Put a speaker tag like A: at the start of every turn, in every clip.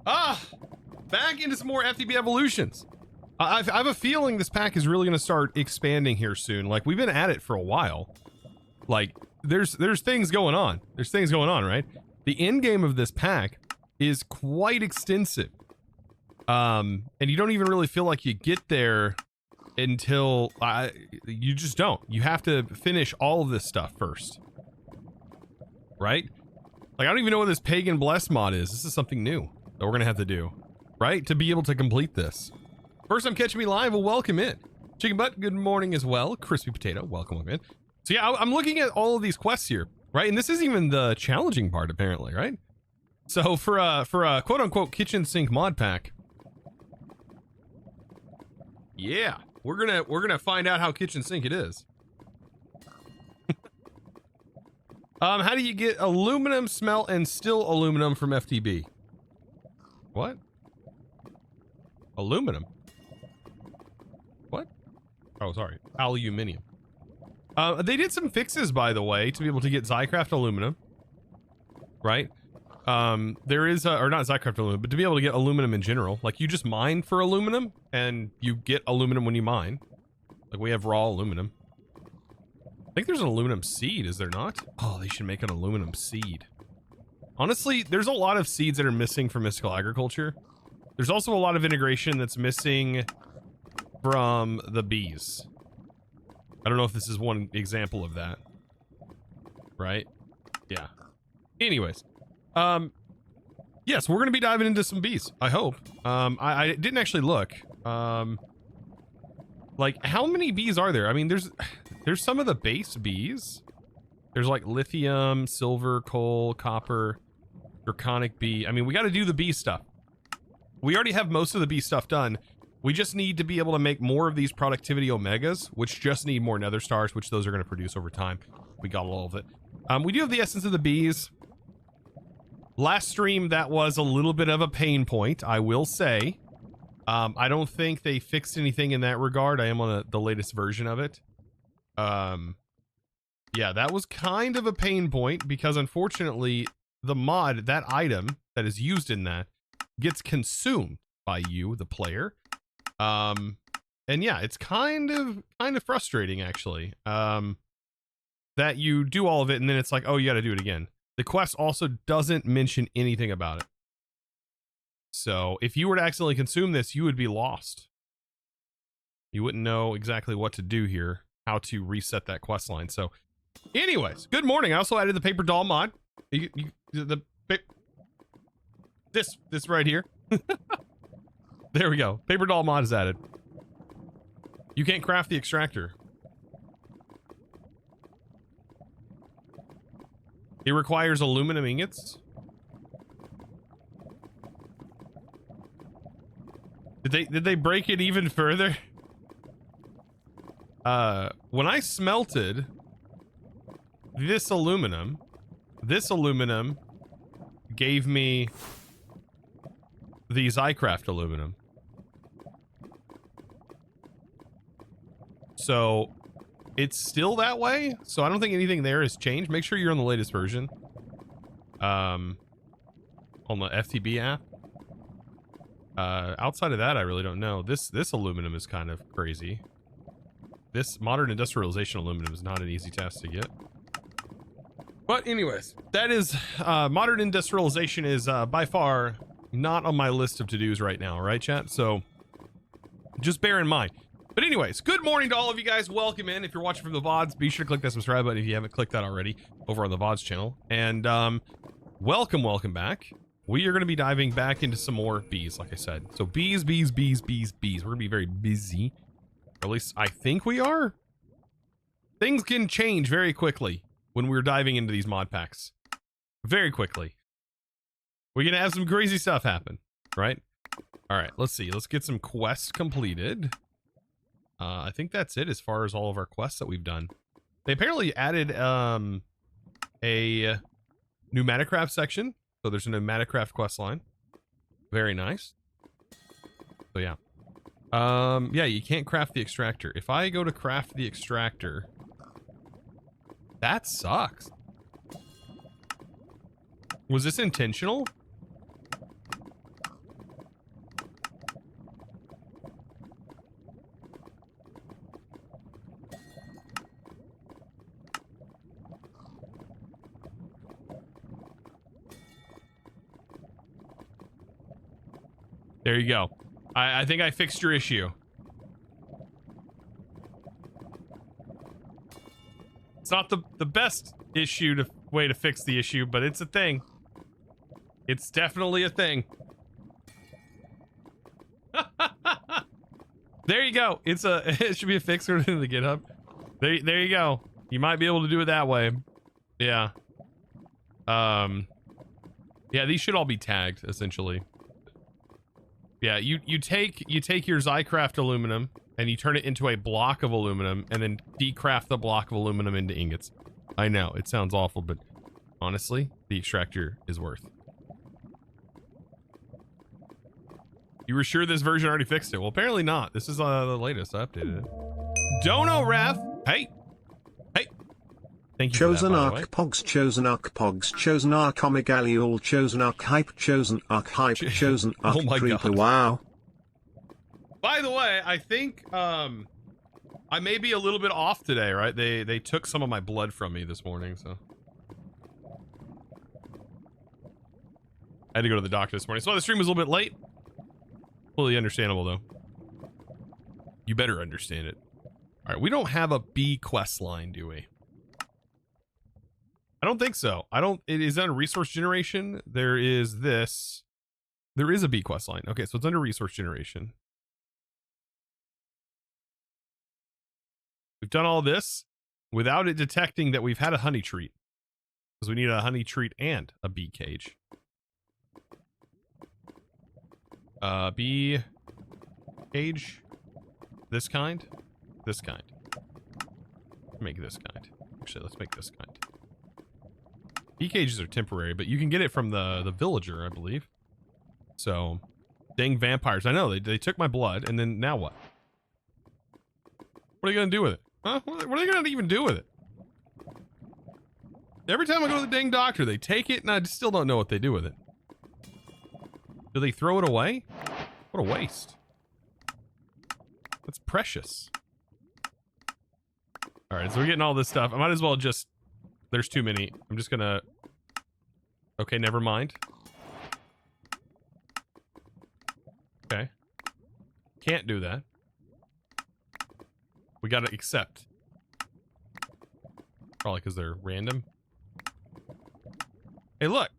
A: Back into some more FTB Evolutions. I have a feeling this pack is really going to start expanding here soon. Like, we've been at it for a while. Like, there's things going on. There's things going on, right? The end game of this pack is quite extensive. And you don't even really feel like you get there until you just don't. You have to finish all of this stuff first. Right? Like, I don't even know what this Pagan Bless mod is. This is something new that we're going to have to do, right? To be able to complete this. First time catching me live, well, welcome in. Chicken Butt, good morning as well. Crispy Potato, welcome in. So yeah, I'm looking at all of these quests here, right? And this isn't even the challenging part, apparently, right? So for a quote-unquote kitchen sink mod pack, yeah, we're gonna find out how kitchen sink it is. How do you get aluminum, smelt, and still aluminum from FTB? What? Aluminum? What? Oh, sorry. Aluminium. They did some fixes, by the way, to be able to get Zycraft aluminum. Right? There is, or not Zycraft aluminum, but to be able to get aluminum in general. Like, you just mine for aluminum, and you get aluminum when you mine. Like, we have raw aluminum. I think there's an aluminum seed, is there not? Oh, they should make an aluminum seed. Honestly, there's a lot of seeds that are missing from mystical agriculture. There's also a lot of integration that's missing from the bees. I don't know if this is one example of that. Right? Yeah. Anyways. Yes, we're going to be diving into some bees, I hope. I didn't actually look. Like, how many bees are there? I mean, there's some of the base bees. There's like lithium, silver, coal, copper, draconic bee. I mean, we got to do the bee stuff. We already have most of the bee stuff done. We just need to be able to make more of these productivity omegas, which just need more nether stars, which those are going to produce over time. We got all of it. We do have the essence of the bees. Last stream, that was a little bit of a pain point, I will say. I don't think they fixed anything in that regard. I am on the latest version of it. Yeah, that was kind of a pain point because unfortunately the mod, that item that is used in that, gets consumed by you, the player. And yeah, it's kind of frustrating actually. That you do all of it and then it's like, oh, you got to do it again. The quest also doesn't mention anything about it. So if you were to accidentally consume this, you would be lost. You wouldn't know exactly what to do here, how to reset that quest line. So anyways, good morning. I also added the paper doll mod. This right here. There we go. Paper doll mod is added. You can't craft the extractor. It requires aluminum ingots. Did they break it even further? When I smelted this aluminum gave me the Zycraft aluminum. So it's still that way. So I don't think anything there has changed. Make sure you're on the latest version. On the FTB app. Outside of that, I really don't know. This aluminum is kind of crazy. This modern industrialization aluminum is not an easy task to get. But anyways, that is, modern industrialization is, by far not on my list of to-dos right now, right, chat? So just bear in mind. But anyways, good morning to all of you guys. Welcome in. If you're watching from the VODs, be sure to click that subscribe button if you haven't clicked that already over on the VODs channel. And, welcome back. We are going to be diving back into some more bees, like I said. So bees. We're going to be very busy. Or at least I think we are. Things can change very quickly when we're diving into these mod packs. Very quickly. We're going to have some crazy stuff happen, right? All right, let's see. Let's get some quests completed. I think that's it as far as all of our quests that we've done. They apparently added a pneumaticraft section. So there's a pneumaticraft quest line. Very nice. So yeah. Yeah, you can't craft the extractor. If I go to craft the extractor, that sucks. Was this intentional? There you go. I think I fixed your issue. It's not the best way to fix the issue, but it's a thing. It's definitely a thing. There you go. It should be a fixer in the GitHub. There you go. You might be able to do it that way. Yeah. Yeah, these should all be tagged essentially. Yeah, you take your Zycraft aluminum and you turn it into a block of aluminum and then decraft the block of aluminum into ingots. I know, it sounds awful, but honestly, the extractor is worth. You were sure this version already fixed it? Well, apparently not. This is the latest. I updated it. Dono Ref. Hey. Hey. Thank you
B: Chosen
A: for that,
B: Arc Pogs, Chosen Arc Pogs, Chosen Arc Omegaliul, Chosen Arc Hype, Chosen Arc Hype, Chosen Arc Creeper. Wow.
A: By the way, I think I may be a little bit off today, right? They took some of my blood from me this morning, so I had to go to the doctor this morning. So the stream was a little bit late. Fully understandable though. You better understand it. All right, we don't have a B quest line, do we? I don't think so. It is under resource generation. There is this. There is a B quest line. Okay, so it's under resource generation. We've done all this without it detecting that we've had a honey treat. Because we need a honey treat and a bee cage. Bee cage. This kind. This kind. Make this kind. Actually, let's make this kind. Bee cages are temporary, but you can get it from the villager, I believe. So, dang vampires. I know, they took my blood, and then now what? What are you gonna do with it? Huh? What are they gonna even do with it? Every time I go to the dang doctor, they take it, and I still don't know what they do with it. Do they throw it away? What a waste. That's precious. Alright, so we're getting all this stuff. I might as well just... There's too many. I'm just gonna... Okay, never mind. Okay. Can't do that. We gotta accept. Probably because they're random. Hey, look.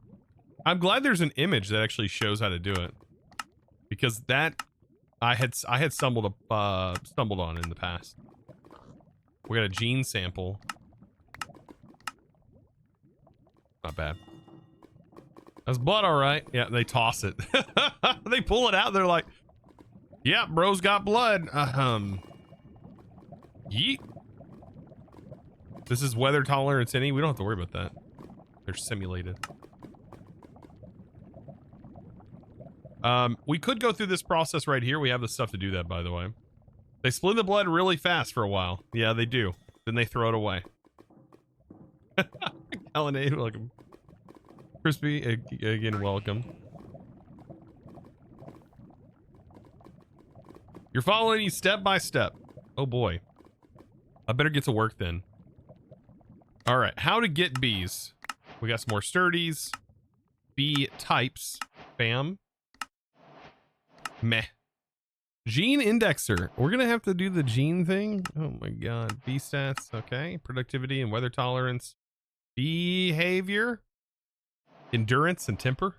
A: I'm glad there's an image that actually shows how to do it. Because that... I had stumbled on in the past. We got a gene sample. Not bad. That's blood, all right. Yeah, they toss it. They pull it out. They're like, "Yeah, bro's got blood." Yeet. This is weather tolerance any. We don't have to worry about that. They're simulated. We could go through this process right here. We have the stuff to do that, by the way. They split the blood really fast for a while. Yeah, they do. Then they throw it away. Alanade, welcome. Crispy, again, welcome. You're following me step by step. Oh boy. I better get to work then. All right, how to get bees. We got some more sturdies. Bee types. Bam. Meh. Gene indexer. We're gonna have to do the gene thing. Oh my god. Bee stats. Okay. Productivity and weather tolerance. Behavior. Endurance and temper.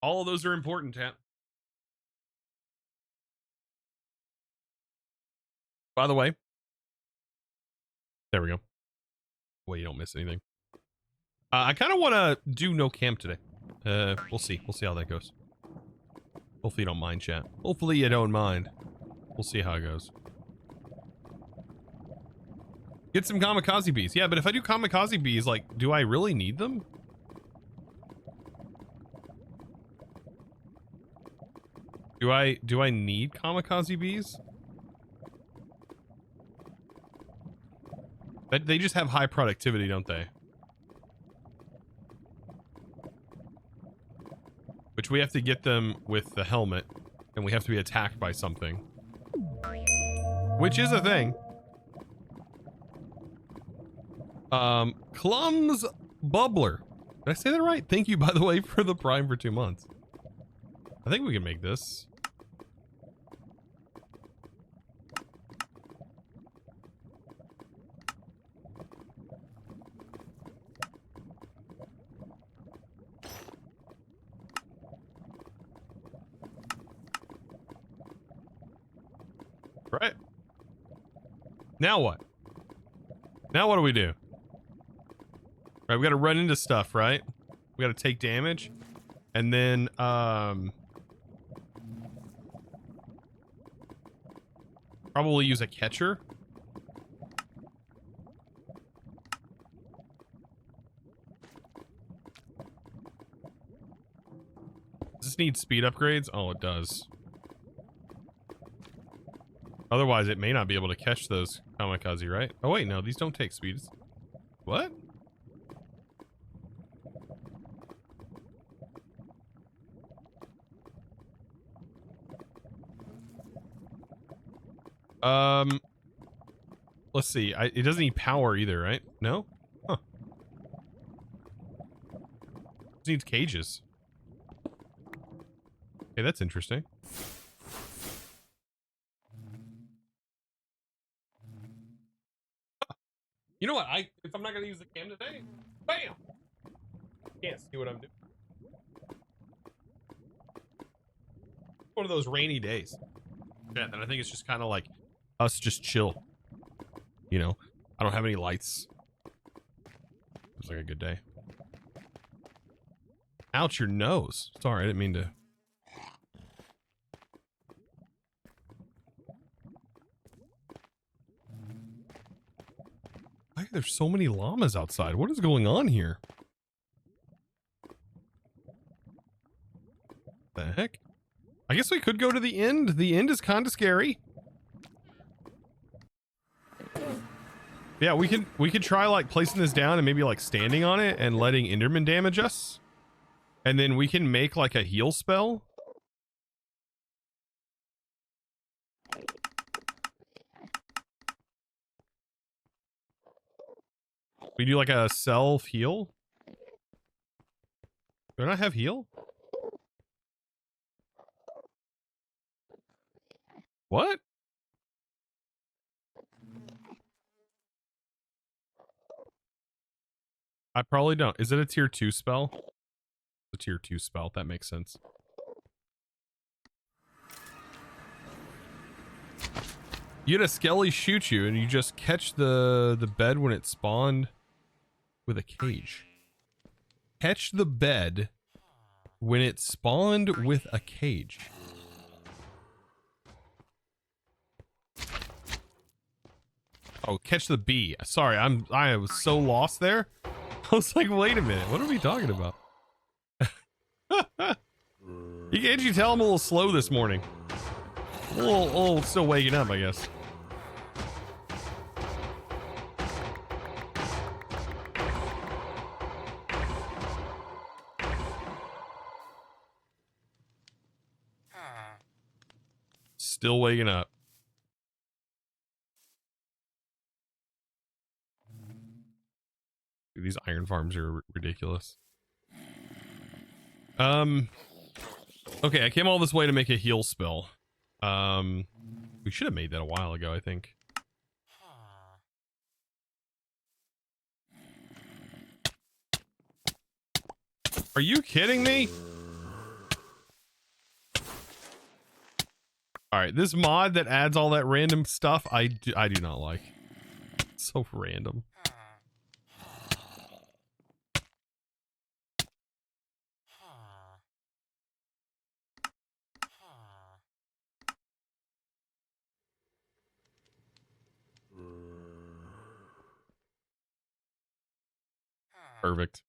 A: All of those are important, chat. By the way. There we go. Well, you don't miss anything. I kind of want to do no camp today. We'll see. We'll see how that goes. Hopefully you don't mind, chat. Hopefully you don't mind. We'll see how it goes. Get some kamikaze bees. Yeah, but if I do kamikaze bees, like, do I really need them? Do I need kamikaze bees? But they just have high productivity, don't they? Which we have to get them with the helmet, and we have to be attacked by something. Which is a thing. Clum's Bubbler. Did I say that right? Thank you, by the way, for the Prime for 2 months. I think we can make this. Right. Now what? Now what do we do? Right, we got to run into stuff, right? We got to take damage. And then, probably use a catcher. Does this need speed upgrades? Oh, it does. Otherwise, it may not be able to catch those kamikaze, right? Oh, wait, no, these don't take speeds. What? Let's see. It doesn't need power either, right? No? Huh. It needs cages. Okay, that's interesting. You know what? If I'm not gonna use the cam today, bam! Can't see what I'm doing. One of those rainy days. Yeah, and I think it's just kind of like us just chill. You know, I don't have any lights. It's like a good day. Ouch, your nose. Sorry, I didn't mean to. Why are there so many llamas outside? What is going on here? The heck? I guess we could go to the end. The end is kind of scary. Yeah, we could try like placing this down and maybe like standing on it and letting Enderman damage us. And then we can make like a heal spell. We do like a self heal. Do I not have heal? What? I probably don't. Is it a tier 2 spell? A tier 2 spell. That makes sense. You had a skelly shoot you and you just catch the bed when it spawned with a cage. Catch the bed when it spawned with a cage. Oh, catch the bee. Sorry, I was so lost there. I was like, wait a minute, what are we talking about? Can't you tell I'm a little slow this morning? A little still waking up, I guess. Still waking up. Dude, these iron farms are ridiculous. Okay, I came all this way to make a heal spell. We should have made that a while ago, I think. Are you kidding me? All right, this mod that adds all that random stuff, I do not like. It's so random. Perfect.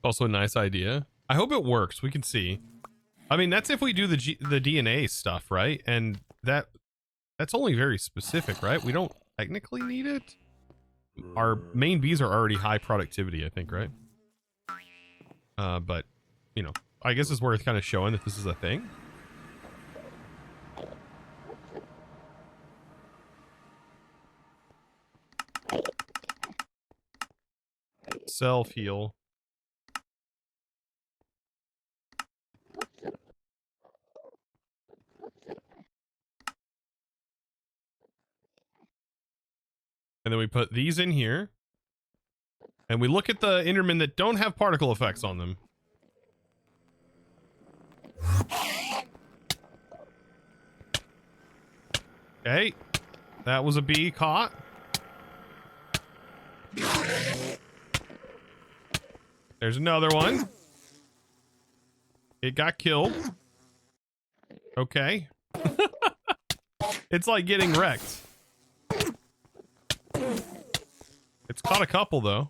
A: Also a nice idea. I hope it works. We can see. I mean, that's if we do the DNA stuff, right? And that's only very specific, right? We don't technically need it. Our main bees are already high productivity, I think, right? But, you know, I guess it's worth kind of showing that this is a thing. self heal. And then we put these in here. And we look at the Endermen that don't have particle effects on them. Okay. That was a bee caught. There's another one. It got killed. Okay. It's like getting wrecked. It's caught a couple though.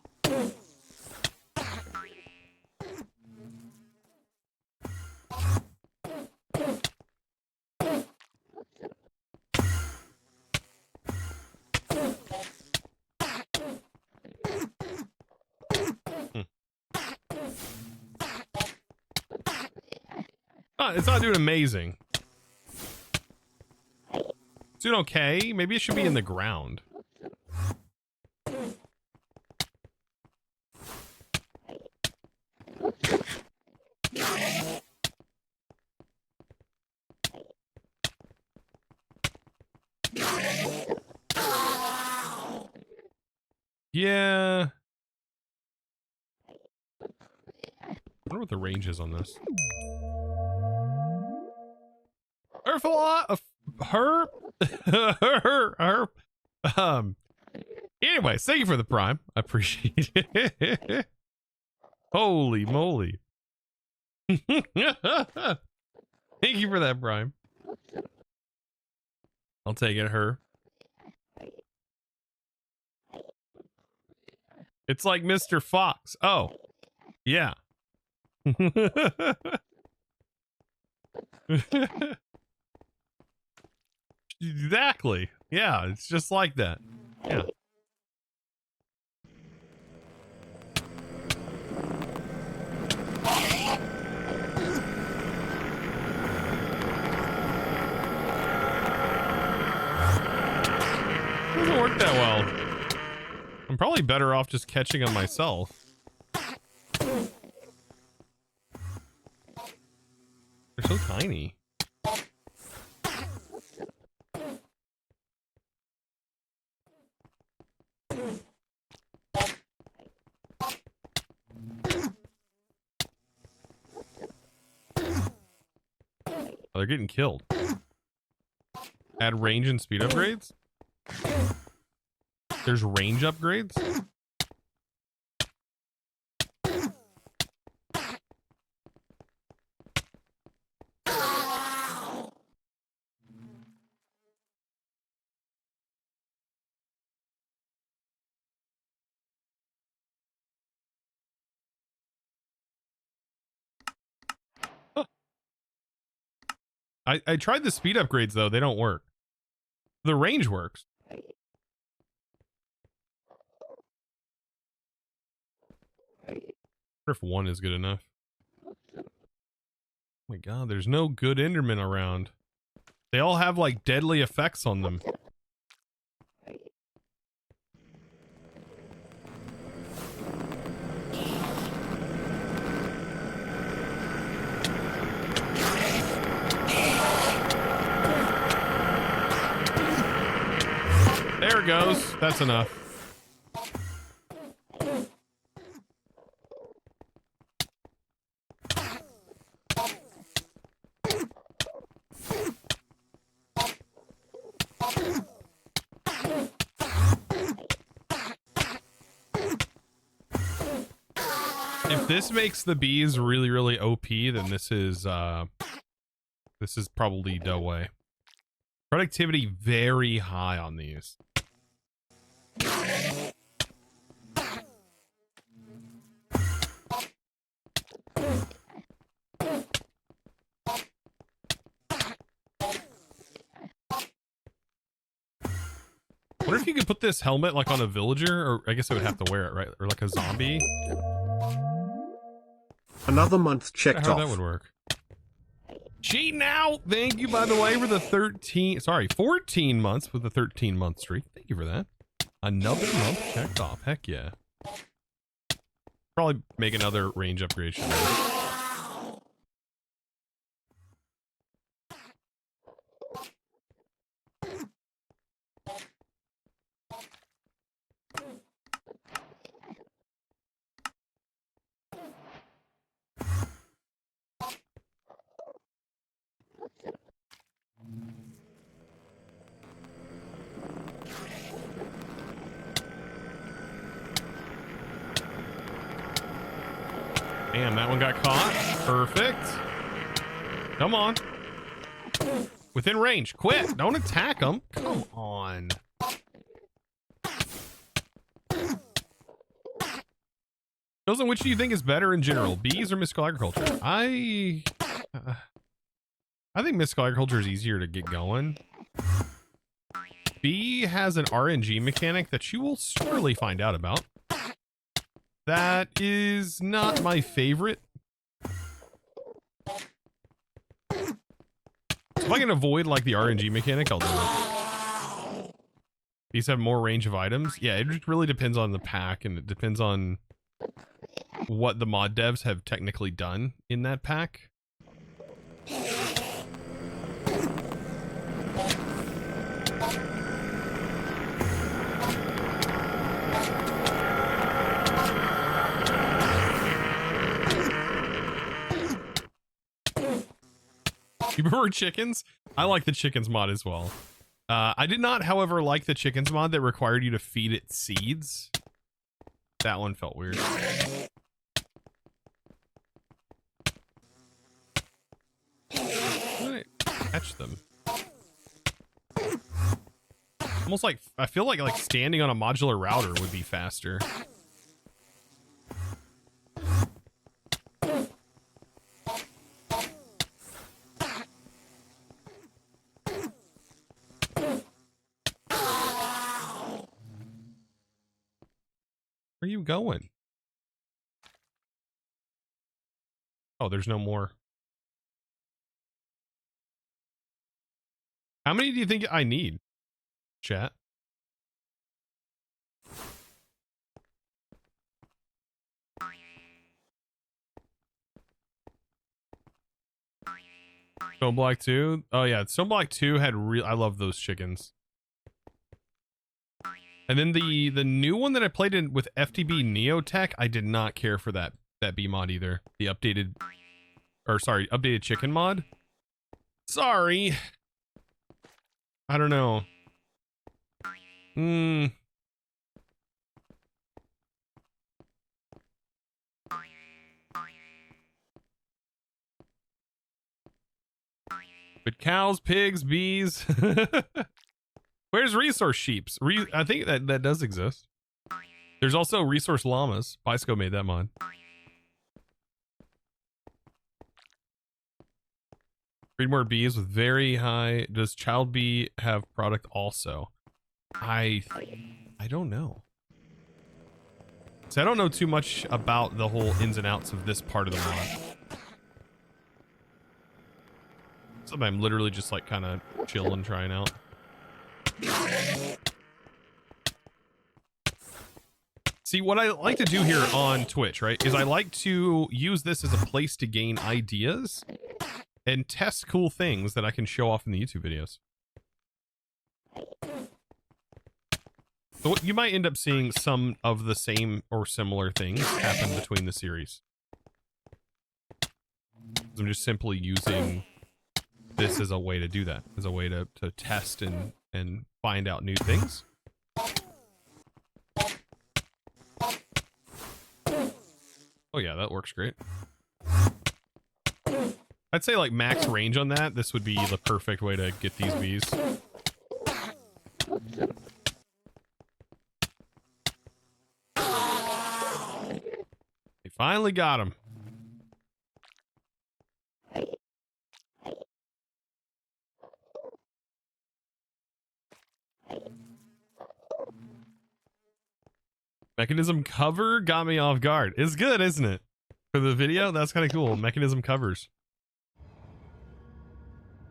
A: It's not doing amazing. It's doing okay. Maybe it should be in the ground. Yeah. I wonder what the range is on this. Anyways, thank you for the prime. I appreciate it. Holy moly. Thank you for that prime. I'll take it, her. It's like Mr. Fox. Oh, yeah. Exactly. Yeah, it's just like that. Yeah. Doesn't work that well. I'm probably better off just catching them myself. They're so tiny. Oh, they're getting killed. Add range and speed upgrades? There's range upgrades? I tried the speed upgrades though, they don't work. The range works. I wonder if one is good enough. Oh my god, there's no good Endermen around. They all have like deadly effects on them. There it goes. That's enough. If this makes the bees really, really OP, then this is probably no way. Productivity very high on these. I wonder if you could put this helmet like on a villager, or I guess I would have to wear it, right? Or like a zombie.
B: Another month checked off.
A: How that would work. Cheat now. Thank you, by the way, for the 14 months with the 13-month streak. Thank you for that. Another month checked off. Heck yeah. Probably make another range upgrade. Damn, that one got caught. Perfect. Come on. Within range. Quit. Don't attack them. Come on. Chosen, which do you think is better in general, bees or mystical agriculture? I think mystical agriculture is easier to get going. Bee has an RNG mechanic that you will surely find out about. That is not my favorite. If I can avoid like the RNG mechanic, I'll do it. These have more range of items. Yeah, it just really depends on the pack, and it depends on what the mod devs have technically done in that pack. You prefer chickens? I like the chickens mod as well. I did not, however, like the chickens mod that required you to feed it seeds. That one felt weird. Catch them. Almost like, I feel like standing on a modular router would be faster. Where are you going? Oh, there's no more. How many do you think I need, chat? Stone Block 2? Oh yeah, Stone Block 2 had I love those chickens. And then the new one that I played in with FTB Neotech, I did not care for that bee mod either. The updated chicken mod. Sorry. I don't know. But cows, pigs, bees. Where's resource sheeps? I think that does exist. There's also resource llamas. Pisco made that mod. Breed more bees with very high. Does child bee have product also? I don't know. So I don't know too much about the whole ins and outs of this part of the mod. So I'm literally just like kind of chilling, trying out. See, what I like to do here on Twitch, right, is I like to use this as a place to gain ideas and test cool things that I can show off in the YouTube videos. So you might end up seeing some of the same or similar things happen between the series. I'm just simply using this as a way to do that, as a way to test and find out new things. Oh yeah, that works great. I'd say like max range on that, this would be the perfect way to get these bees. They finally got him. Mechanism cover got me off guard. It's good, isn't it? For the video, that's kind of cool. Mechanism covers.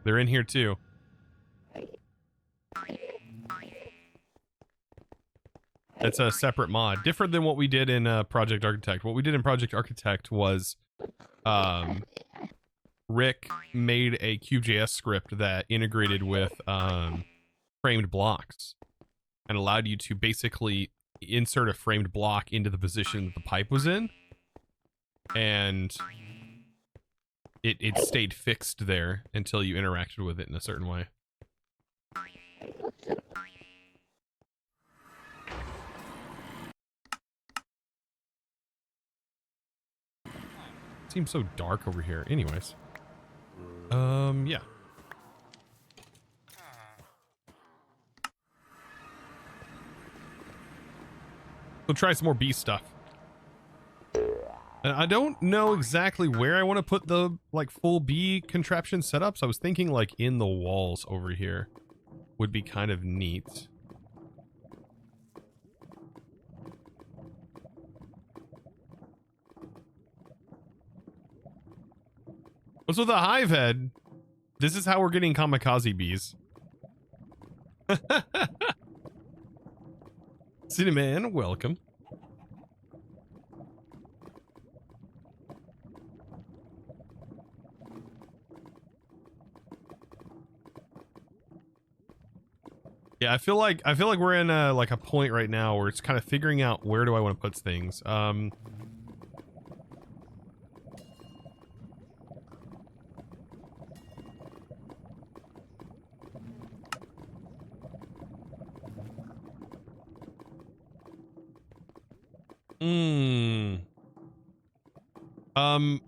A: They're in here too. It's a separate mod, different than what we did in Project Architect. What we did in Project Architect was Rick made a QJS script that integrated with framed blocks and allowed you to basically insert a framed block into the position that the pipe was in, and it stayed fixed there until you interacted with it in a certain way. Seems so dark over here. Anyways. Yeah. We'll try some more bee stuff. And I don't know exactly where I want to put the like full bee contraption setups. I was thinking like in the walls over here would be kind of neat. What's with the hive head? This is how we're getting kamikaze bees. Cinnamon, welcome. Yeah, I feel like we're in a like a point right now where it's kind of figuring out where do I want to put things.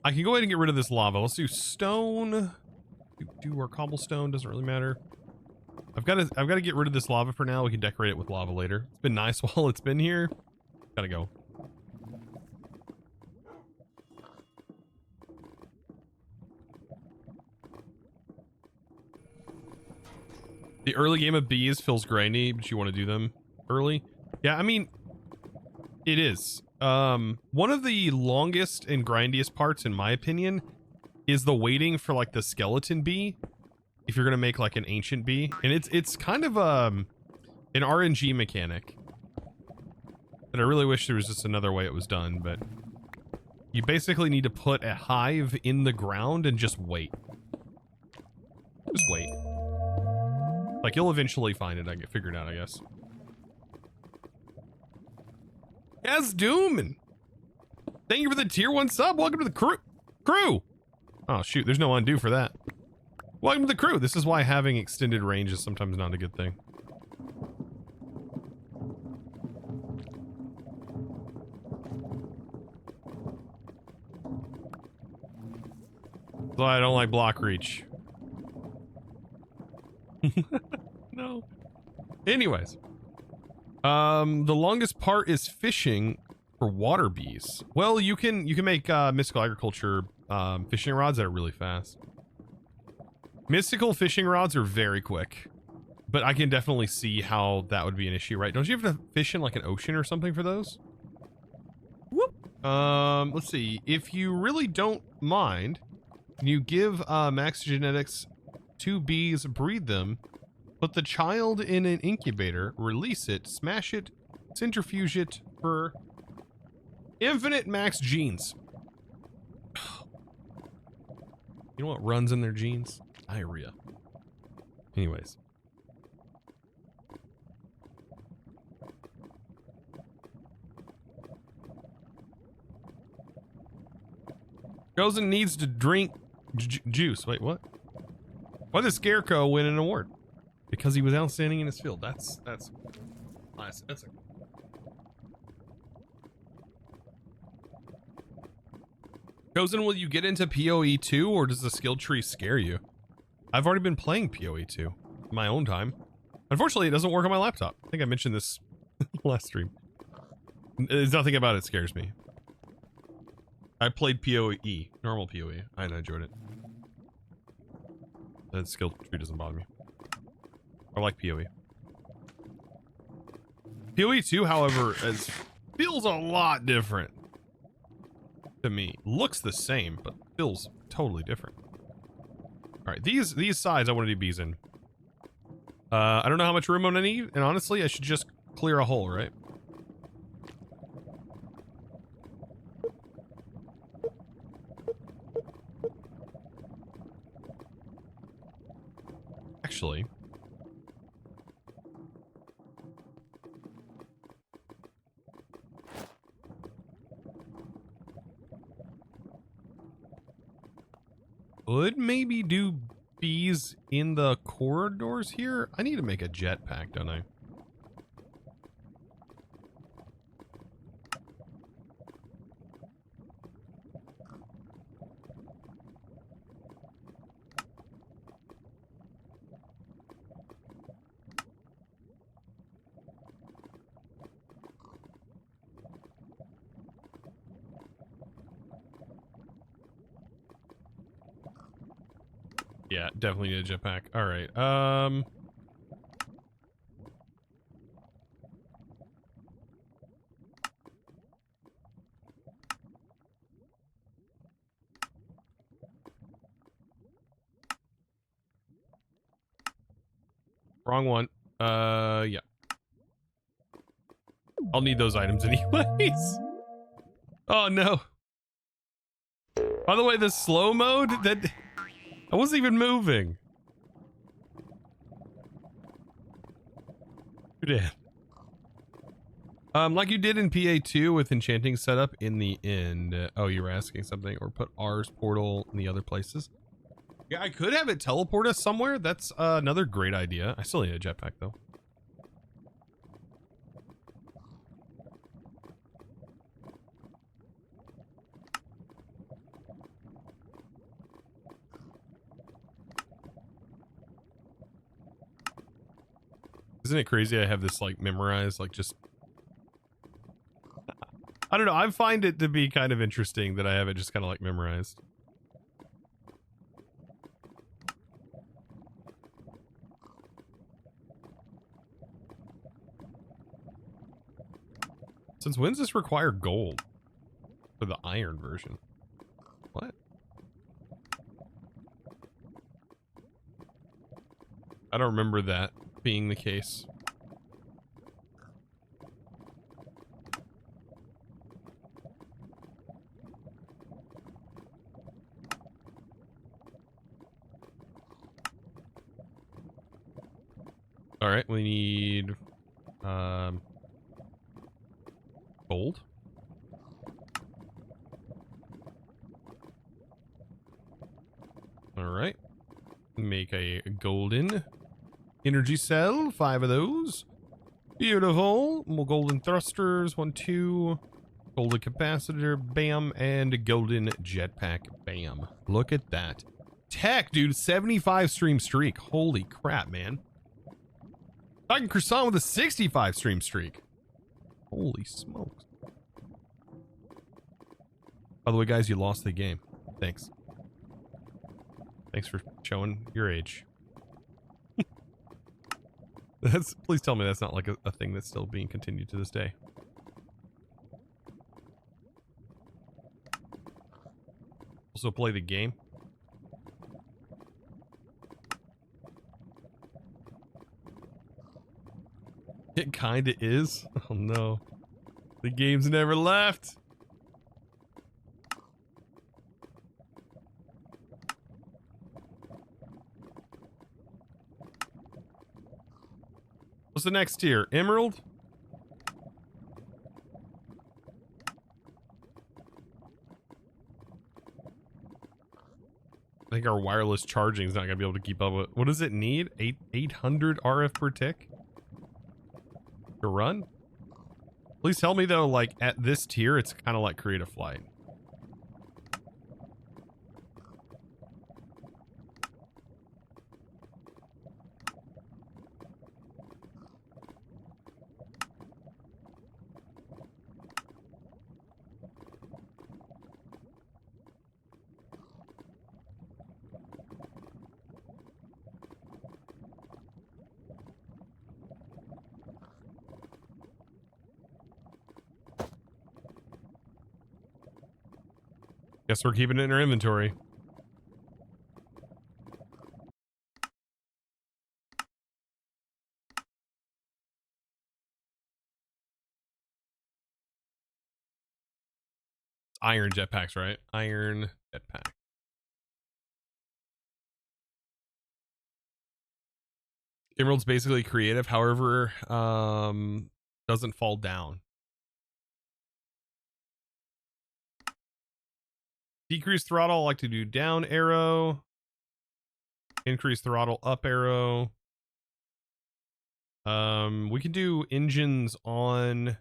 A: I can go ahead and get rid of this lava. Let's do stone. Do our cobblestone, doesn't really matter. I've got to get rid of this lava for now. We can decorate it with lava later. It's been nice while it's been here. Gotta go. The early game of bees feels grindy, but you want to do them early. Yeah, I mean, it is. One of the longest and grindiest parts, in my opinion, is the waiting for like the skeleton bee. If you're gonna make like an ancient bee, and it's kind of an RNG mechanic that I really wish there was just another way it was done. But you basically need to put a hive in the ground and just wait. Just wait. Like you'll eventually find it. I get figured out, I guess. Yes, Doom, and thank you for the tier 1 sub. Welcome to the crew. Oh shoot, there's no undo for that. Welcome to the crew. This is why having extended range is sometimes not a good thing. So I don't like block reach. No. Anyways. The longest part is fishing for water bees. Well, you can make mystical agriculture fishing rods that are really fast. Mystical fishing rods are very quick, but I can definitely see how that would be an issue, right? Don't you have to fish in like an ocean or something for those? Whoop. Let's see. If you really don't mind, you give Max Genetics 2 bees, breed them, put the child in an incubator, release it, smash it, centrifuge it for infinite max genes. You know what runs in their genes? Diarrhea. Anyways. Gozen needs to drink juice. Wait, what? Why did the Scarecrow win an award? Because he was outstanding in his field. That's nice. That's a... Gozen, will you get into PoE 2 or does the skill tree scare you? I've already been playing PoE 2 in my own time. Unfortunately, it doesn't work on my laptop. I think I mentioned this last stream. There's nothing about it scares me. I played PoE, normal PoE. I enjoyed it. The skill tree doesn't bother me. I like PoE. PoE 2, however, feels a lot different to me. Looks the same, but feels totally different. All right, these sides I want to do bees in. I don't know how much room I'm gonna need, and honestly, I should just clear a hole, right? eventually. Could maybe do bees in the corridors here. I need to make a jetpack, don't I? Yeah, definitely need a jetpack. All right. Wrong one. Yeah. I'll need those items anyways. Oh no. By the way, the slow mode, that I wasn't even moving. Damn. Like you did in PA2 with enchanting setup in the end. Oh, you were asking something, or put R's portal in the other places. Yeah, I could have it teleport us somewhere. That's another great idea. I still need a jetpack though. Isn't it crazy I have this like memorized, like just I don't know, I find it to be kind of interesting that I have it just kind of like memorized. Since when does this require gold for the iron version? What? I don't remember that being the case. All right, we need gold. All right, make a golden energy cell, 5 of those. Beautiful. More golden thrusters, 1, 2. Golden capacitor, bam, and a golden jetpack, bam. Look at that. Tech, dude, 75 stream streak. Holy crap, man. Talking croissant with a 65 stream streak. Holy smokes. By the way, guys, you lost the game. Thanks. Thanks for showing your age. Please tell me that's not like a thing that's still being continued to this day. Also play the game. It kinda is. Oh no. The game's never left. What's the next tier? Emerald? I think our wireless charging is not going to be able to keep up with... What does it need? 800 RF per tick? To run? Please tell me though, like at this tier, it's kind of like create a flight. Guess we're keeping it in our inventory. Iron jetpacks, right? Iron jetpack. Emerald's basically creative, however, doesn't fall down. Decrease throttle, I like to do down arrow. Increase throttle, up arrow. We can do engines on.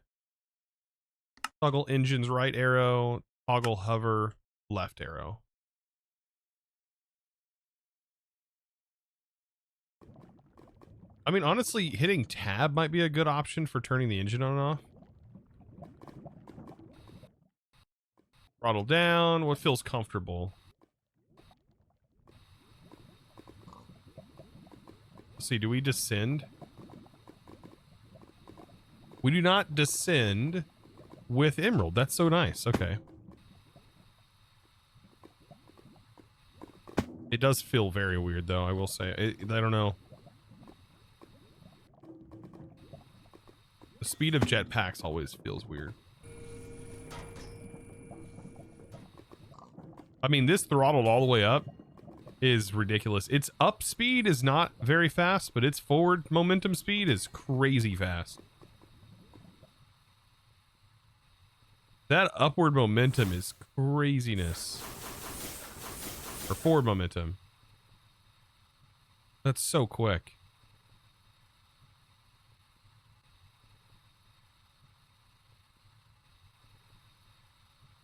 A: Toggle engines right arrow, toggle hover left arrow. I mean, honestly, hitting tab might be a good option for turning the engine on and off. Throttle down, what feels comfortable? Let's see, do we descend? We do not descend with Emerald. That's so nice. Okay. It does feel very weird, though, I will say. I don't know. The speed of jetpacks always feels weird. I mean, this throttled all the way up is ridiculous. Its up speed is not very fast, but its forward momentum speed is crazy fast. That upward momentum is craziness. Or forward momentum. That's so quick.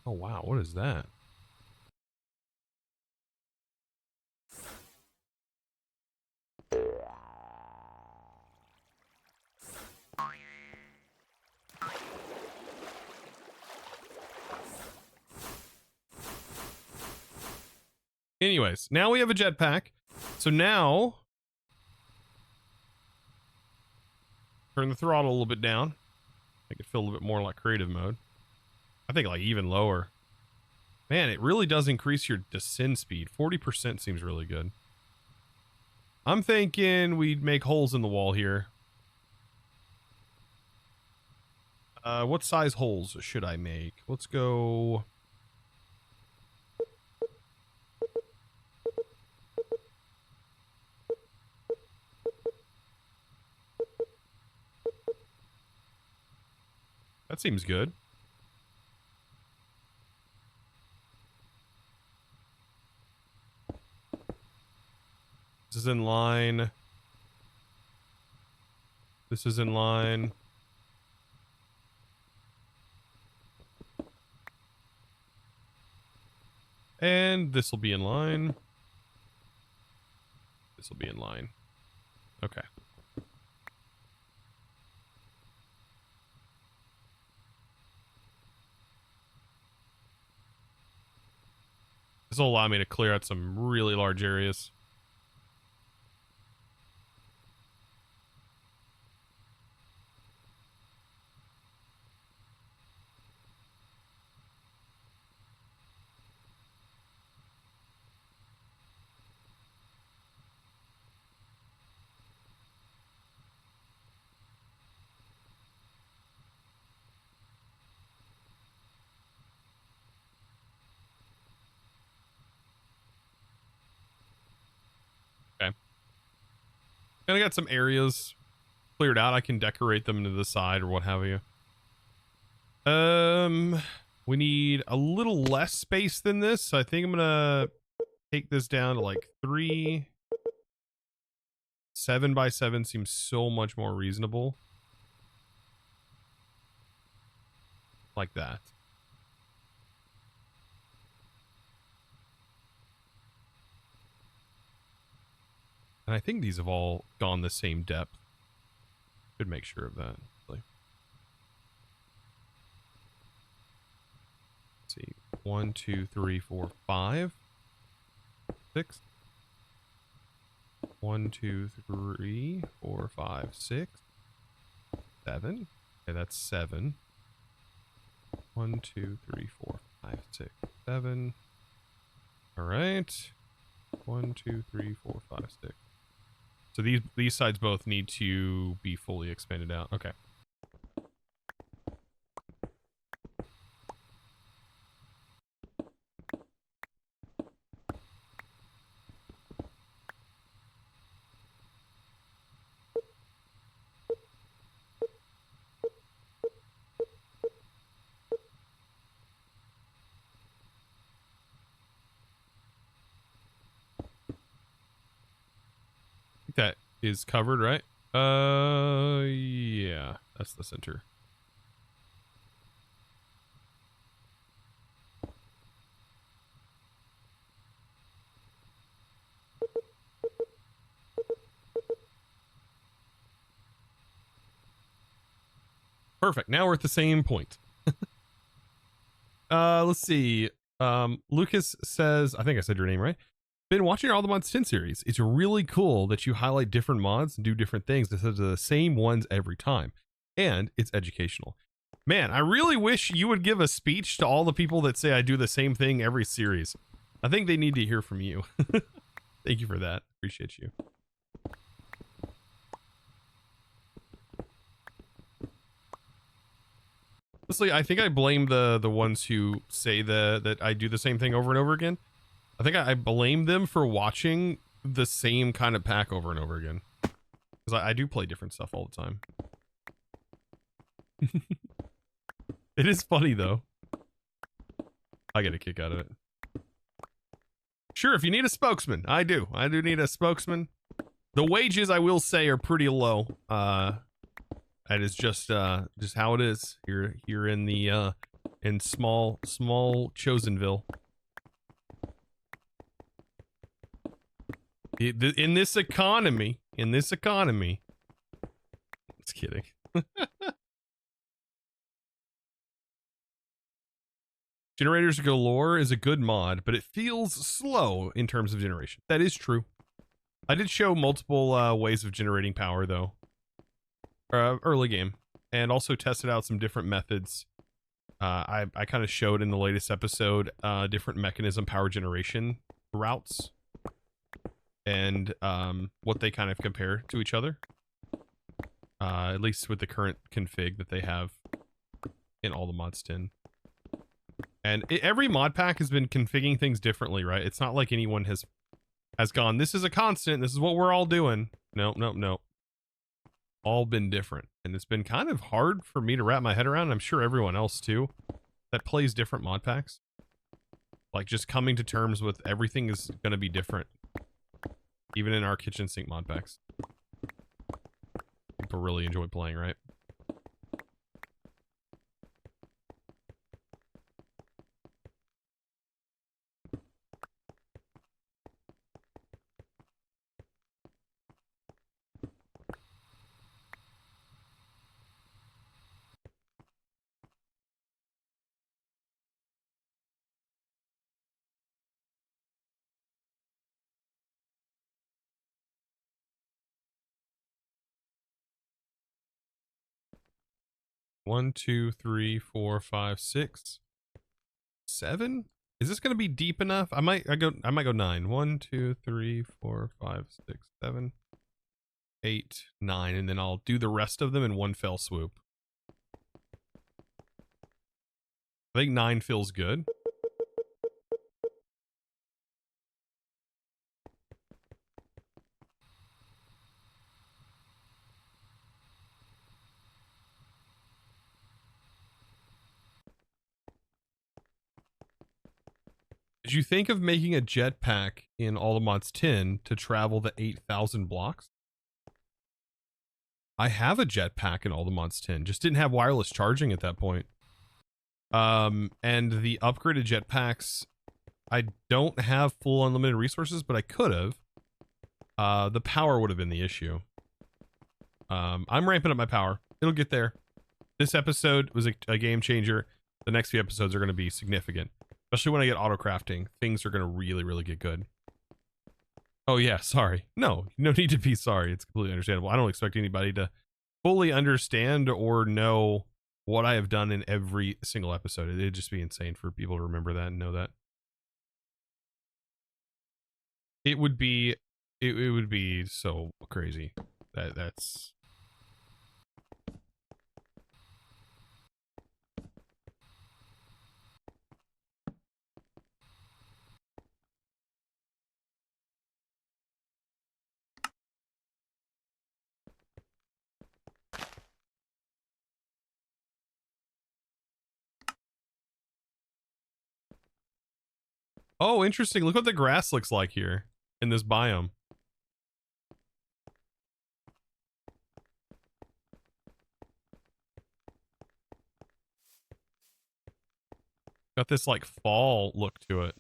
A: Oh wow, what is that? Anyways, now we have a jetpack. So now, turn the throttle a little bit down. Make it feel a little bit more like creative mode. I think like even lower. Man, it really does increase your descend speed. 40% seems really good. I'm thinking we'd make holes in the wall here. What size holes should I make? Let's go... That seems good. This is in line. This is in line. And this will be in line. This will be in line. Okay. This will allow me to clear out some really large areas. Okay. Kind of got some areas cleared out. I can decorate them to the side or what have you. We need a little less space than this. So I think I'm gonna take this down to like 3. 7 by 7 seems so much more reasonable. Like that. And I think these have all gone the same depth. Should make sure of that. Let's see. 1, 2, 3, 4, 5, 6. 1, 2, 3, 4, 5, 6, 7. Okay, that's 7. 1, 2, 3, 4, 5, 6, 7. All right. 1, 2, 3, 4, 5, 6. So these sides both need to be fully expanded out. Okay. that is covered, right? Yeah, that's the center. Perfect. Now we're at the same point. Let's see. Lucas says, I think I said your name right. Been watching all the Mods 10 series. It's really cool that you highlight different mods and do different things instead of the same ones every time. And it's educational. Man, I really wish you would give a speech to all the people that say I do the same thing every series. I think they need to hear from you. Thank you for that. Appreciate you. Honestly, I think I blame the ones who say that I do the same thing over and over again. I think I blame them for watching the same kind of pack over and over again. Because I do play different stuff all the time. It is funny, though. I get a kick out of it. Sure, if you need a spokesman, I do. I do need a spokesman. The wages, I will say, are pretty low. That is just how it is here in the in small Chosenville. In this economy, just kidding. Generators Galore is a good mod, but it feels slow in terms of generation. That is true. I did show multiple ways of generating power, though. Early game. And also tested out some different methods. I kind of showed in the latest episode different mechanism power generation routes. And what they kind of compare to each other. At least with the current config that they have in all the mods 10. And every mod pack has been configuring things differently, right? It's not like anyone has gone, this is a constant, this is what we're all doing. No. All been different. And it's been kind of hard for me to wrap my head around, and I'm sure everyone else too, that plays different mod packs. Like just coming to terms with everything is going to be different. Even in our kitchen sink mod packs. People really enjoy playing, right? One, two, three, four, five, six, 7. Is this going to be deep enough? I might go 9. 1, 2, 3, 4, 5, 6, 7, 8, 9, and then I'll do the rest of them in one fell swoop. I think 9 feels good. Did you think of making a jetpack in all the mods 10 to travel the 8,000 blocks? I have a jetpack in all the mods 10, just didn't have wireless charging at that point. And the upgraded jetpacks, I don't have full unlimited resources, but I could have. The power would have been the issue. I'm ramping up my power. It'll get there. This episode was a game changer. The next few episodes are going to be significant. Especially when I get auto crafting, things are going to really get good. Oh yeah, sorry. No need to be sorry. It's completely understandable. I don't expect anybody to fully understand or know what I have done in every single episode. It'd just be insane for people to remember that and know that. It would be so crazy. That's Oh, interesting. Look what the grass looks like here in this biome. Got this like fall look to it.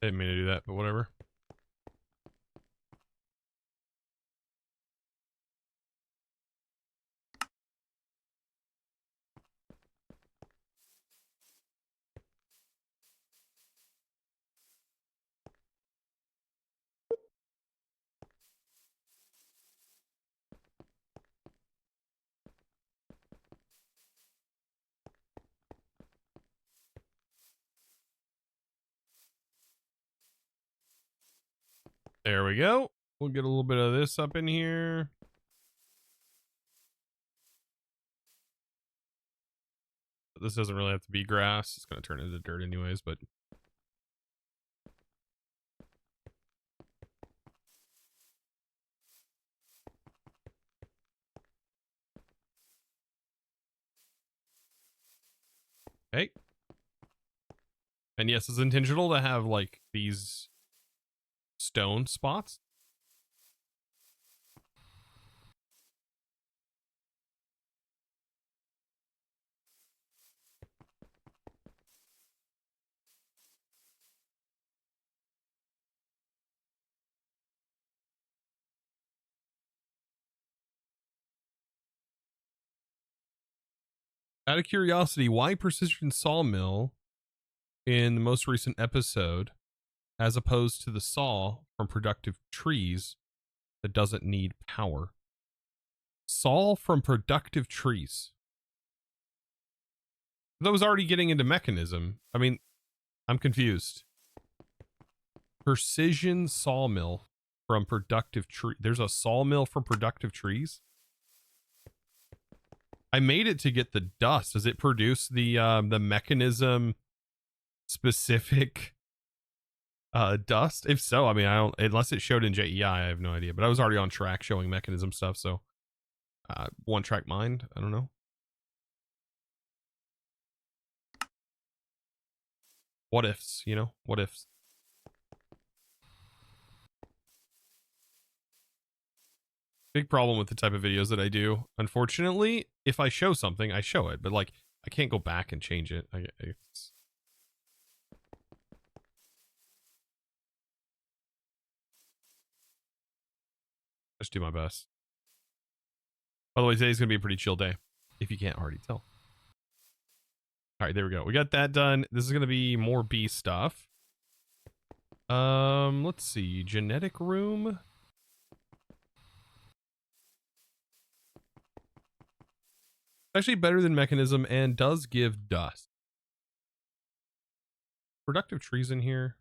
A: Didn't mean to do that, but whatever. There we go. We'll get a little bit of this up in here. This doesn't really have to be grass. It's going to turn into dirt anyways, but hey. And yes, it's intentional to have like these stone spots. Out of curiosity, why precision sawmill in the most recent episode as opposed to the saw from productive trees that doesn't need power? Saw from productive trees. That was already getting into mechanism. I mean, I'm confused. Precision sawmill from productive tree. There's a sawmill from productive trees? I made it to get the dust. Does it produce the mechanism specific dust? If so, I mean, I don't, unless it showed in JEI, I have no idea, but I was already on track showing mechanism stuff. So one track mind, I don't know. What ifs, you know, what ifs? Big problem with the type of videos that I do. Unfortunately, if I show something, I show it, but like I can't go back and change it. It's... Just do my best. By the way, today's gonna be a pretty chill day, if you can't already tell. All right, there we go. We got that done. This is gonna be more bee stuff. Let's see. Genetic room. Actually better than mechanism and does give dust. Productive trees in here.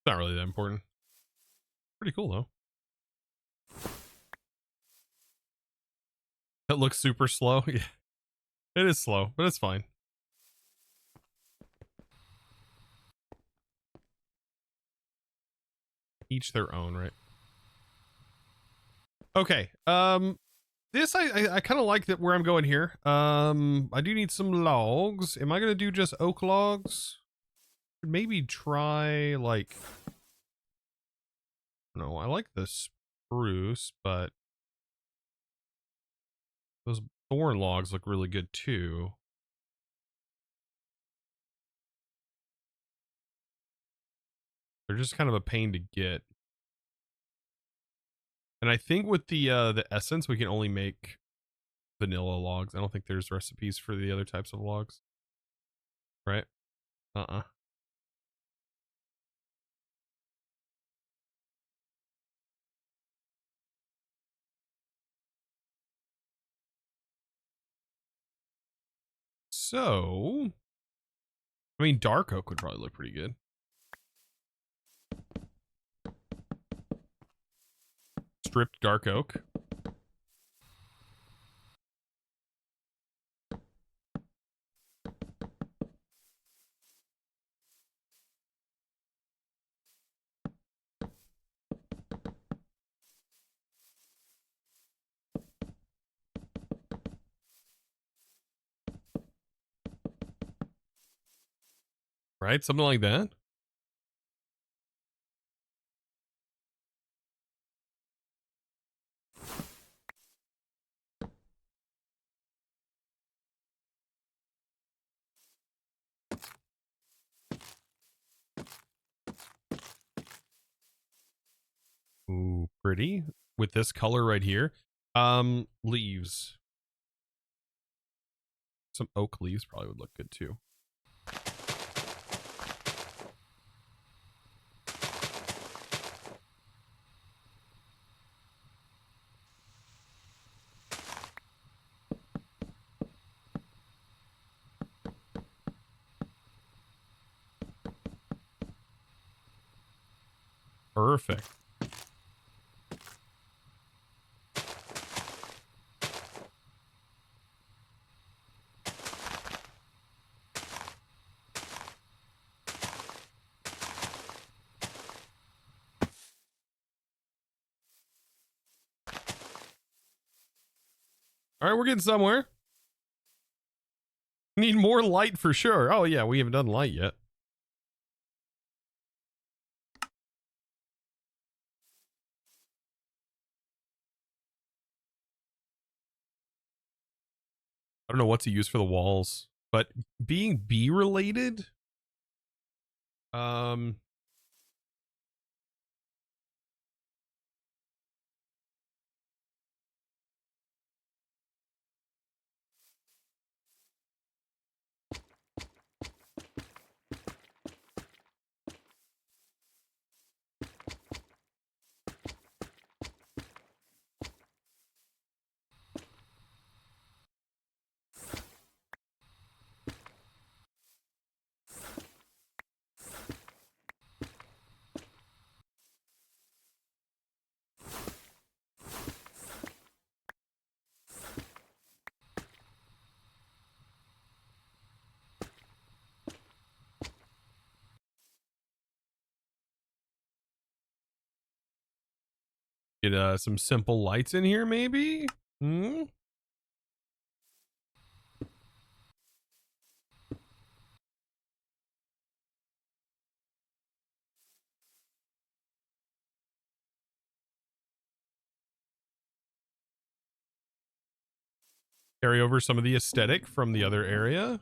A: Not really that important. Pretty cool though. It looks super slow. Yeah, it is slow, but it's fine. Each their own, right? Okay. This I kind of like that where I'm going here. I do need some logs. Am I gonna do just oak logs? Maybe try like, no, I like the spruce, but those thorn logs look really good too. They're just kind of a pain to get. And I think with the essence, we can only make vanilla logs. I don't think there's recipes for the other types of logs. Right? Uh-uh. So, I mean, dark oak would probably look pretty good. Stripped dark oak. Right? Something like that. Ooh, pretty. With this color right here. Leaves. Some oak leaves probably would look good too. Perfect. All right, we're getting somewhere. Need more light for sure. Oh yeah, we haven't done light yet. I don't know what to use for the walls, but being bee related, get some simple lights in here maybe. Carry over some of the aesthetic from the other area.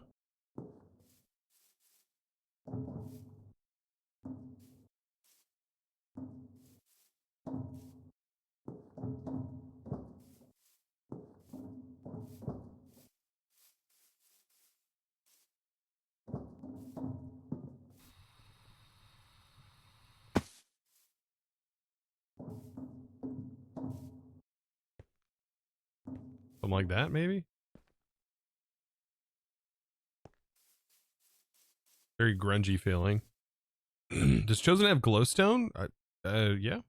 A: Something like that, maybe. Very grungy feeling. Does Chosen have glowstone? Yeah.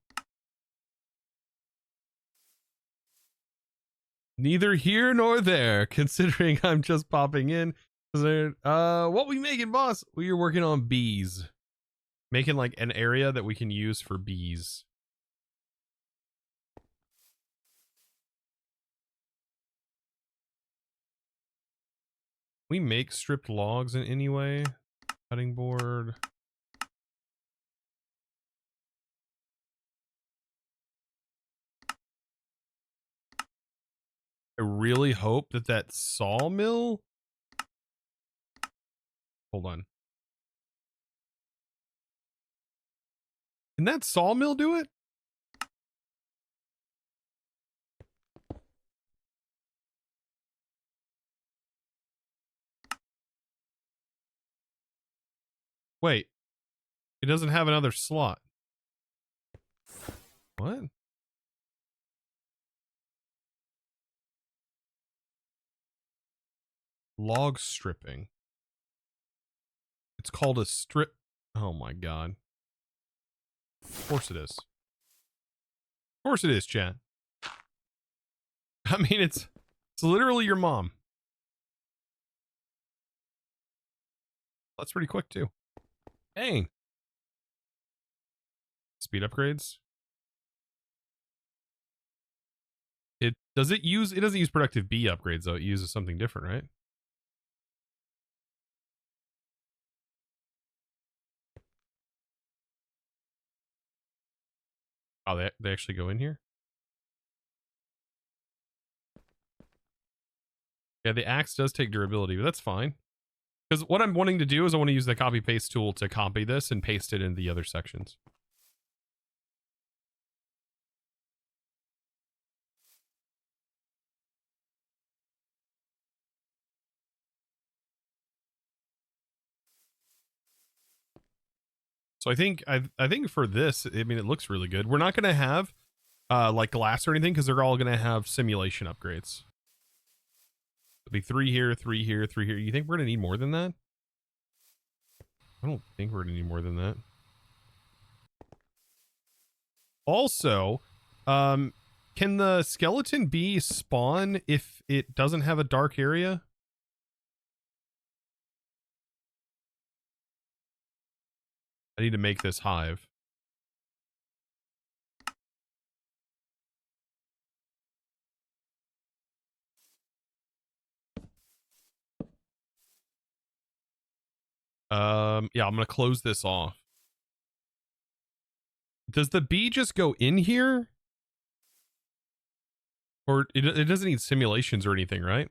A: Neither here nor there, considering I'm just popping in. What we making, boss? We are working on bees. Making like an area that we can use for bees. We make stripped logs in any way. Cutting board. I really hope that that sawmill. Hold on. Can that sawmill do it? Wait, it doesn't have another slot. What? Log stripping. It's called a strip. Oh my god. Of course it is. Of course it is, chat. I mean, it's literally your mom. That's pretty quick too. Dang. Speed upgrades. It doesn't use productive B upgrades though. It uses something different, right? Oh, they actually go in here? Yeah, the axe does take durability, but that's fine. Because what I'm wanting to do is I want to use the copy paste tool to copy this and paste it in the other sections. So I think for this, I mean, it looks really good. We're not going to have like glass or anything because they're all going to have simulation upgrades. It'll be 3 here, 3 here, 3 here. You think we're going to need more than that? I don't think we're going to need more than that. Also, can the skeleton bee spawn if it doesn't have a dark area? I need to make this hive. Yeah, I'm gonna close this off. Does the bee just go in here? Or it doesn't need simulations or anything, right?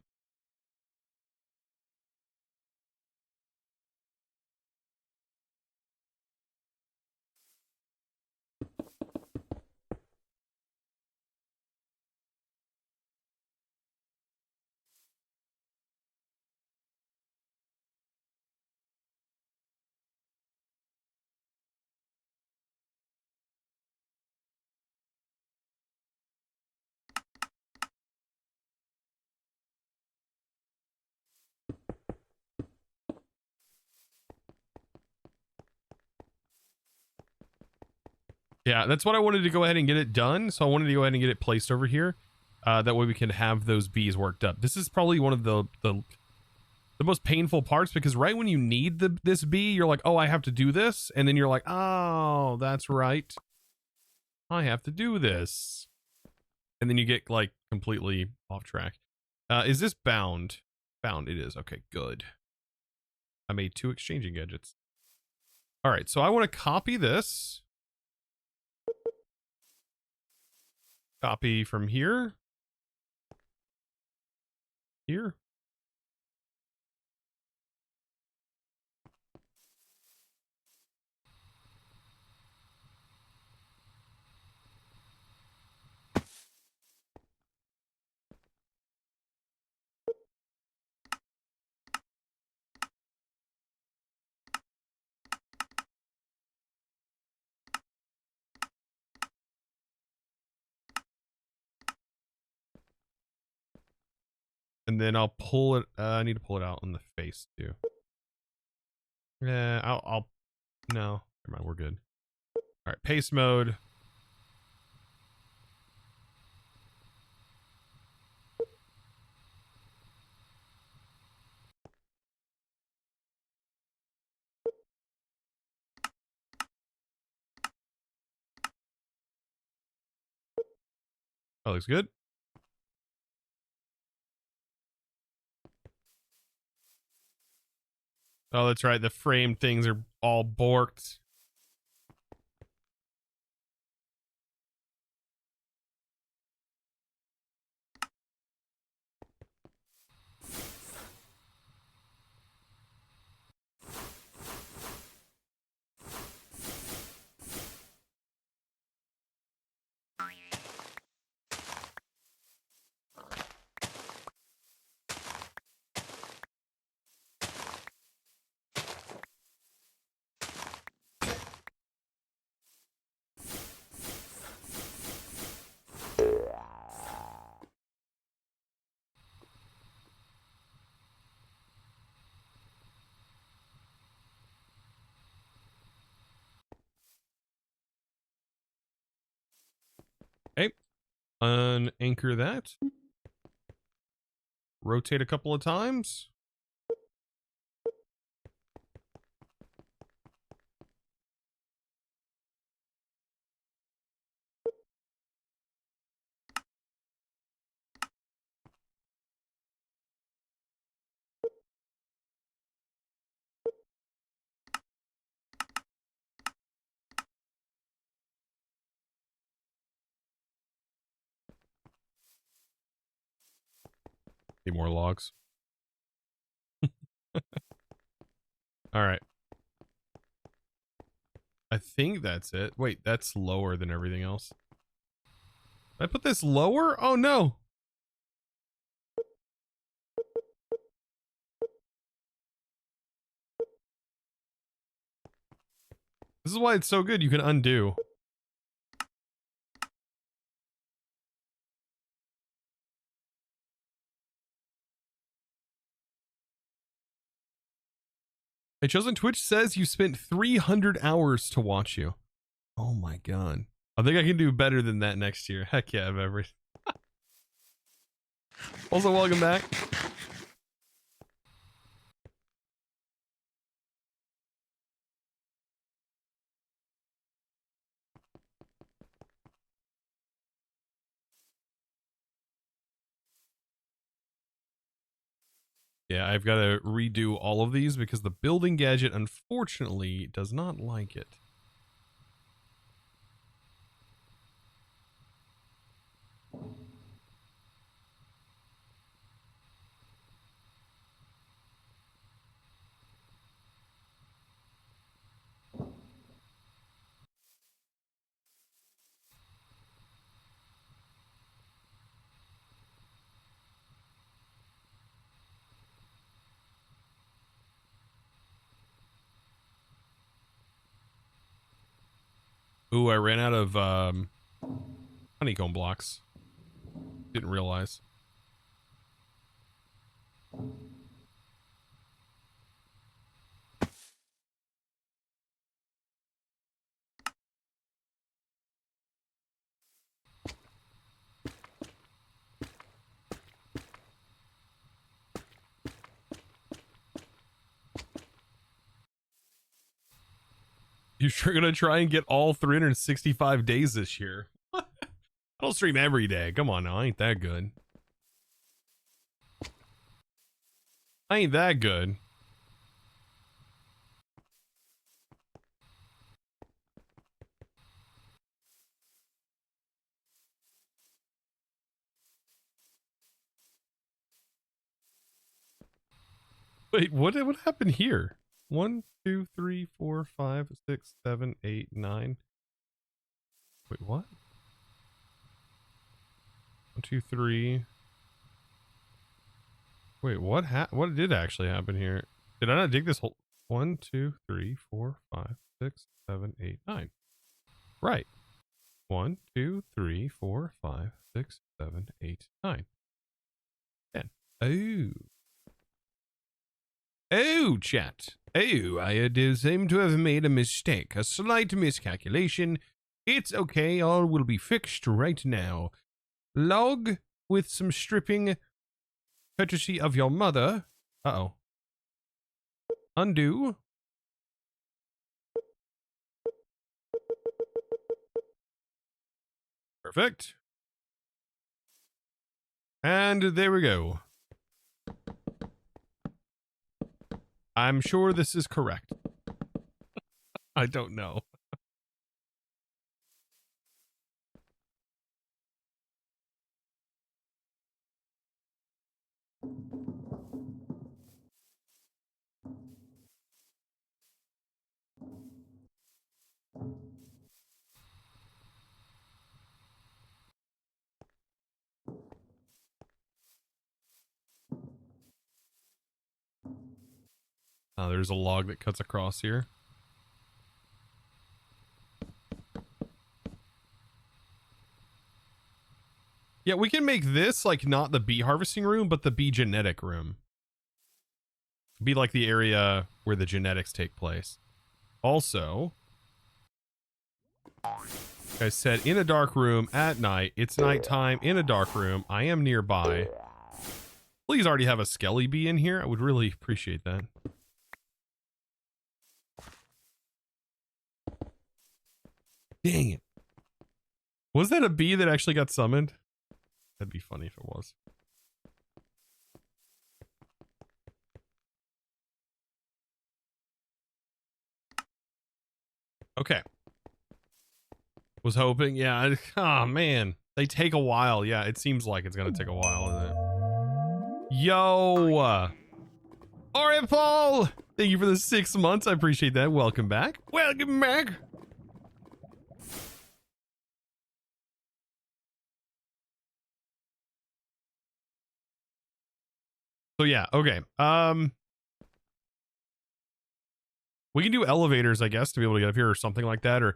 A: Yeah, that's what I wanted to go ahead and get it done. So I wanted to go ahead and get it placed over here. That way we can have those bees worked up. This is probably one of the most painful parts because right when you need this bee, you're like, oh, I have to do this. And then you're like, oh, that's right. I have to do this. And then you get like completely off track. Is this bound? Bound it is. Okay, good. I made 2 exchanging gadgets. All right, so I want to copy this. Copy from here. Here. And then I'll pull it. I need to pull it out on the face too. Yeah, I'll. No, never mind. We're good. All right, paste mode. That looks good. Oh, that's right. The frame things are all borked. Unanchor that. Rotate a couple of times. Need more logs. All right. I think that's it. Wait, that's lower than everything else. Did I put this lower? Oh no. This is why it's so good. You can undo. Hey, Chosen, Twitch says you spent 300 hours to watch you. Oh my god. I think I can do better than that next year. Heck yeah, Beverly. Also, welcome back. Yeah, I've got to redo all of these because the building gadget, unfortunately, does not like it. Ooh, I ran out of honeycomb blocks. Didn't realize. You're sure gonna try and get all 365 days this year? I don't stream every day. Come on now, I ain't that good. I ain't that good. Wait, what happened here? 1, 2, 3, 4, 5, 6, 7, 8, 9. Wait, what? 1, 2, 3. Wait, what did actually happen here? Did I not dig this whole 1, 2, 3, 4, 5, 6, 7, 8, 9? Right. 1, 2, 3, 4, 5, 6, 7, 8, 9. 10. Oh. Oh, chat. Oh, I seem to have made a mistake. A slight miscalculation. It's okay. All will be fixed right now. Log with some stripping courtesy of your mother. Uh-oh. Undo. Perfect. And there we go. I'm sure this is correct. I don't know. Oh, there's a log that cuts across here. Yeah, we can make this like not the bee harvesting room, but the bee genetic room. Be like the area where the genetics take place. Also, I said in a dark room at night. It's nighttime in a dark room. I am nearby. Please already have a Skelly bee in here. I would really appreciate that. Dang it. Was that a bee that actually got summoned? That'd be funny if it was. Okay. Was hoping, yeah. Oh man, they take a while. Yeah, it seems like it's gonna take a while, isn't it? Yo, all right, Paul. Thank you for the 6 months. I appreciate that. Welcome back. Welcome back. So yeah, okay. We can do elevators, I guess, to be able to get up here or something like that. Or,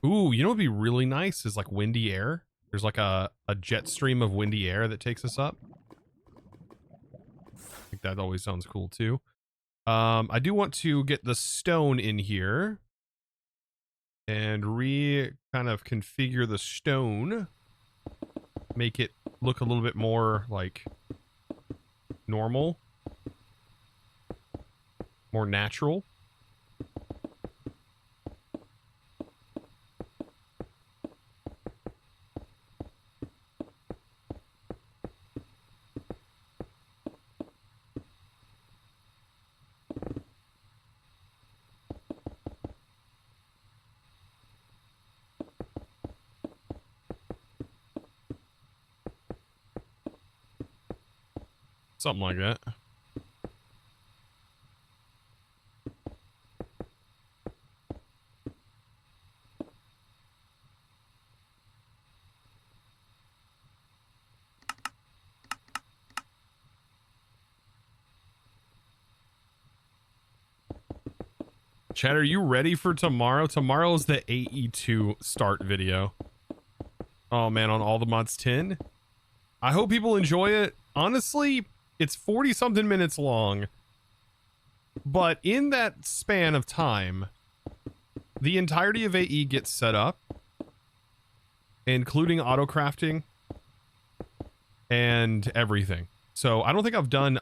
A: ooh, you know what'd be really nice is like windy air. There's like a jet stream of windy air that takes us up. I think that always sounds cool too. I do want to get the stone in here and kind of configure the stone. Make it look a little bit more like normal. More natural. Something like that. Chad, are you ready for tomorrow? Tomorrow is the AE2 start video. Oh man, on all the mods 10. I hope people enjoy it. Honestly, it's 40 something minutes long. But in that span of time, the entirety of AE gets set up, including auto crafting and everything. So I don't think I've done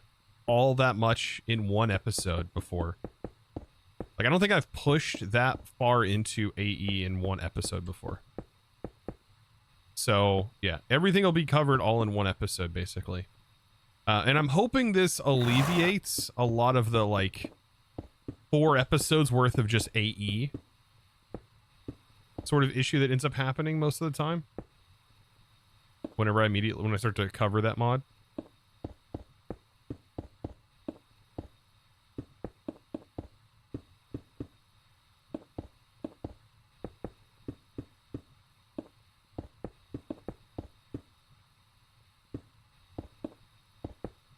A: all that much in one episode before. Like, I don't think I've pushed that far into AE in one episode before. So, yeah, everything will be covered all in one episode, basically. And I'm hoping this alleviates a lot of the, like, 4 episodes worth of just AE sort of issue that ends up happening most of the time. When I start to cover that mod.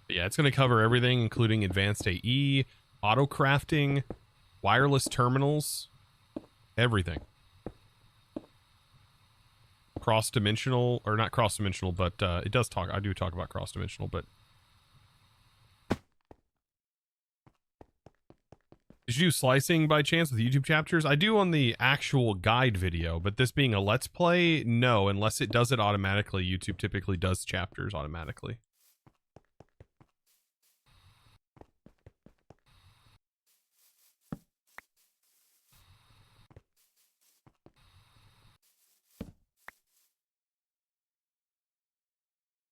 A: Yeah, it's going to cover everything, including advanced AE, auto crafting, wireless terminals, everything. Cross-dimensional, or not cross-dimensional, but I do talk about cross-dimensional, but... Did you do slicing by chance with YouTube chapters? I do on the actual guide video, but this being a Let's Play, no, unless it does it automatically. YouTube typically does chapters automatically.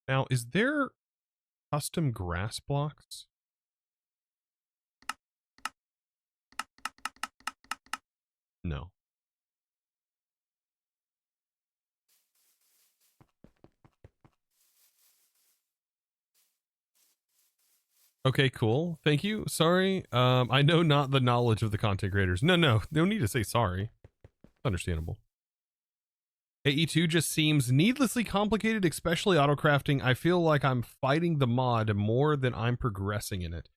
A: Now, is there custom grass blocks? No. Okay, cool. Thank you. Sorry. I know not the knowledge of the content creators. No need to say sorry. Understandable. AE2 just seems needlessly complicated, especially autocrafting. I feel like I'm fighting the mod more than I'm progressing in it.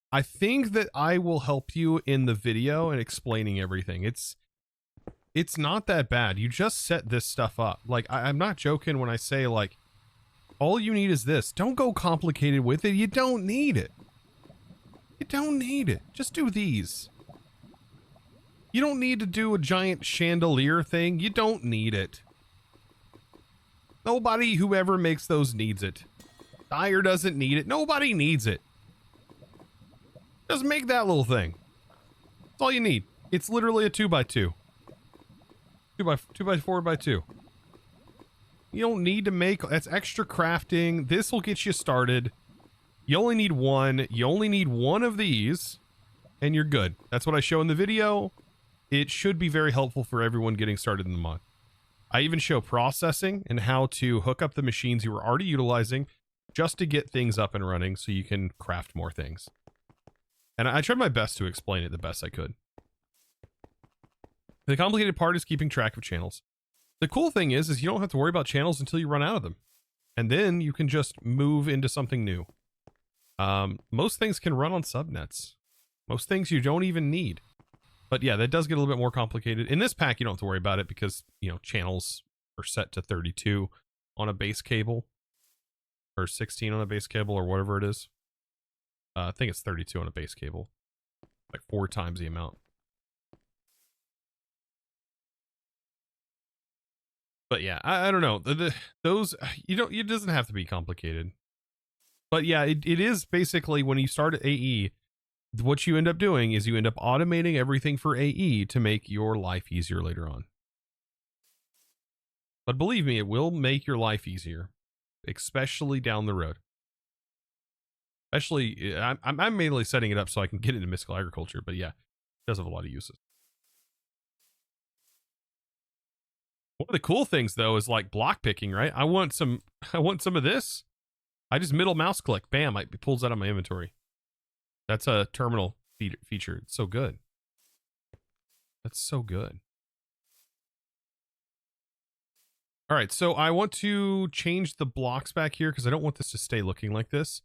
A: I think that I will help you in the video and explaining everything. It's not that bad. You just set this stuff up. Like, I'm not joking when I say, like, all you need is this. Don't go complicated with it. You don't need it. You don't need it. Just do these. You don't need to do a giant chandelier thing. You don't need it. Nobody who ever makes those needs it. Dyer doesn't need it. Nobody needs it. Just make that little thing. That's all you need. It's literally a 2x2. 2x4x2. You don't need to make, that's extra crafting. This will get you started. You only need one. You only need one of these and you're good. That's what I show in the video. It should be very helpful for everyone getting started in the mod. I even show processing and how to hook up the machines you were already utilizing just to get things up and running so you can craft more things. And I tried my best to explain it the best I could. The complicated part is keeping track of channels. The cool thing is you don't have to worry about channels until you run out of them. And then you can just move into something new. Most things can run on subnets. Most things you don't even need. But yeah, that does get a little bit more complicated. In this pack, you don't have to worry about it because, you know, channels are set to 32 on a base cable. Or 16 on a base cable or whatever it is. I think it's 32 on a base cable. Like 4 times the amount. But yeah, I don't know. Those, it doesn't have to be complicated. But yeah, it is basically when you start at AE, what you end up doing is you end up automating everything for AE to make your life easier later on. But believe me, it will make your life easier, especially down the road. Especially, I'm mainly setting it up so I can get into mystical agriculture, but yeah, it does have a lot of uses. One of the cool things though is like block picking, right? I want some of this. I just middle mouse click, bam, it pulls out of my inventory. That's a terminal feature. It's so good. That's so good. All right, so I want to change the blocks back here because I don't want this to stay looking like this.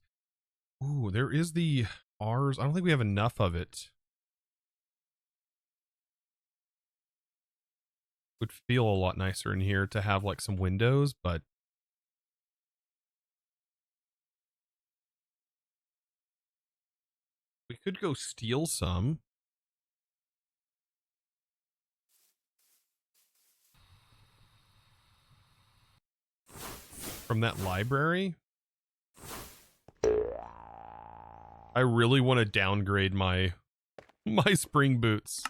A: Ooh, there is the R's. I don't think we have enough of it. Would feel a lot nicer in here to have like some windows, but we could go steal some. From that library. I really want to downgrade my spring boots.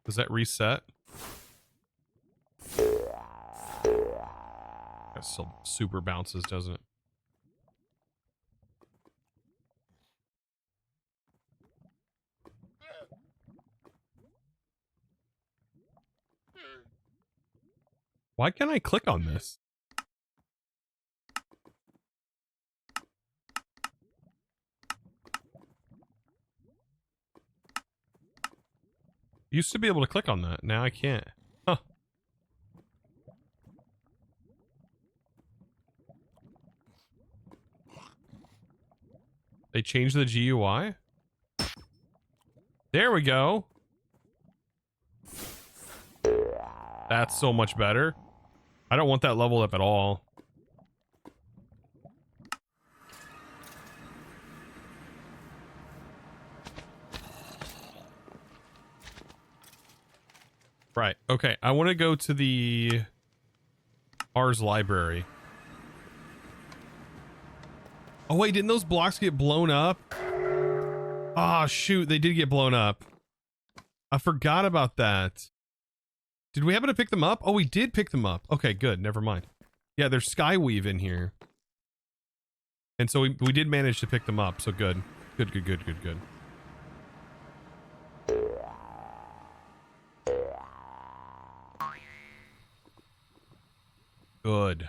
A: Does that reset? That still super bounces, doesn't it? Why can't I click on this? Used to be able to click on that. Now I can't. Huh. They changed the GUI? There we go. That's so much better. I don't want that leveled up at all. Right. Okay. I want to go to the R's library. Oh, wait. Didn't those blocks get blown up? Ah, oh, shoot. They did get blown up. I forgot about that. Did we happen to pick them up? Oh, we did pick them up. Okay, good. Never mind. Yeah, there's Skyweave in here. And so we did manage to pick them up. So good. Good, good, good, good, good. Good.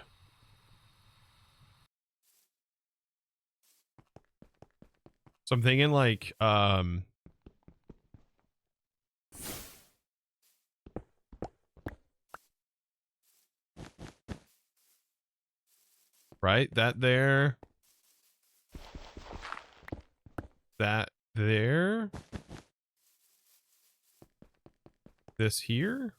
A: So I'm thinking like, right? That there. That there. this here.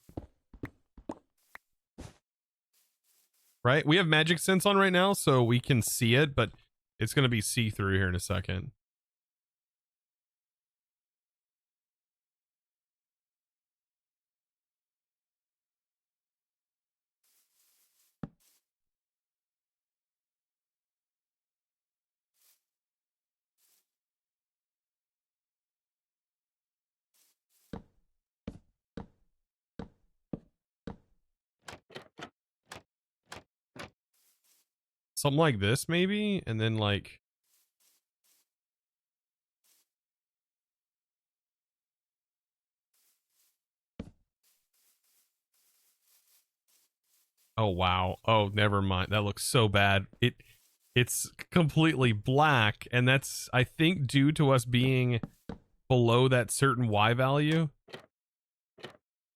A: Right? We have magic sense on right now, so we can see it, but it's going to be see-through here in a second. Something like this, maybe? And then, like... Oh, wow. Oh, never mind. That looks so bad. It's completely black, and that's, I think, due to us being below that certain Y value.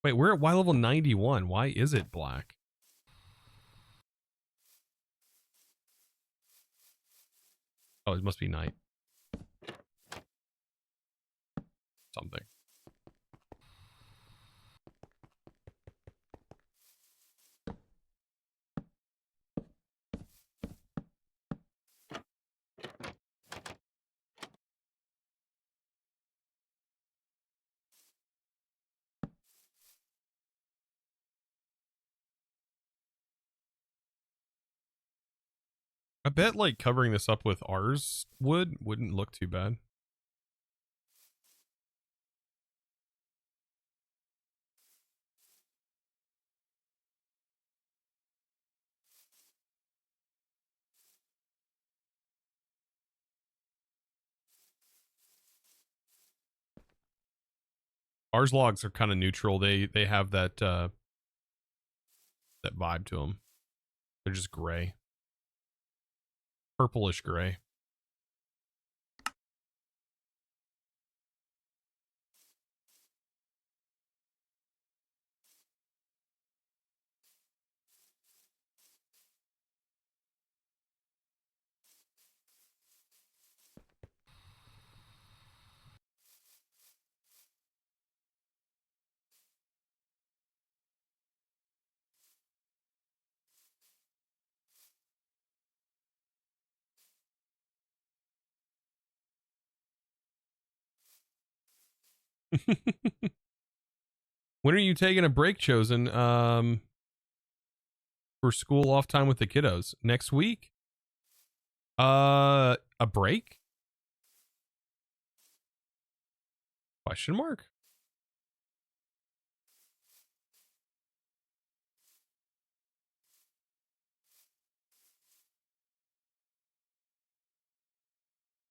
A: Wait, we're at Y level 91. Why is it black? Oh, it must be night. Something. I bet, like, covering this up with ours wouldn't look too bad. Ours logs are kind of neutral. They have that that vibe to them. They're just gray. Purplish gray. When are you taking a break, Chosen? For school off time with the kiddos next week. A break? Question mark?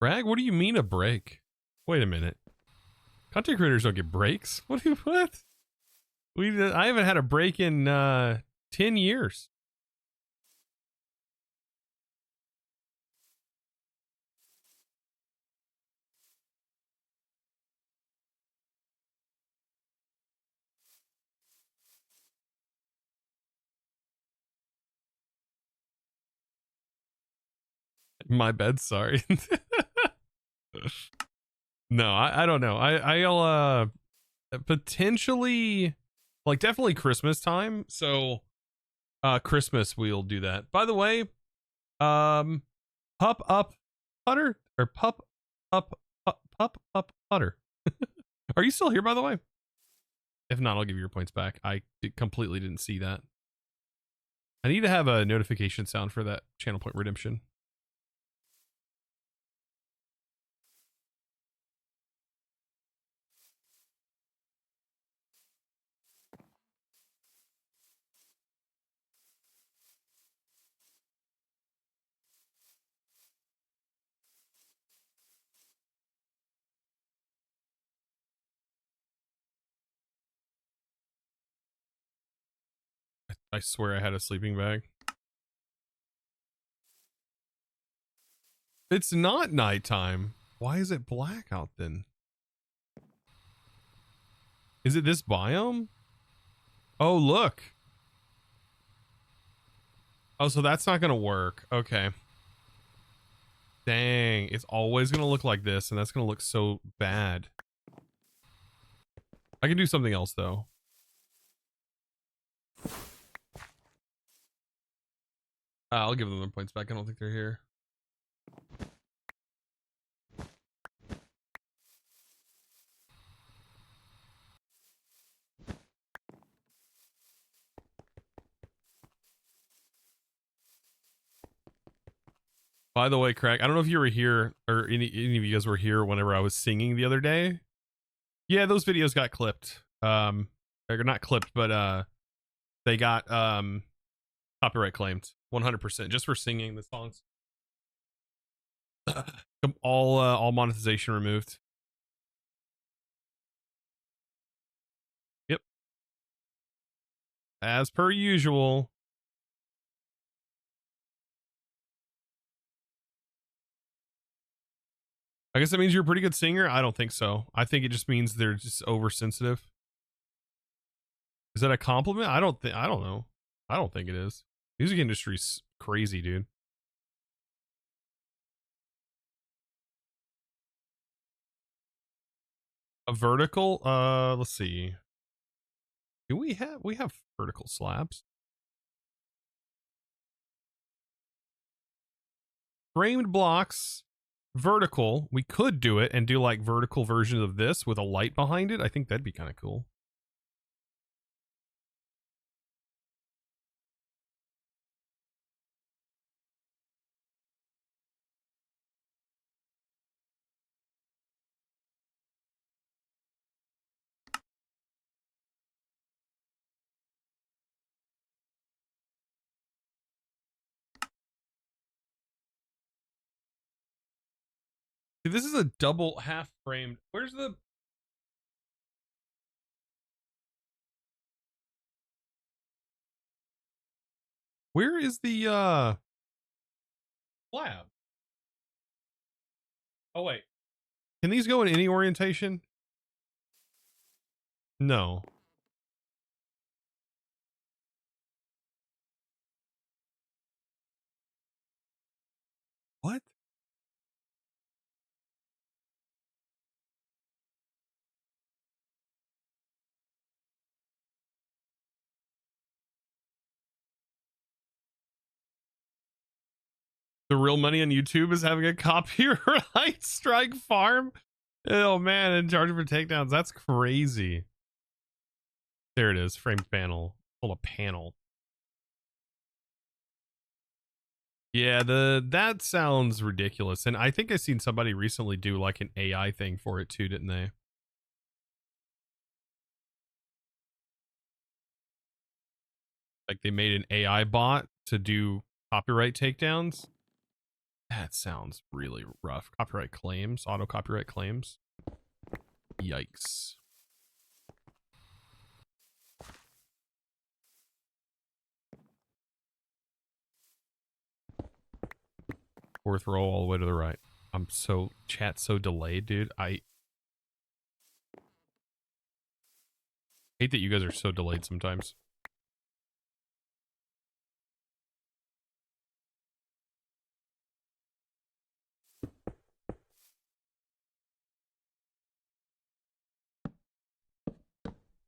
A: Bragg, what do you mean a break? Wait a minute. Content creators don't get breaks. What? I haven't had a break in 10 years. My bad, sorry. No, I don't know. I'll potentially, like, definitely Christmas time. So Christmas we'll do that. By the way, pup up putter or pup up putter. Are you still here, by the way? If not, I'll give you your points back. I completely didn't see that. I need to have a notification sound for that channel point redemption. I swear I had a sleeping bag. It's not nighttime. Why is it black out then? Is it this biome? Oh, look. Oh, so that's not going to work. Okay. Dang. It's always going to look like this, and that's going to look so bad. I can do something else, though. I'll give them their points back. I don't think they're here. By the way, Craig, I don't know if you were here or any of you guys were here whenever I was singing the other day. Yeah, those videos got clipped. Or not clipped, but they got copyright claimed 100% just for singing the songs. all monetization removed. Yep. As per usual. I guess that means you're a pretty good singer. I don't think so. I think it just means they're just oversensitive. Is that a compliment? I don't know. I don't think it is. Music industry's crazy, dude. A vertical? Let's see. Do we have vertical slabs? Framed blocks. Vertical. We could do it and do like vertical versions of this with a light behind it. I think that'd be kind of cool. This is a double half framed. Where's the... Where is the slab? Oh wait. Can these go in any orientation? No. What? The real money on YouTube is having a copyright strike farm. Oh man, and charging for takedowns. That's crazy. There it is. Framed panel. Hold a panel. Yeah, that sounds ridiculous. And I think I seen somebody recently do like an AI thing for it too, didn't they? Like they made an AI bot to do copyright takedowns. That sounds really rough. Copyright claims, auto copyright claims. Yikes. Fourth row all the way to the right. I'm so chat so delayed, dude. I hate that you guys are so delayed sometimes.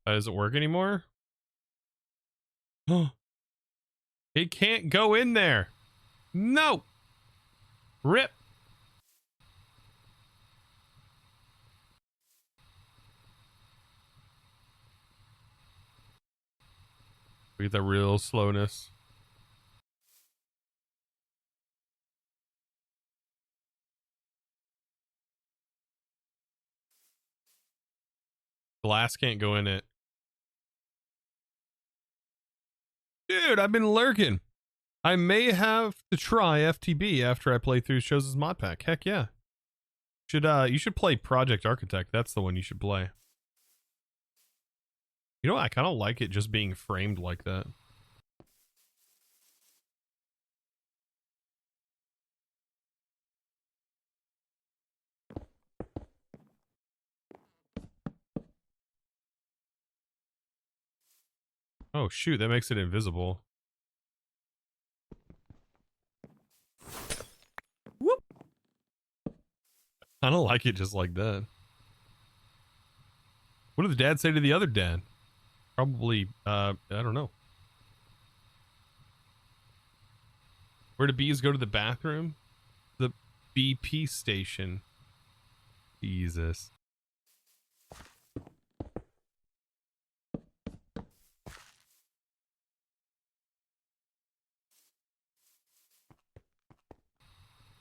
A: Does it work anymore? It can't go in there. No. Rip. We get that real slowness. Glass can't go in it. Dude, I've been lurking. I may have to try FTB after I play through Shows' Modpack. Heck yeah. You should play Project Architect. That's the one you should play. You know, I kind of like it just being framed like that. Oh shoot, that makes it invisible. Whoop. I don't like it just like that. What did the dad say to the other dad? Probably, I don't know. Where do bees go to the bathroom? The BP station. Jesus.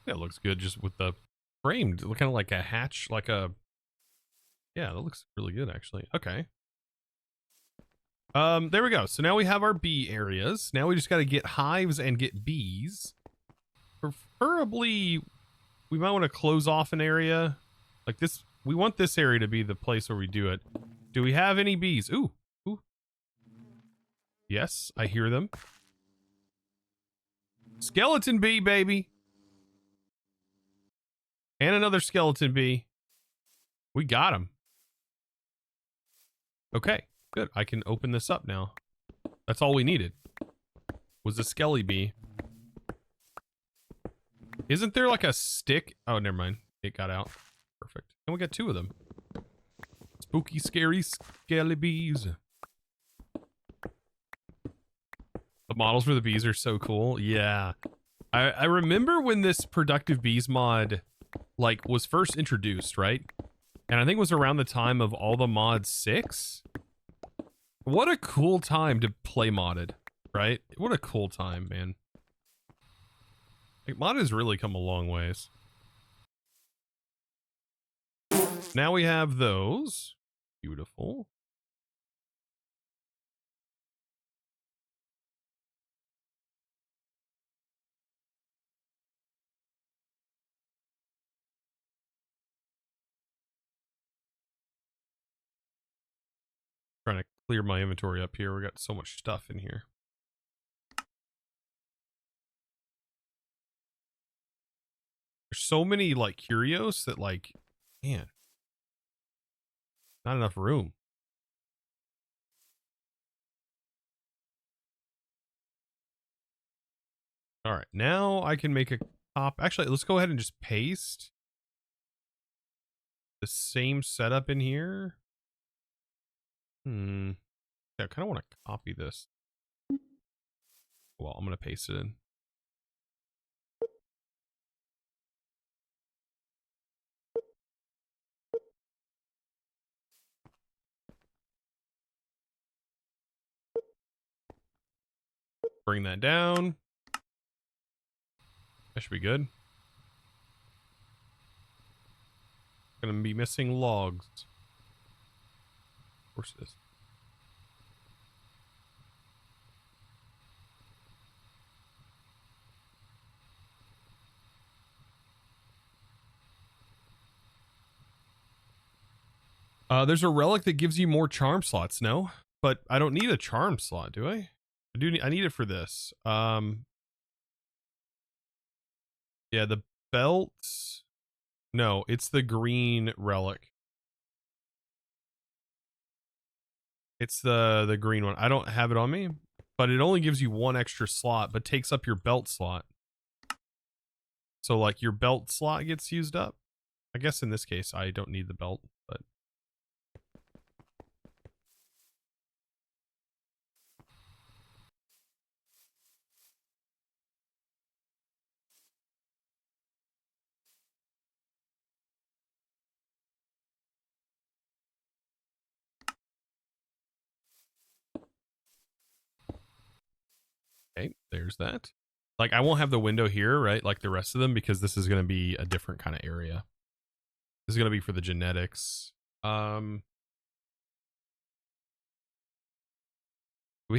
A: That looks good just with the framed, kind of like a hatch, like a... Yeah, that looks really good actually. Okay. There we go. So now we have our bee areas. Now we just got to get hives and get bees. Preferably, we might want to close off an area like this. We want this area to be the place where we do it. Do we have any bees? Ooh, ooh. Yes, I hear them. Skeleton bee, baby. And another skeleton bee. We got him. Okay, good. I can open this up now. That's all we needed. Was a skelly bee. Isn't there like a stick? Oh, never mind. It got out. Perfect. And we got 2 of them. Spooky, scary, skelly bees. The models for the bees are so cool. Yeah. I remember when this productive bees mod like was first introduced, right? And I think it was around the time of all the mods 6. What a cool time to play modded, right? What a cool time, man. Like, mod has really come a long ways. Now we have those. Beautiful. Trying to clear my inventory up here. We got so much stuff in here. There's so many like curios that like, man, not enough room. All right, now I can make a cop. Actually, let's go ahead and just paste the same setup in here. Yeah, I kind of want to copy this. Well, I'm going to paste it in. Bring that down. That should be good. Gonna be missing logs. Of course it is. There's a relic that gives you more charm slots, no? But I don't need a charm slot, do I? I need it for this. Yeah, the belts. No, it's the green relic. It's the green one. I don't have it on me, but it only gives you 1 extra slot, but takes up your belt slot. So like your belt slot gets used up. I guess in this case, I don't need the belt, but. Okay, there's that. Like, I won't have the window here, right? Like the rest of them, because this is going to be a different kind of area. This is going to be for the genetics. We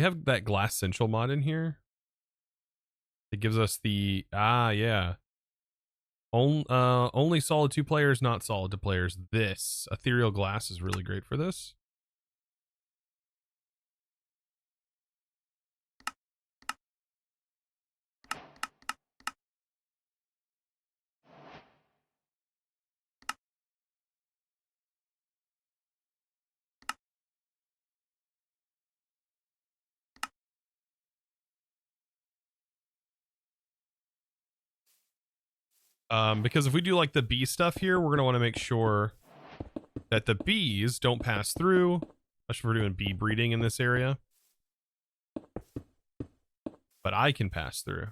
A: have that glass central mod in here. It gives us the, yeah. Only solid 2 players, not solid to players. This ethereal glass is really great for this. Because if we do like the bee stuff here, we're going to want to make sure that the bees don't pass through, especially if we're doing bee breeding in this area. But I can pass through.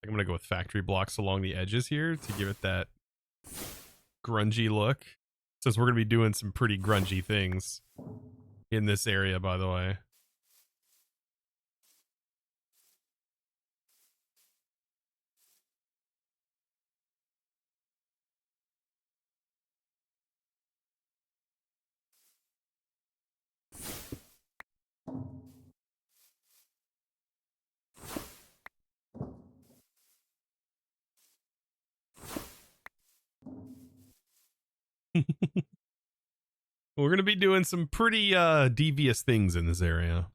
A: I'm gonna go with factory blocks along the edges here to give it that grungy look. Since we're gonna be doing some pretty grungy things in this area, by the way. We're gonna be doing some pretty devious things in this area.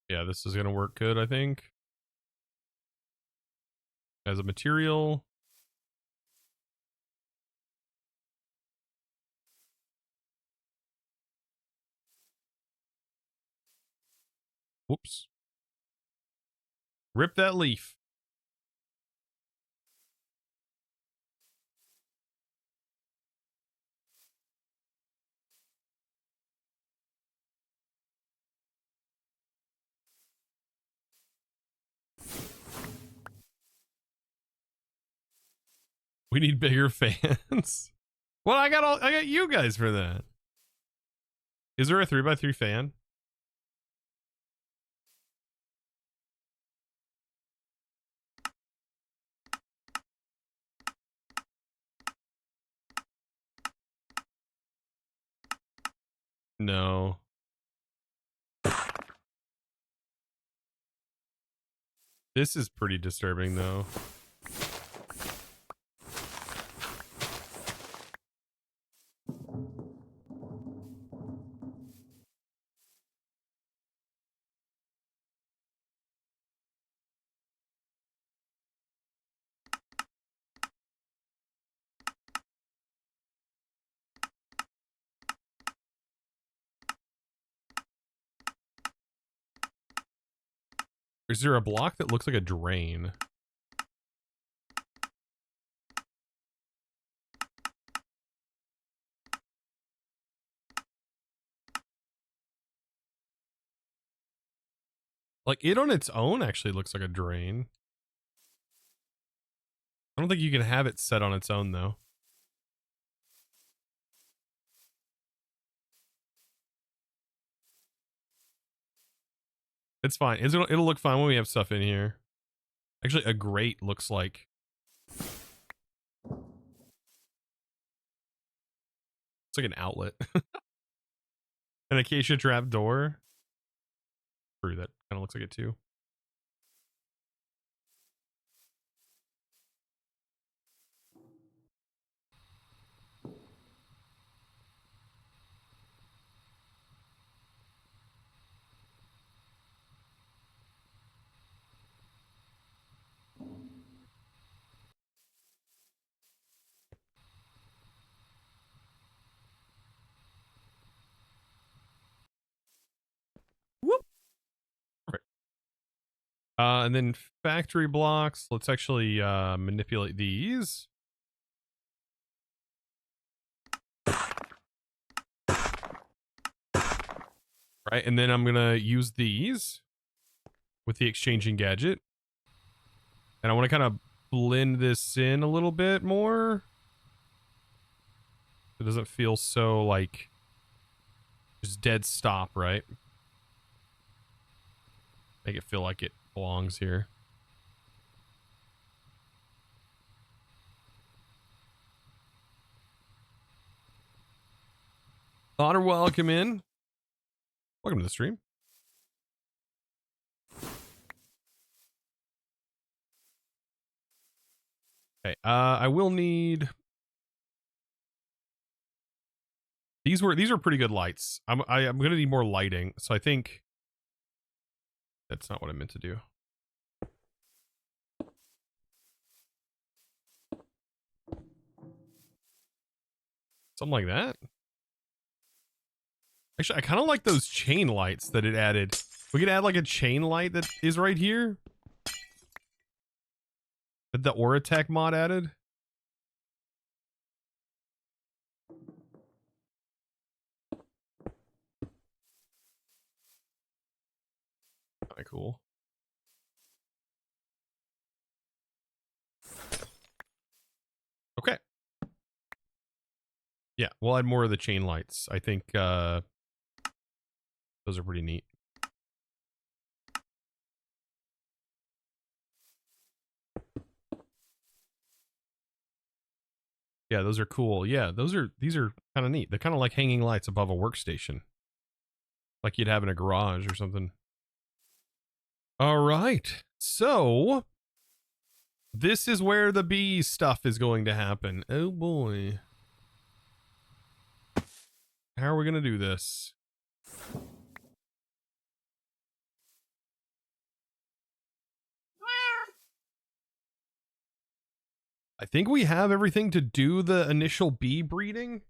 A: Yeah, this is gonna work good, I think. As a material. Whoops. Rip that leaf. We need bigger fans. Well, I got you guys for that. Is there a 3x3 fan? No. This is pretty disturbing though. Is there a block that looks like a drain? Like, it on its own actually looks like a drain. I don't think you can have it set on its own, though. It's fine. It'll look fine when we have stuff in here. Actually, a grate looks like... It's like an outlet. An acacia trap door. True, that kind of looks like it too. Whoop. Perfect. And then factory blocks. Let's actually manipulate these. Right, and then I'm gonna use these with the exchanging gadget. And I want to kind of blend this in a little bit more. It doesn't feel so like just dead stop, right? Make it feel like it belongs here. Honor, welcome in. Welcome to the stream. Okay, I will need... These are pretty good lights. I'm gonna need more lighting, so I think... That's not what I meant to do. Something like that. Actually, I kind of like those chain lights that it added. We could add like a chain light that is right here. That the Auratech mod added. Kind of cool. Okay. Yeah, we'll add more of the chain lights. I think those are pretty neat. Yeah, those are cool. Yeah, these are kind of neat. They're kind of like hanging lights above a workstation. Like you'd have in a garage or something. All right. So this is where the bee stuff is going to happen. Oh boy. How are we going to do this? I think we have everything to do the initial bee breeding.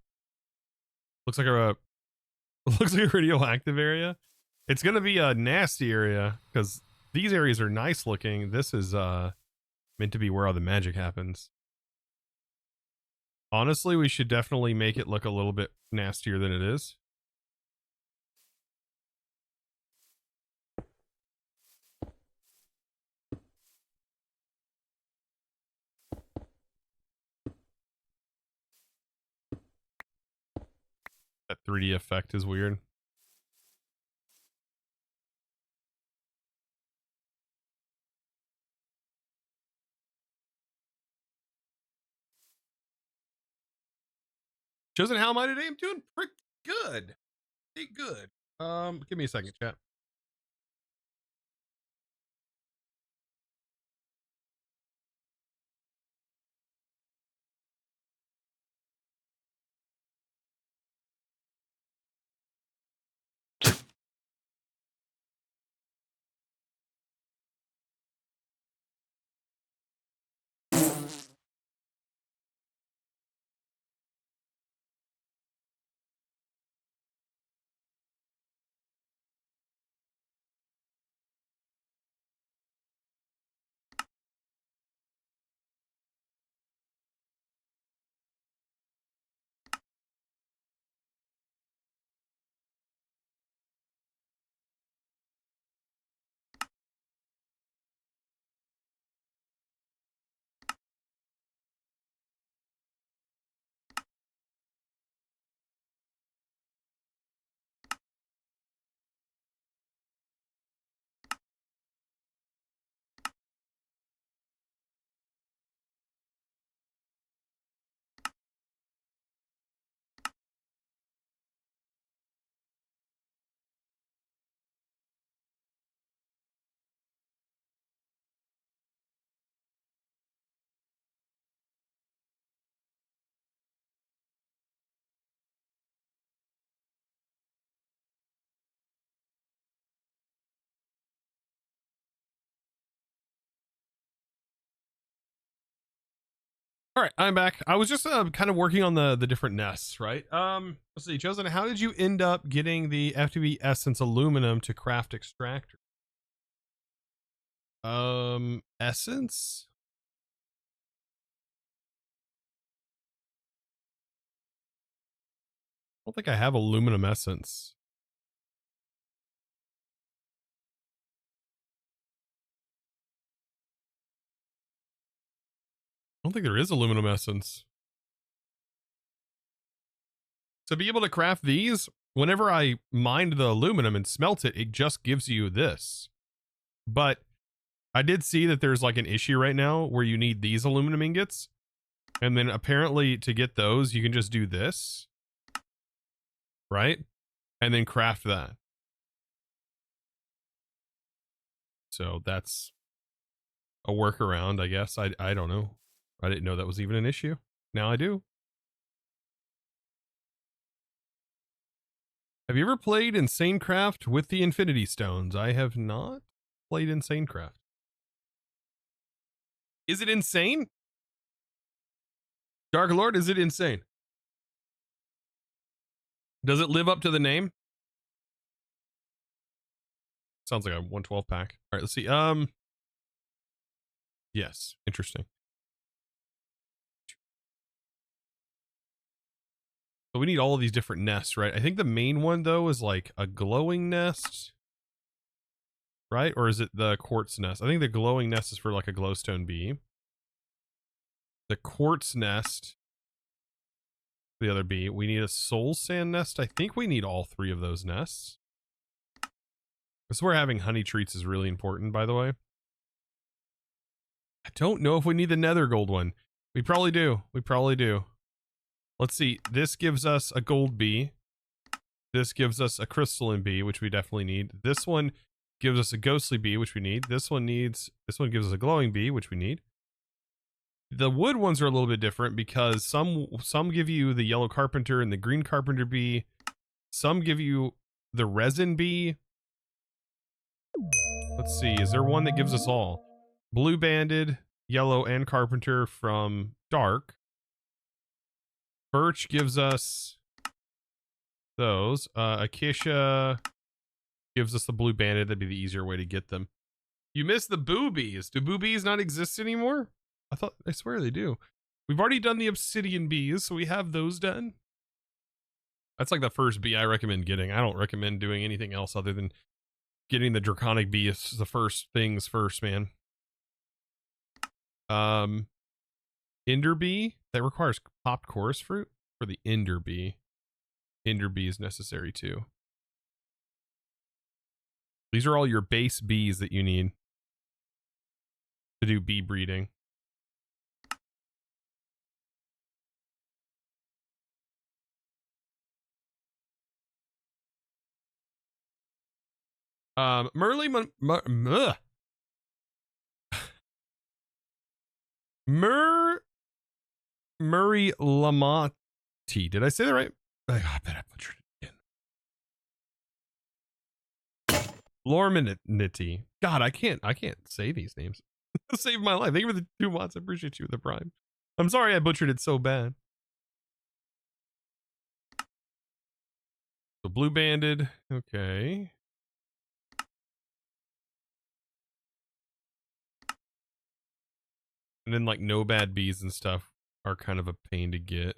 A: Looks like a radioactive area. It's going to be a nasty area because these areas are nice looking. This is meant to be where all the magic happens. Honestly, we should definitely make it look a little bit nastier than it is. That 3D effect is weird. Chosen, how am I today? I'm doing pretty good. Pretty good. Give me a second, chat. All right, I'm back. I was just kind of working on the different nests, right? Let's see, Chosen, how did you end up getting the FTB Essence aluminum to craft extractor? Essence? I don't think I have aluminum essence. I don't think there is aluminum essence. To be able to craft these, whenever I mined the aluminum and smelt it, it just gives you this. But I did see that there's like an issue right now where you need these aluminum ingots. And then apparently to get those, you can just do this. Right? And then craft that. So that's a workaround, I guess. I don't know. I didn't know that was even an issue. Now I do. Have you ever played InsaneCraft with the Infinity Stones? I have not played InsaneCraft. Is it insane? Dark Lord, is it insane? Does it live up to the name? Sounds like a 112 pack. All right, let's see. Yes, interesting. So we need all of these different nests, right? I think the main one though is like a glowing nest, right? Or is it the quartz nest? I think the glowing nest is for like a glowstone bee. The quartz nest, the other bee. We need a soul sand nest. I think we need all three of those nests. This is where having honey treats is really important, by the way. I don't know if we need the nether gold one. We probably do. We probably do. Let's see. This gives us a gold bee. This gives us a crystalline bee, which we definitely need. This one gives us a ghostly bee, which we need. This one gives us a glowing bee, which we need. The wood ones are a little bit different because some give you the yellow carpenter and the green carpenter bee. Some give you the resin bee. Let's see. Is there one that gives us all? Blue banded, yellow, and carpenter from dark. Birch gives us those. Acacia gives us the blue banded. That'd be the easier way to get them. You missed the boobies. Do boobies not exist anymore? I swear they do. We've already done the obsidian bees, so we have those done. That's like the first bee I recommend getting. I don't recommend doing anything else other than getting the draconic bee is the first things first, man. Ender bee, that requires popped chorus fruit for the ender bee. Ender bee is necessary too. These are all your base bees that you need to do bee breeding. Murray Lamonti. Did I say that right? I bet I butchered it again. Lormanity. God, I can't say these names. Save my life. Thank you for the 2 months. I appreciate you, the Prime. I'm sorry I butchered it so bad. So blue banded. Okay. And then like no bad bees and stuff are kind of a pain to get.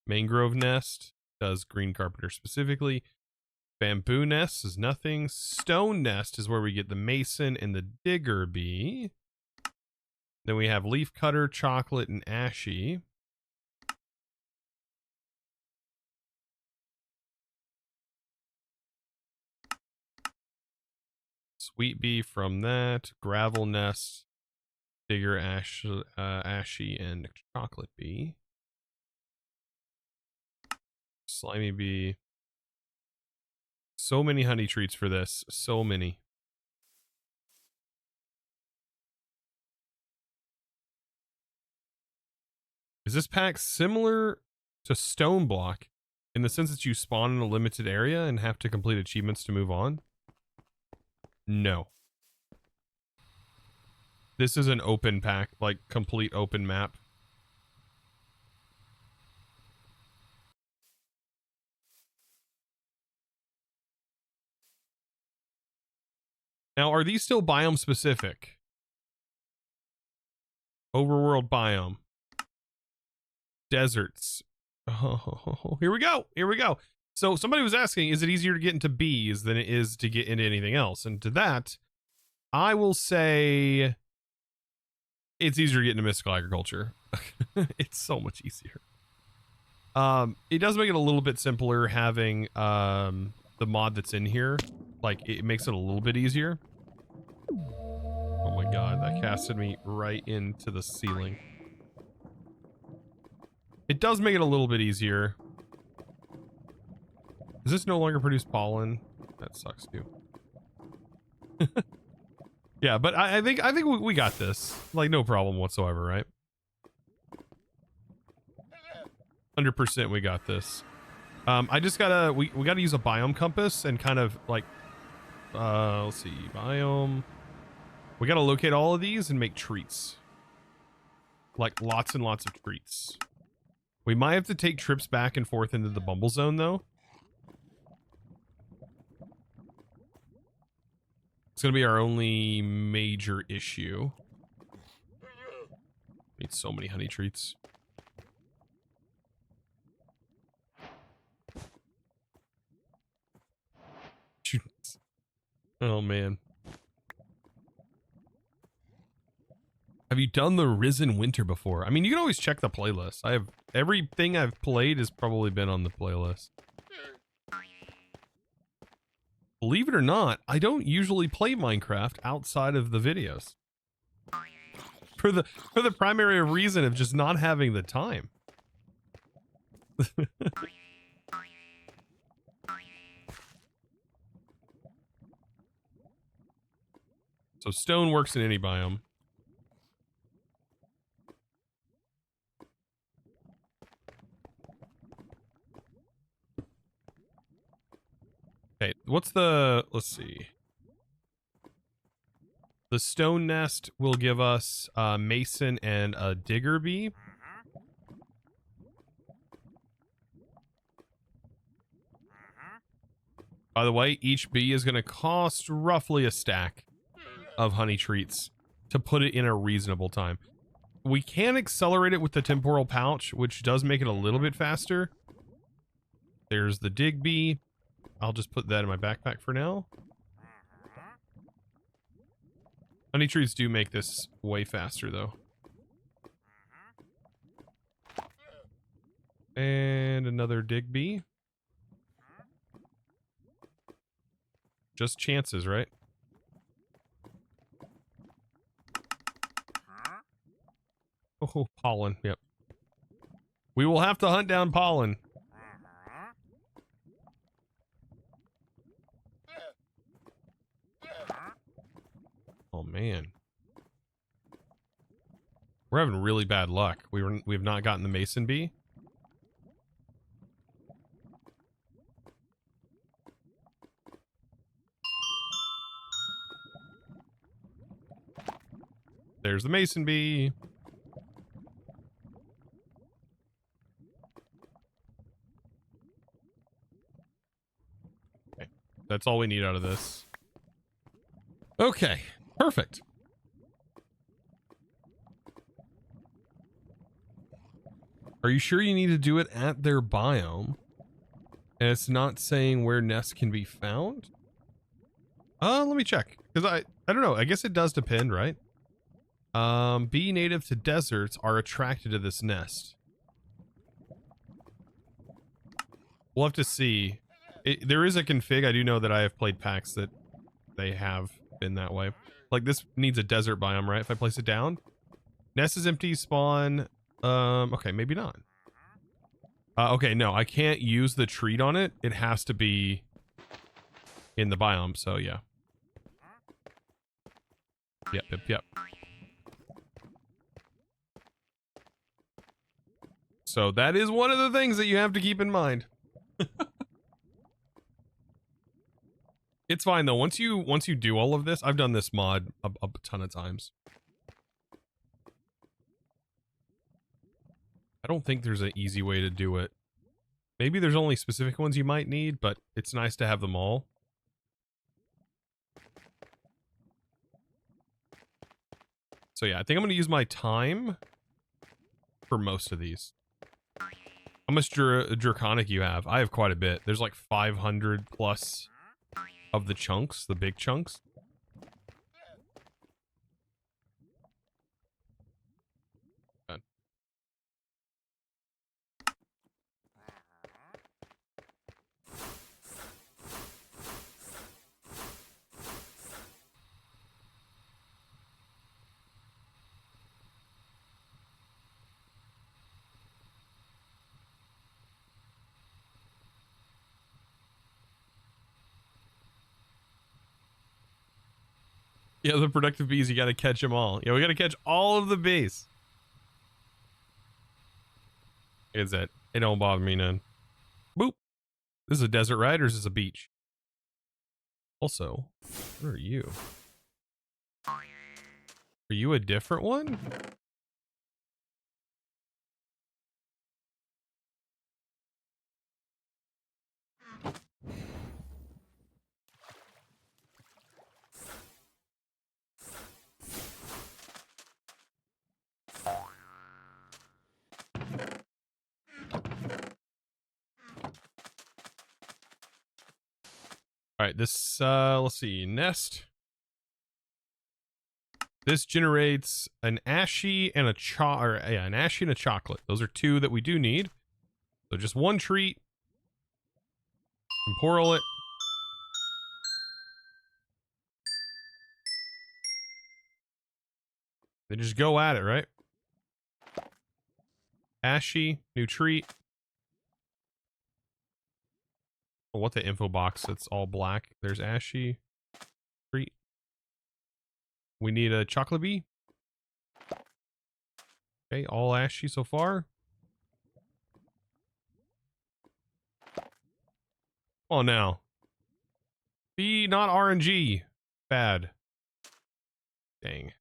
A: Mangrove nest does green carpenter specifically. Bamboo nest is nothing. Stone nest is where we get the mason and the digger bee. Then we have leaf cutter, chocolate, and ashy. Sweet bee from that. Gravel nest, digger, ashy, and chocolate bee. Slimy bee. So many honey treats for this. So many. Is this pack similar to Stone Block in the sense that you spawn in a limited area and have to complete achievements to move on? No. This is an open pack, like complete open map. Now, are these still biome specific? Overworld biome. Deserts. Oh, here we go. Here we go. So somebody was asking, is it easier to get into bees than it is to get into anything else? And to that, I will say it's easier to get into mystical agriculture. It's so much easier. It does make it a little bit simpler having the mod that's in here. Like, it makes it a little bit easier. Oh my god, that casted me right into the ceiling. It does make it a little bit easier. Does this no longer produce pollen? That sucks too. Yeah, but I think we got this. Like, no problem whatsoever, right? 100% we got this. I just gotta we gotta use a biome compass and kind of like let's see, biome. We gotta locate all of these and make treats. Like lots and lots of treats. We might have to take trips back and forth into the Bumble Zone though. It's gonna be our only major issue. Need so many honey treats. Oh man. Have you done the Risen Winter before? I mean, you can always check the playlist. I have everything I've played has probably been on the playlist. Believe it or not, I don't usually play Minecraft outside of the videos. For the primary reason of just not having the time. So stone works in any biome. Okay, what's the, let's see. The stone nest will give us a mason and a digger bee. By the way, each bee is going to cost roughly a stack of honey treats to put it in a reasonable time. We can accelerate it with the temporal pouch, which does make it a little bit faster. There's the dig bee. I'll just put that in my backpack for now. Honey treats do make this way faster though. And another dig bee. Just chances, right? Oh, pollen. Yep. We will have to hunt down pollen. Oh man. We're having really bad luck. We have not gotten the mason bee. There's the mason bee. Okay. That's all we need out of this. Okay. Perfect. Are you sure you need to do it at their biome? And it's not saying where nests can be found? Let me check. Because I don't know. I guess it does depend, right? Bee native to deserts are attracted to this nest. We'll have to see. There is a config. I do know that I have played packs that they have been that way. Like this needs a desert biome, right? If I place it down. Nest is empty, spawn. Okay, maybe not. Okay, no, I can't use the treat on it. It has to be in the biome, so yeah. Yep. So that is one of the things that you have to keep in mind. It's fine though. Once you do all of this, I've done this mod a ton of times. I don't think there's an easy way to do it. Maybe there's only specific ones you might need, but it's nice to have them all. So yeah, I think I'm going to use my time for most of these. How much draconic you have? I have quite a bit. There's like 500 plus of the chunks, the big chunks. Yeah, the productive bees, you gotta catch them all. Yeah, we gotta catch all of the bees. Is that? It don't bother me none. Boop. This is a desert, right? Or is this a beach? Also, where are you? Are you a different one? All right, this, let's see, nest. This generates an ashy and a an ashy and a chocolate. Those are two that we do need. So just one treat. Temporal it. Then just go at it, right? Ashy, new treat. Oh, what the info box? It's all black. There's ashy. Treat. We need a chocolate bee. Okay, all ashy so far. Oh, now. Be not RNG. Bad. Dang.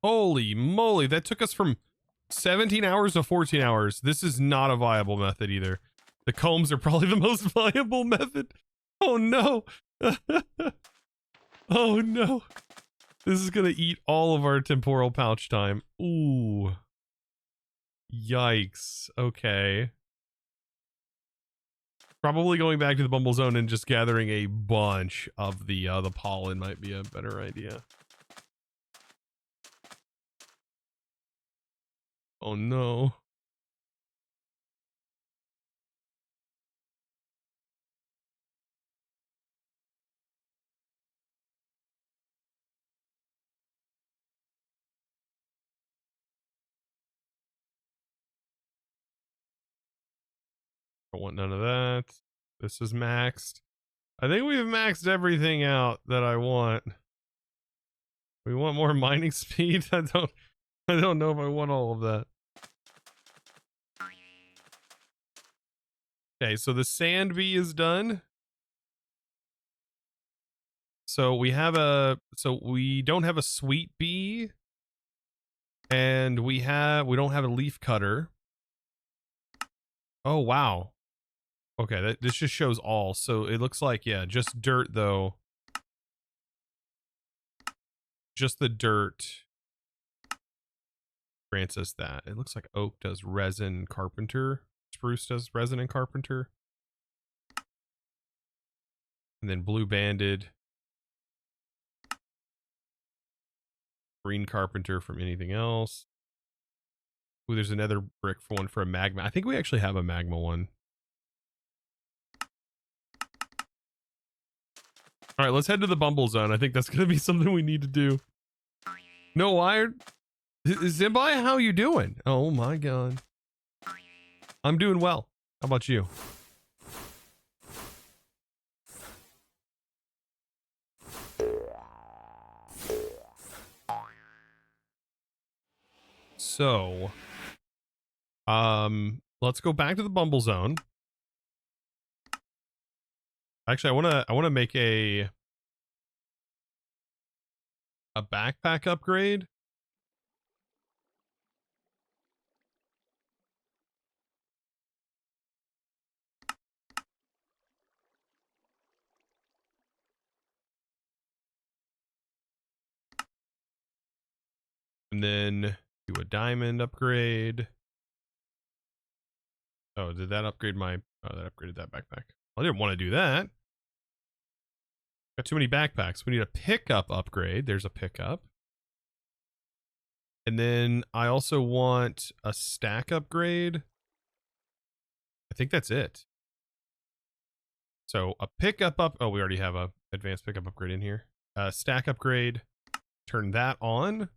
A: Holy moly, that took us from 17 hours to 14 hours. This is not a viable method either. The combs are probably the most viable method. Oh no. Oh no. This is gonna eat all of our temporal pouch time. Ooh. Yikes. Okay. Probably going back to the Bumble Zone and just gathering a bunch of the pollen might be a better idea. Oh no. I want none of that. This is maxed. I think we've maxed everything out that I want. We want more mining speed. I don't know if I want all of that. Okay, so the sand bee is done. So we don't have a sweet bee, and we don't have a leaf cutter. Oh wow. Okay, this just shows all. So it looks like, yeah, just dirt though. Just the dirt grants us that. It looks like oak does resin, carpenter. Spruce does resin and carpenter. And then blue banded. Green carpenter from anything else. Ooh, there's another brick for one for a magma. I think we actually have a magma one. All right, let's head to the Bumble Zone. I think that's going to be something we need to do. No iron? Zimbai, how you doing? Oh my god. I'm doing well. How about you? So, let's go back to the Bumble Zone. Actually, I want to make a backpack upgrade. And then do a diamond upgrade. Oh, did that upgrade my... Oh, that upgraded that backpack. I didn't want to do that. Got too many backpacks. We need a pickup upgrade. There's a pickup. And then I also want a stack upgrade. I think that's it. So a pickup up... Oh, we already have a advanced pickup upgrade in here. Stack upgrade. Turn that on.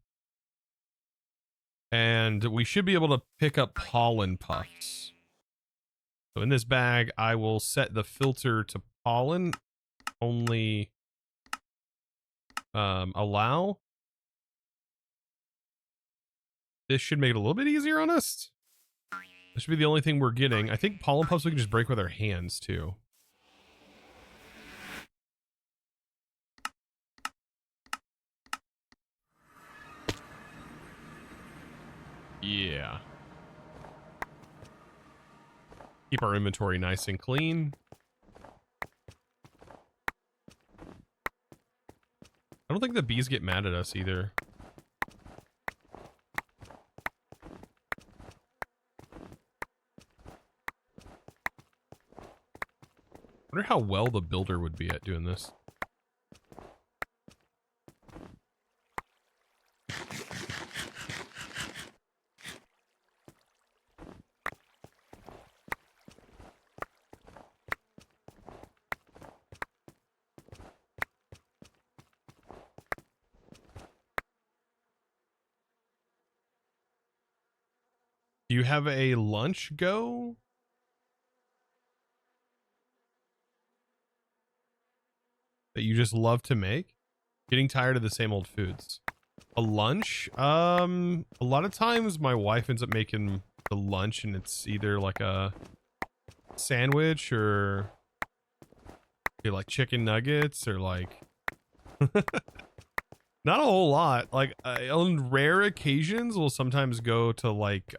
A: And we should be able to pick up pollen puffs. So in this bag, I will set the filter to pollen, only allow. This should make it a little bit easier on us. This should be the only thing we're getting. I think pollen puffs we can just break with our hands too. Yeah. Keep our inventory nice and clean. I don't think the bees get mad at us either. I wonder how well the builder would be at doing this. Do you have a lunch go? That you just love to make? Getting tired of the same old foods. A lunch? A lot of times my wife ends up making the lunch and it's either like a sandwich or like chicken nuggets or like not a whole lot. Like on rare occasions we'll sometimes go to like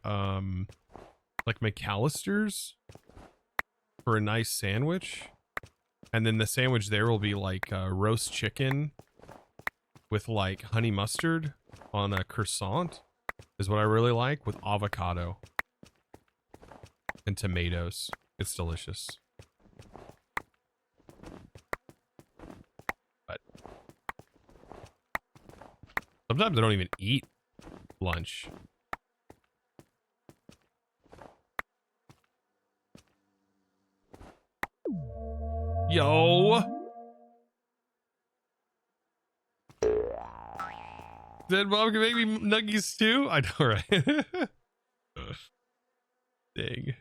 A: McAllister's for a nice sandwich. And then the sandwich there will be like roast chicken with like honey mustard on a croissant is what I really like, with avocado and tomatoes. It's delicious. But sometimes I don't even eat lunch. Yo. Said mom can make me nuggies too? I know, right? Dang.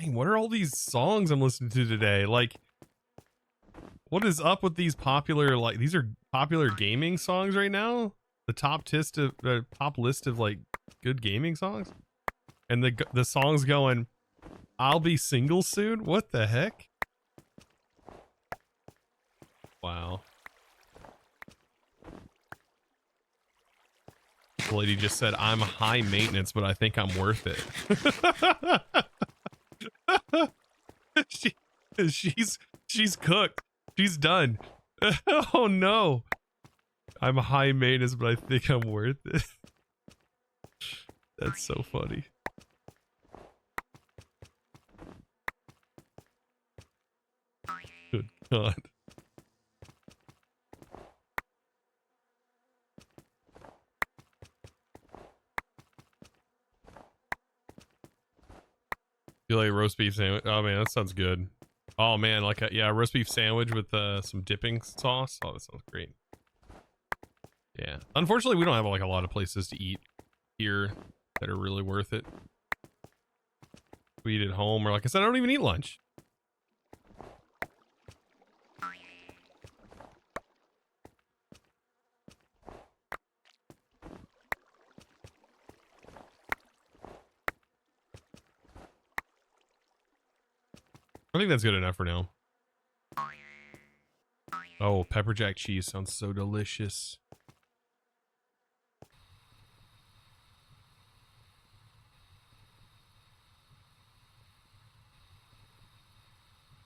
A: Dang, what are all these songs I'm listening to today? Like, what is up with these popular, like, these are popular gaming songs right now? The top list of like good gaming songs? And the song's going, I'll be single soon? What the heck? Wow. The lady just said, I'm high maintenance, but I think I'm worth it. She's cooked. She's done. Oh no. I'm high maintenance, but I think I'm worth it. That's so funny. Good God. You like roast beef sandwich? Oh man, that sounds good. Oh man, like a roast beef sandwich with some dipping sauce. Oh, that sounds great. Yeah. Unfortunately, we don't have like a lot of places to eat here that are really worth it. We eat at home, or like I said, I don't even eat lunch. I think that's good enough for now. Oh, pepper jack cheese sounds so delicious.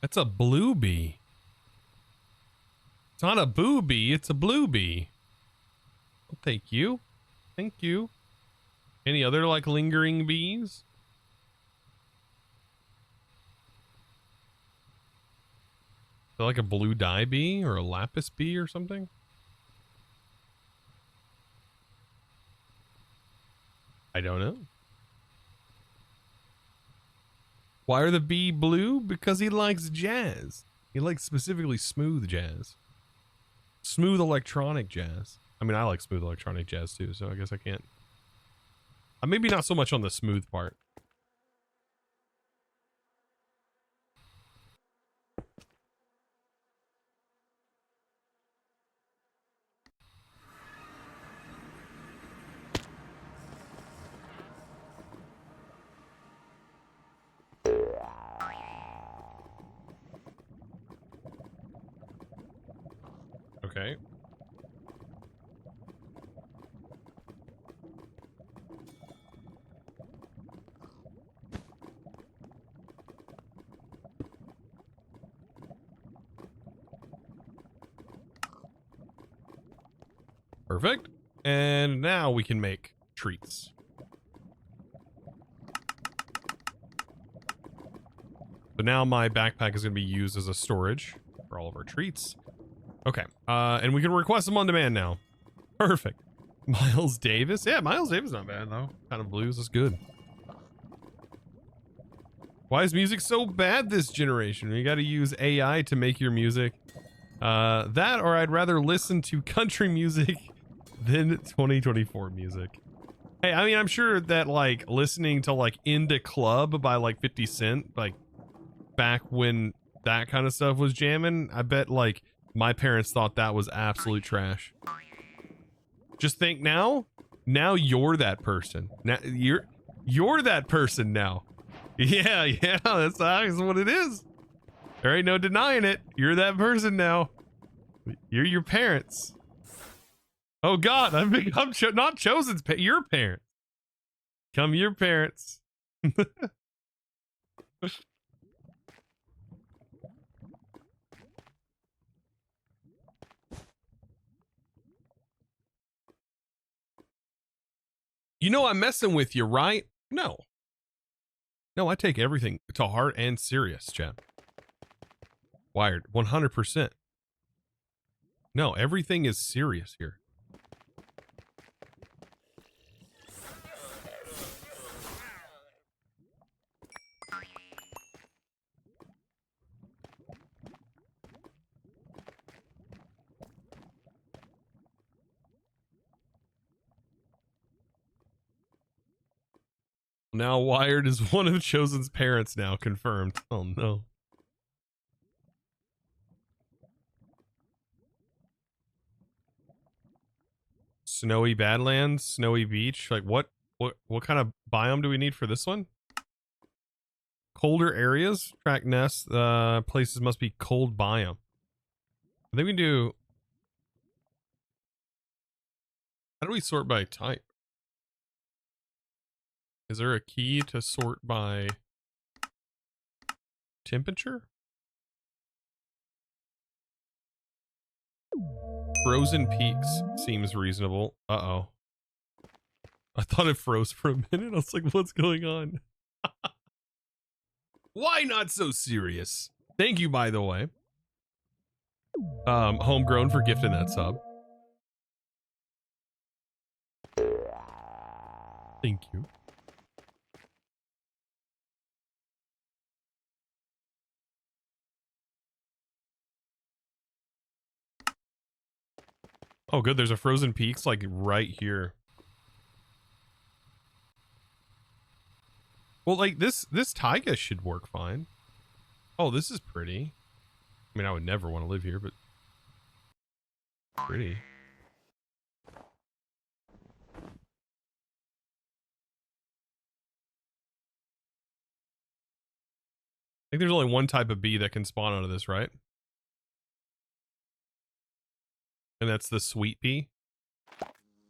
A: That's a blue bee. It's not a boo bee, it's a blue bee. Well, thank you. Thank you. Any other like lingering bees? Is that like a blue dye bee or a lapis bee or something? I don't know. Why are the bee blue? Because he likes jazz. He likes specifically smooth jazz. Smooth electronic jazz. I mean, I like smooth electronic jazz too, so I guess I can't. Maybe not so much on the smooth part. Okay. Perfect. And now we can make treats. So now my backpack is going to be used as a storage for all of our treats. Okay. And we can request them on demand now. Perfect. Miles Davis. Yeah, Miles Davis not bad though. Kind of blues is good. Why is music so bad this generation? You got to use AI to make your music. That or I'd rather listen to country music than 2024 music. Hey, I mean, I'm sure that like listening to like In Da Club by like 50 Cent, like back when that kind of stuff was jamming, I bet like my parents thought that was absolute trash. Just think now you're that person. Now you're that person now. Yeah, that's what it is. There ain't no denying it. You're that person now. You're your parents. Oh God, I'm not chosen's your parents. Come your parents. You know I'm messing with you, right? No. No, I take everything to heart and serious, chat. Wired, 100%. No, everything is serious here. Now Wired is one of Chosen's parents now, confirmed. Oh no. Snowy Badlands, Snowy Beach. Like what kind of biome do we need for this one? Colder areas, track nests, places must be cold biome. I think we do. How do we sort by type? Is there a key to sort by temperature? Frozen Peaks seems reasonable. Uh-oh. I thought it froze for a minute. I was like, what's going on? Why not so serious? Thank you, by the way. Homegrown for gifting that sub. Thank you. Oh, good. There's a Frozen Peaks like right here. Well, like this taiga should work fine. Oh, this is pretty. I mean, I would never want to live here, but pretty. I think there's only one type of bee that can spawn out of this, right? And that's the sweet bee.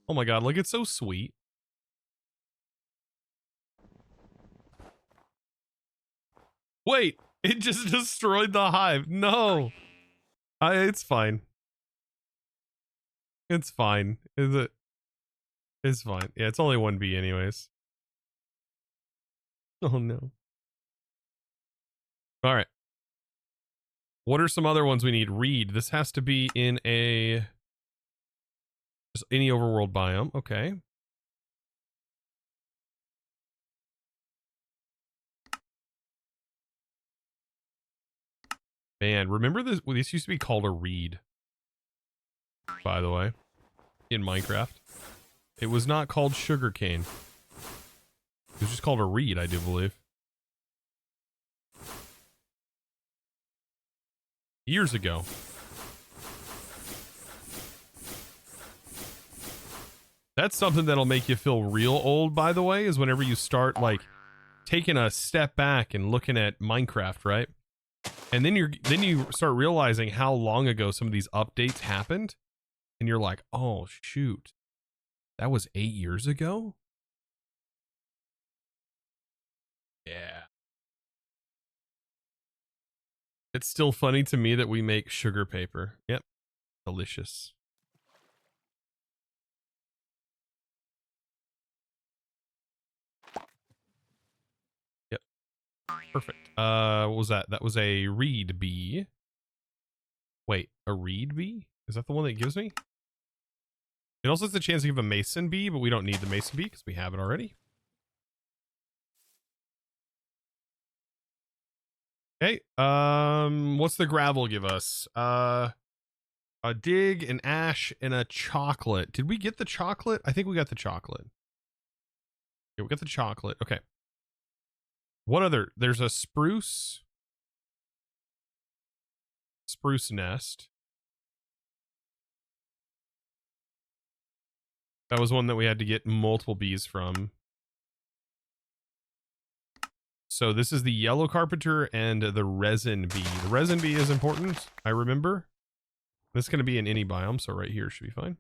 A: Oh my God, look, it's so sweet. Wait, it just destroyed the hive. No. It's fine. It's fine. Is it? It's fine. Yeah, it's only one bee anyways. Oh no. All right. What are some other ones we need? Reed. This has to be in a... just any overworld biome. Okay. Man, remember this? Well, this used to be called a reed. By the way, in Minecraft. It was not called sugarcane. was just called a reed, I do believe. Years ago. That's something that'll make you feel real old, by the way, is whenever you start like taking a step back and looking at Minecraft, right? And then you start realizing how long ago some of these updates happened, and you're like, oh shoot, that was 8 years ago. Yeah. It's still funny to me that we make sugar paper. Yep. Delicious. Yep. Perfect. What was that? That was a reed bee. Wait, a reed bee? Is that the one that it gives me? It also has the chance to give a mason bee, but we don't need the mason bee because we have it already. Okay. What's the gravel give us? A dig, an ash, and a chocolate. Did we get the chocolate? I think we got the chocolate. Yeah, we got the chocolate. Okay. What other? There's a spruce nest. That was one that we had to get multiple bees from. So this is the yellow carpenter and the resin bee. The resin bee is important, I remember. This is going to be in any biome, so right here should be fine.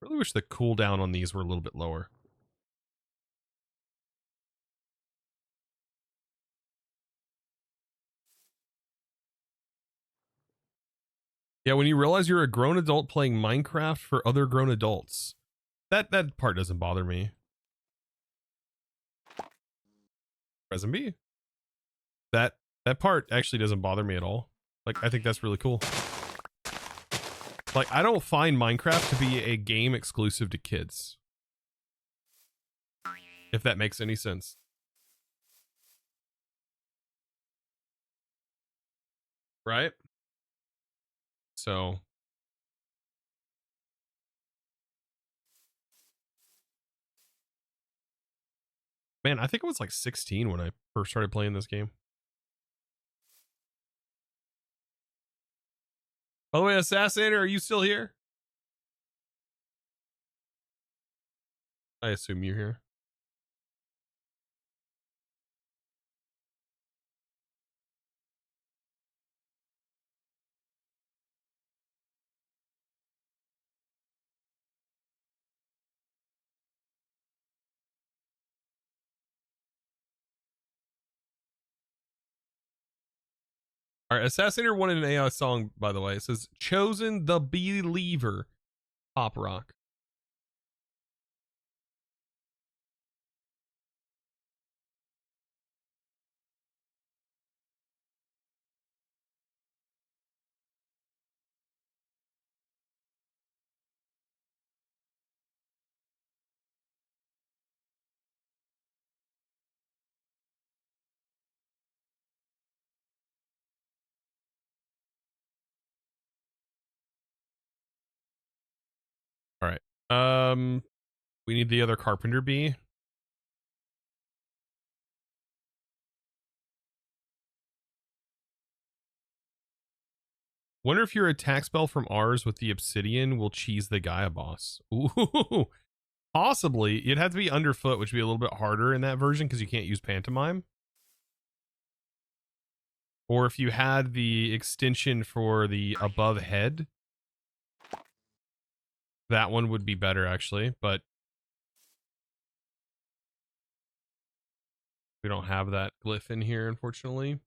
A: Really wish the cooldown on these were a little bit lower. Yeah, when you realize you're a grown adult playing Minecraft for other grown adults, that part doesn't bother me. Resin bee. That part actually doesn't bother me at all. Like, I think that's really cool. Like, I don't find Minecraft to be a game exclusive to kids. If that makes any sense. Right? So. Man, I think I was like 16 when I first started playing this game. By the way, Assassinator, are you still here? I assume you're here. All right, Assassinator wanted an AI song, by the way. It says, Chosen the Believer, pop rock. All right. We need the other carpenter bee. Wonder if your attack spell from ours with the obsidian will cheese the Gaia boss. Ooh, possibly. It'd have to be underfoot, which would be a little bit harder in that version because you can't use pantomime. Or if you had the extension for the above head, that one would be better actually, but we don't have that glyph in here, unfortunately.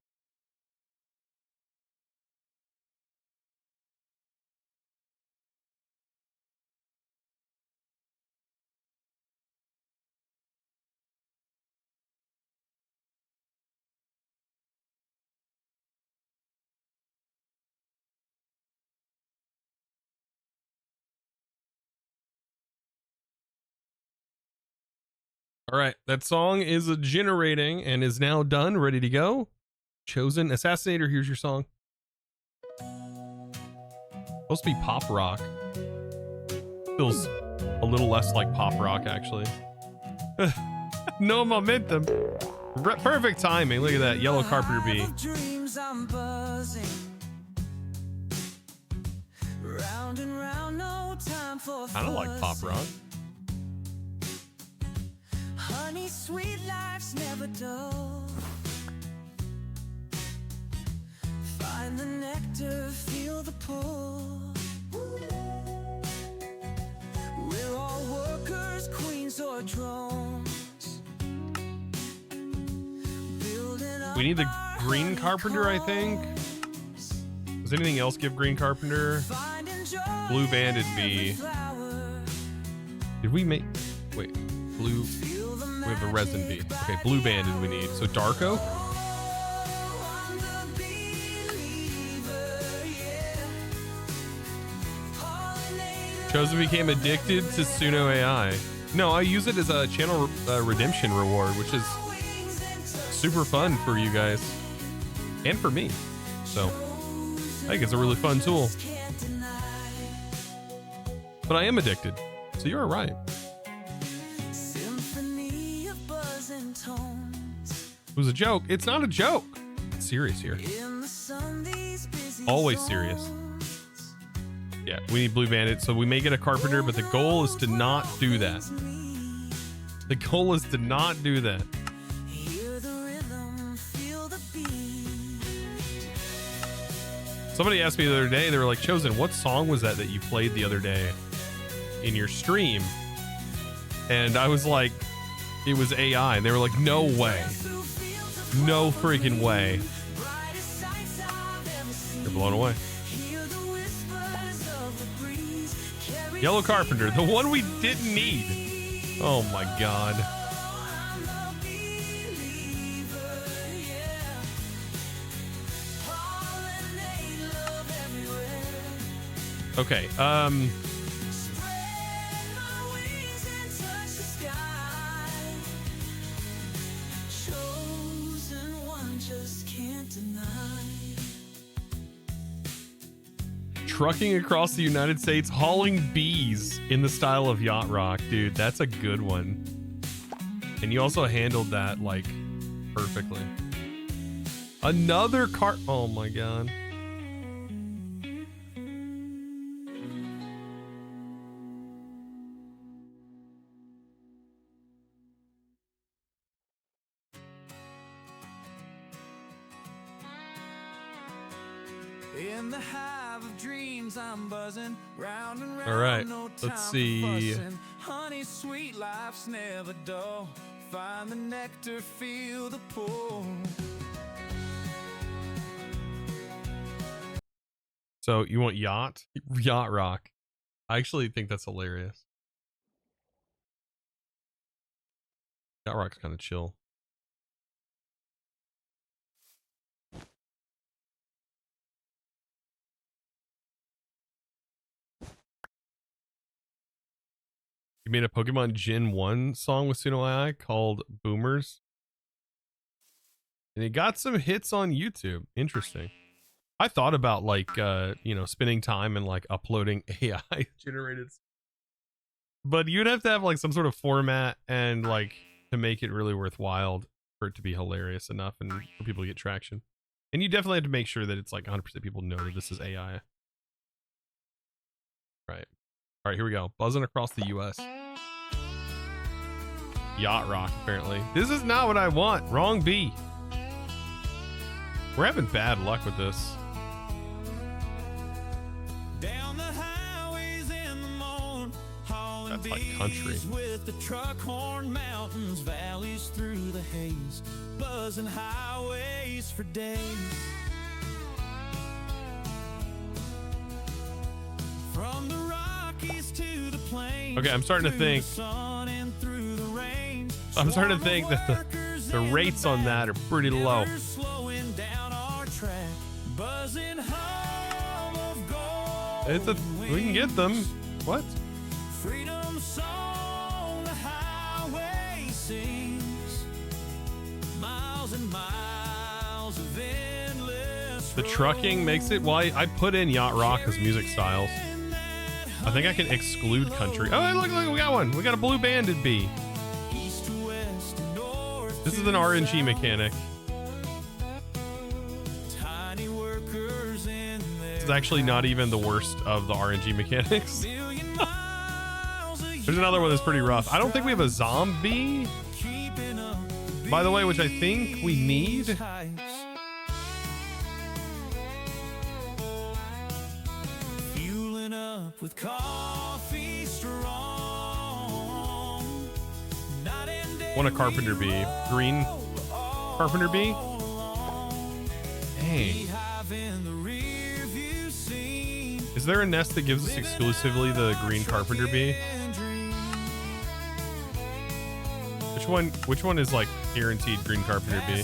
A: All right, that song is generating and is now done, ready to go. Chosen Assassinator, here's your song. Supposed to be pop rock. Feels a little less like pop rock, actually. No momentum. Perfect timing. Look at that yellow carpenter bee. I don't like pop rock.
C: Honey, sweet life's never dull. Find the nectar, feel the pull. We're all workers, queens or drones.
A: We need the green carpenter, I think. Does anything else give green carpenter? Blue banded bee. Did we make... Wait. Blue... We have the resin bee. Okay, blue banded we need. So dark oak? Chosen became addicted to Suno AI. No, I use it as a channel redemption reward, which is super fun for you guys. And for me. So, I think it's a really fun tool. But I am addicted. So you're right. It was a joke. It's not a joke. It's serious here. Always serious. Yeah, we need blue bandit, so we may get a carpenter, but the goal is to not do that. The goal is to not do that. Somebody asked me the other day, they were like, Chosen, what song was that you played the other day in your stream? And I was like, it was AI. And they were like, no way. No freaking way. They're blown away. Yellow carpenter, the one we didn't need. Oh my god. Okay, trucking across the United States, hauling bees in the style of yacht rock. Dude, that's a good one. And you also handled that, like, perfectly. Another cart. Oh my god.
C: In the hive of dreams, I'm buzzing round and round.
A: All right,
C: no
A: let's
C: time
A: see.
C: for fussing. Honey, sweet life's never dull. Find the nectar, feel the pull.
A: So you want yacht rock? I actually think that's hilarious. Yacht rock's kind of chill. You made a Pokemon Gen 1 song with Suno AI called Boomers. And it got some hits on YouTube. Interesting. I thought about, like, spending time and like uploading AI generated. But you'd have to have like some sort of format and like to make it really worthwhile for it to be hilarious enough and for people to get traction. And you definitely have to make sure that it's like 100% people know that this is AI. Right. All right, here we go. Buzzing across the US. Yacht rock, apparently. This is not what I want. Wrong bee. We're having bad luck with this.
C: Down the highways in the morn, hauling
A: That's like country.
C: bees with the truck horn, mountains, valleys through the haze, buzzing highways for days. From the Rockies to the plains.
A: Okay, I'm starting to think. I'm starting to think that the rates on that are pretty low. We can get them. What?
C: Freedom song, the highway sings. Miles and miles of endless.
A: The trucking makes it. Well, I put in yacht rock as music styles. I think I can exclude country. Oh, look, we got one. We got a blue banded bee. This is an RNG mechanic. This is actually not even the worst of the RNG mechanics. There's another one that's pretty rough. I don't think we have a zombie, by the way, which I think we need.
C: Fueling up with coffee strong.
A: Want a carpenter bee. Green carpenter bee. Hey. Is there a nest that gives us exclusively the green carpenter bee? Which one is like guaranteed green carpenter bee?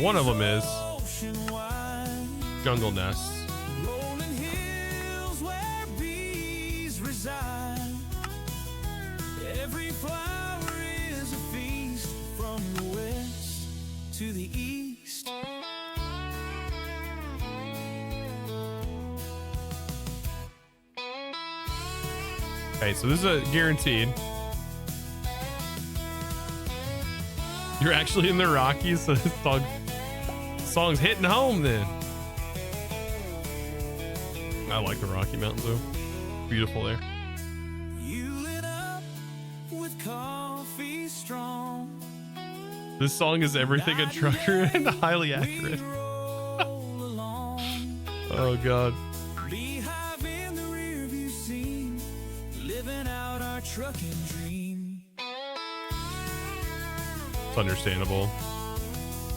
A: One of them is jungle nests.
C: Every flower is a feast from the west to the east.
A: Okay, so this is a guaranteed. You're actually in the Rockies, so this song's hitting home then. I like the Rocky Mountains though. Beautiful there.
C: You lit up with coffee strong.
A: This song is everything a trucker and highly accurate. Oh god.
C: Beehive in the rearview scene, living out our trucking dream.
A: It's understandable.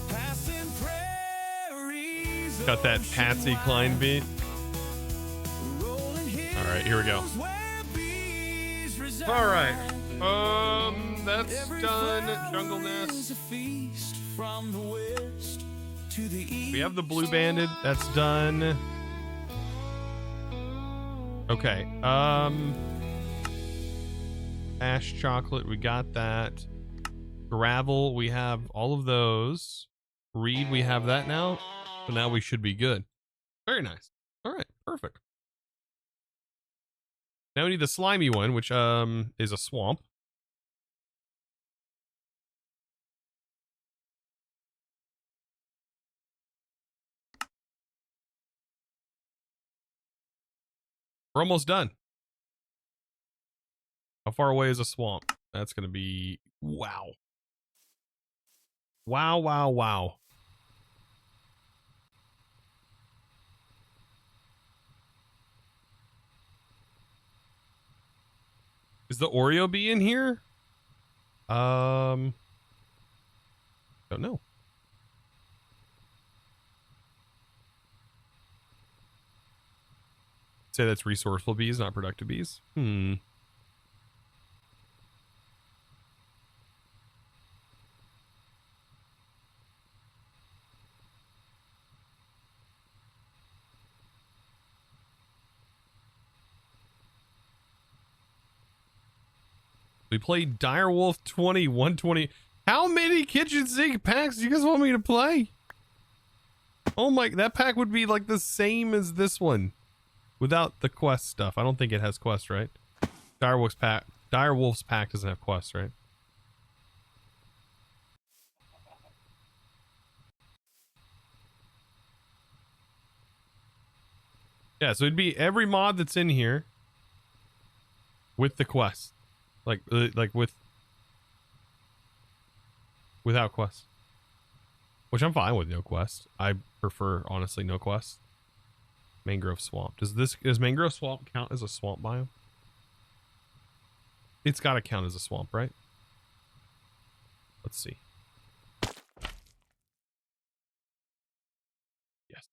C: Passing prairies,
A: Got that Patsy Cline beat.
C: rolling hills
A: All right, here we go.
C: where bees reside.
A: All right. That's
C: Every
A: done.
C: flower
A: Jungle
C: is
A: Nest.
C: a feast from the west to the east.
A: We have the blue banded. That's done. Okay. Ash chocolate. We got that. Gravel. We have all of those. Reed. We have that now. So now we should be good. Very nice. All right. Perfect. Now we need the slimy one, which is a swamp. We're almost done. How far away is a swamp? That's going to be... Wow. Wow, wow, wow. Is the Oreo bee in here? Don't know. Say that's resourceful bees, not productive bees. We played Direwolf 20, 120. How many kitchen sink packs do you guys want me to play? Oh my, that pack would be like the same as this one without the quest stuff. I don't think it has quests, right? Direwolf's pack doesn't have quests, right? Yeah, so it'd be every mod that's in here with the quest. Like without quest. Which I'm fine with no quest. I prefer, honestly, no quest. Mangrove Swamp. Does Mangrove Swamp count as a swamp biome? It's got to count as a swamp, right? Let's see. Yes.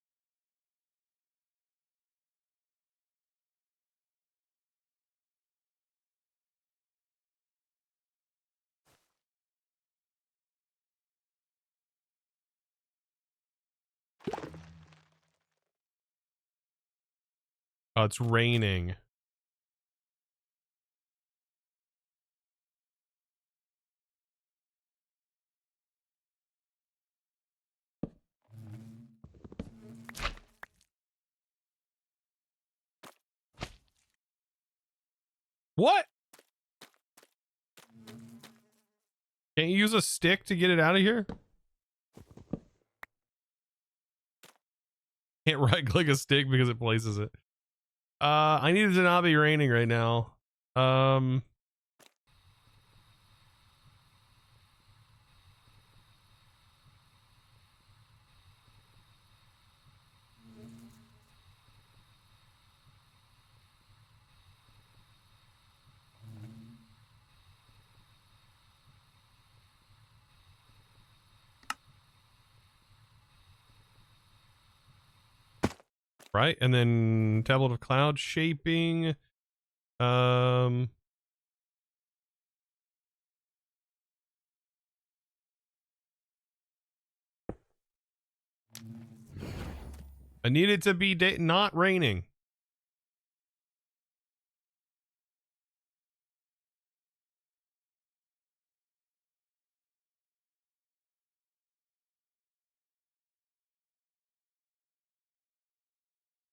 A: Oh, it's raining. What? Can't you use a stick to get it out of here? Can't right click a stick because it places it. I need it to not be raining right now. Right, and then tablet of cloud shaping. I need it to be not raining.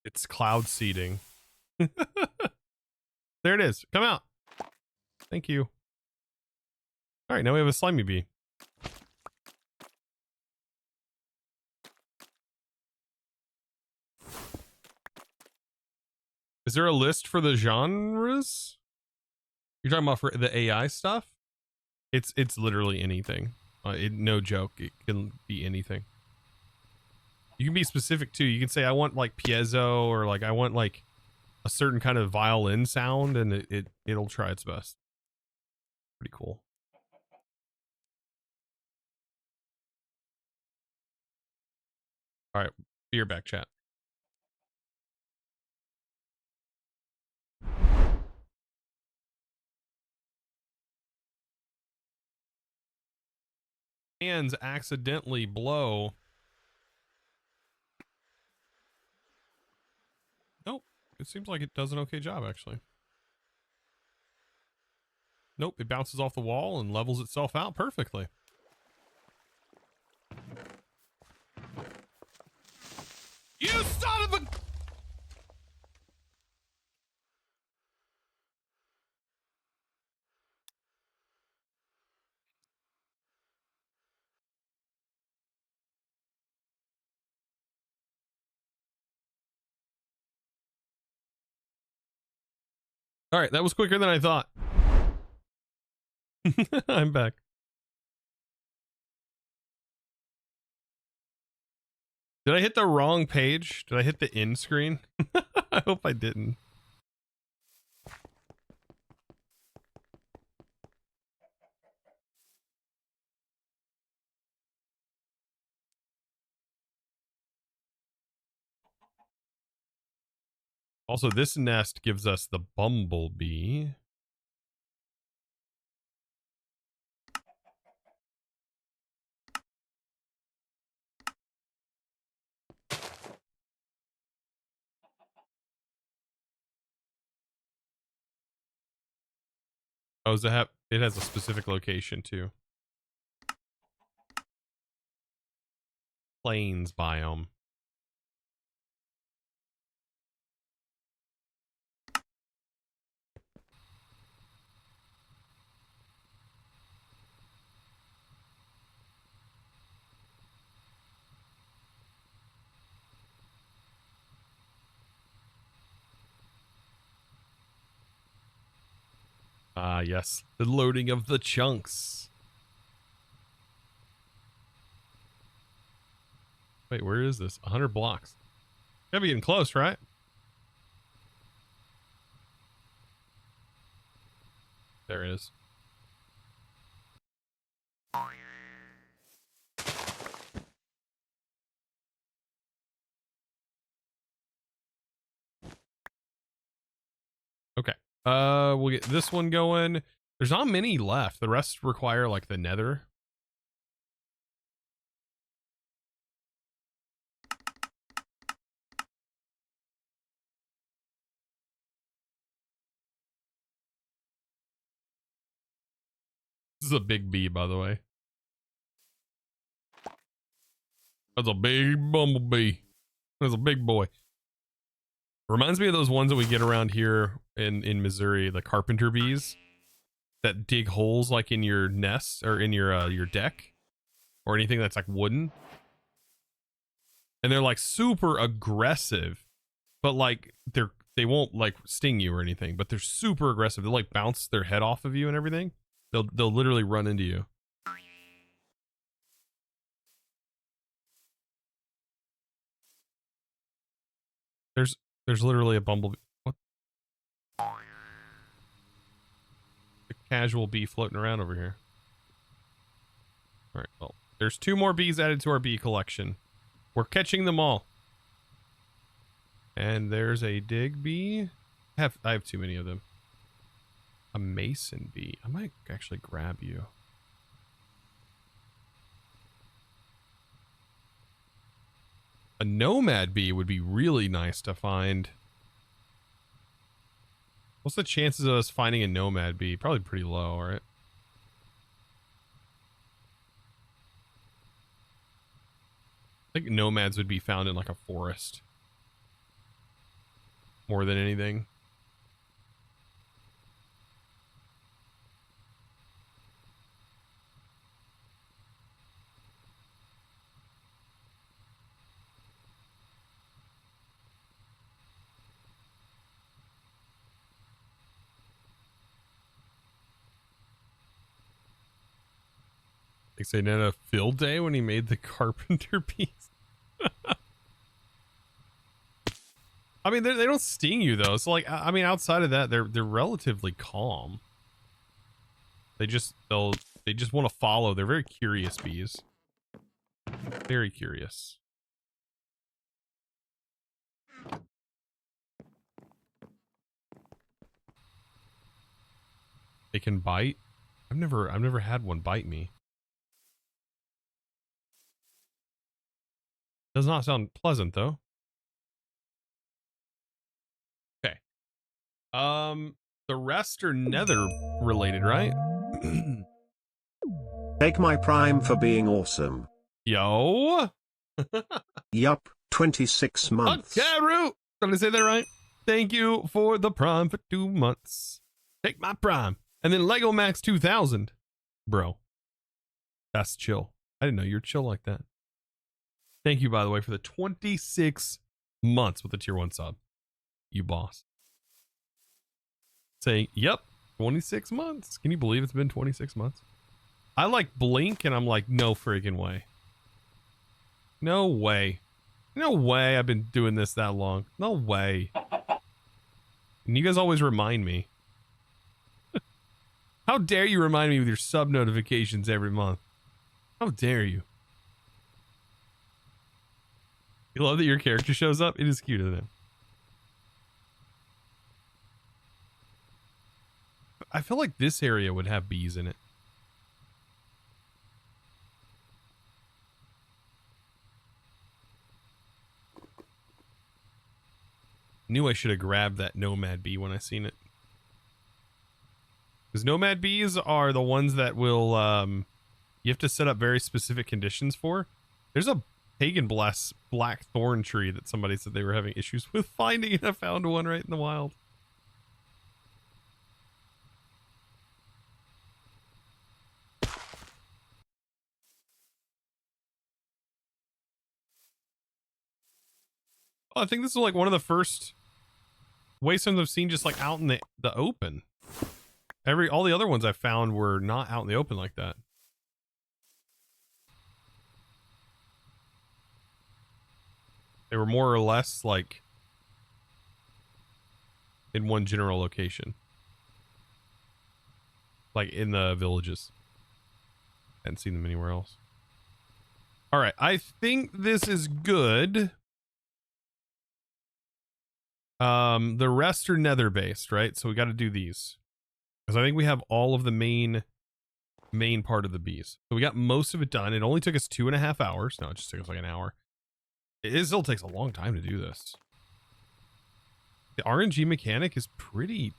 A: It's cloud seeding. There it is. Come out. Thank you. All right, now we have a slimy bee. Is there a list for the genres? You're talking about for the AI stuff? It's literally anything. No joke. It can be anything. You can be specific too. You can say I want like piezo, or like I want like a certain kind of violin sound, and it'll try its best. Pretty cool. All right, be right back, chat. Hands accidentally blow. Nope, it seems like it does an okay job actually. Nope, it bounces off the wall and levels itself out perfectly. You son of a... All right, that was quicker than I thought. I'm back. Did I hit the wrong page? Did I hit the end screen? I hope I didn't. Also, this nest gives us the bumblebee. Oh, does it have? It has a specific location too. Plains biome. Ah, yes. The loading of the chunks. Wait, where is this? 100 blocks. Gotta be getting close, right? There it is. Okay. We'll get this one going. There's not many left. The rest require like the nether. This is a big bee, by the way. That's a big bumblebee. That's a big boy. Reminds me of those ones that we get around here in Missouri, the carpenter bees that dig holes like in your nest or in your deck or anything that's like wooden. And they're like super aggressive, but like they won't like sting you or anything, but they're super aggressive. They'll like bounce their head off of you and everything. They'll literally run into you. There's literally a bumblebee. What? A casual bee floating around over here. All right, well, there's 2 more bees added to our bee collection. We're catching them all. And there's a dig bee. I have too many of them. A mason bee. I might actually grab you. A nomad bee would be really nice to find. What's the chances of us finding a nomad bee? Probably pretty low, right? I think nomads would be found in like a forest more than anything. They say Nana field day when he made the carpenter piece. I mean, they don't sting you though. So like, I mean, outside of that, they're relatively calm. They just want to follow. They're very curious bees. Very curious. They can bite. I've never had one bite me. Does not sound pleasant though. Okay. The rest are nether related, right?
B: Take my prime for being awesome.
A: Yo.
B: Yup, 26 months.
A: Okay, Root. Did I say that right? Thank you for the prime for 2 months. Take my prime. And then Lego Max 2000. Bro. That's chill. I didn't know you're chill like that. Thank you, by the way, for the 26 months with the tier 1 sub. You boss. Saying, yep, 26 months. Can you believe it's been 26 months? I like blink and I'm like, no friggin' way. No way. No way I've been doing this that long. No way. And you guys always remind me. How dare you remind me with your sub notifications every month? How dare you? You love that your character shows up? It is cute, isn't it? I feel like this area would have bees in it. Knew I should have grabbed that nomad bee when I seen it. Because nomad bees are the ones that will, you have to set up very specific conditions for. There's a pagan blast black thorn tree that somebody said they were having issues with finding, and I found one right in the wild. Oh, I think this is like one of the first waystones I've seen just like out in the open. All the other ones I found were not out in the open like that. They were more or less like in one general location. Like in the villages. Hadn't seen them anywhere else. All right, I think this is good. The rest are nether based, right? So we got to do these. Because I think we have all of the main part of the bees. So we got most of it done. It only took us 2.5 hours. No, it just took us like an hour. It still takes a long time to do this. The RNG mechanic is pretty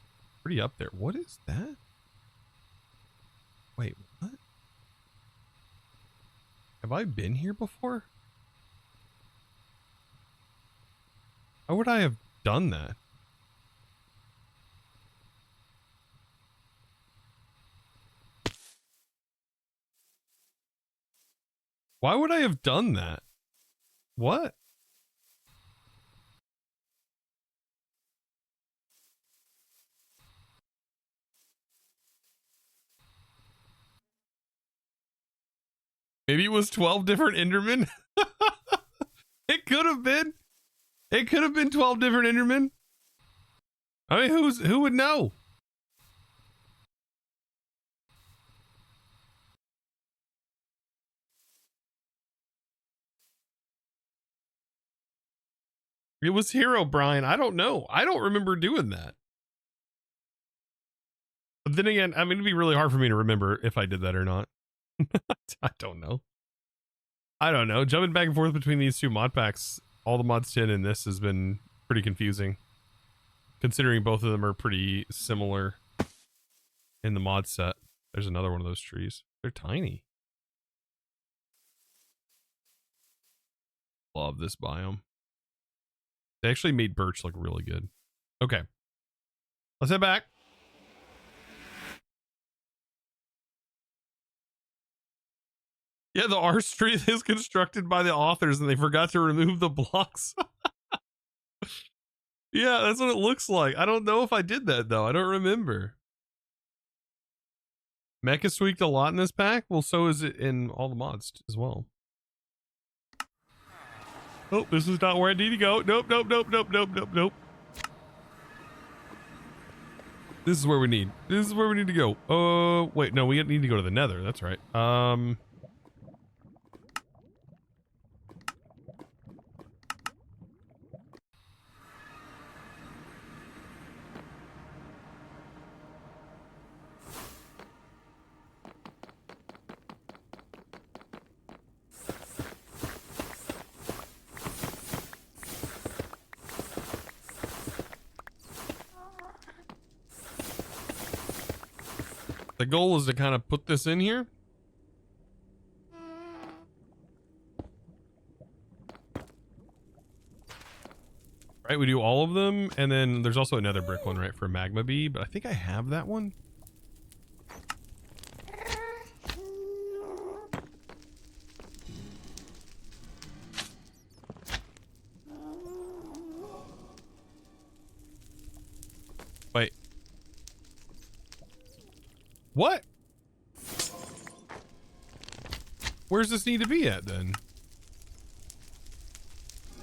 A: up there. What is that? Wait, what? Have I been here before? How would I have done that? Why would I have done that? What? Maybe it was 12 different Endermen. It could have been. It could have been 12 different Endermen. I mean, who would know? It was Hero Brian. I don't know. I don't remember doing that. But then again, I mean, it'd be really hard for me to remember if I did that or not. I don't know. I don't know. Jumping back and forth between these two mod packs, all the mods 10 and this has been pretty confusing. Considering both of them are pretty similar in the mod set. There's another one of those trees. They're tiny. Love this biome. They actually made birch look really good. Okay. Let's head back. Yeah, the R Street is constructed by the authors and they forgot to remove the blocks. Yeah, that's what it looks like. I don't know if I did that though. I don't remember. Mech is tweaked a lot in this pack. Well, so is it in all the mods as well. Oh, this is not where I need to go. Nope, nope, nope, nope, nope, nope, nope. This is where we need. This is where we need to go. Oh, wait, no, we need to go to the Nether. That's right. The goal is to kind of put this in here. Right, we do all of them, and then there's also another brick one, right, for Magma Bee, but I think I have that one. Wait. What? Where's this need to be at then?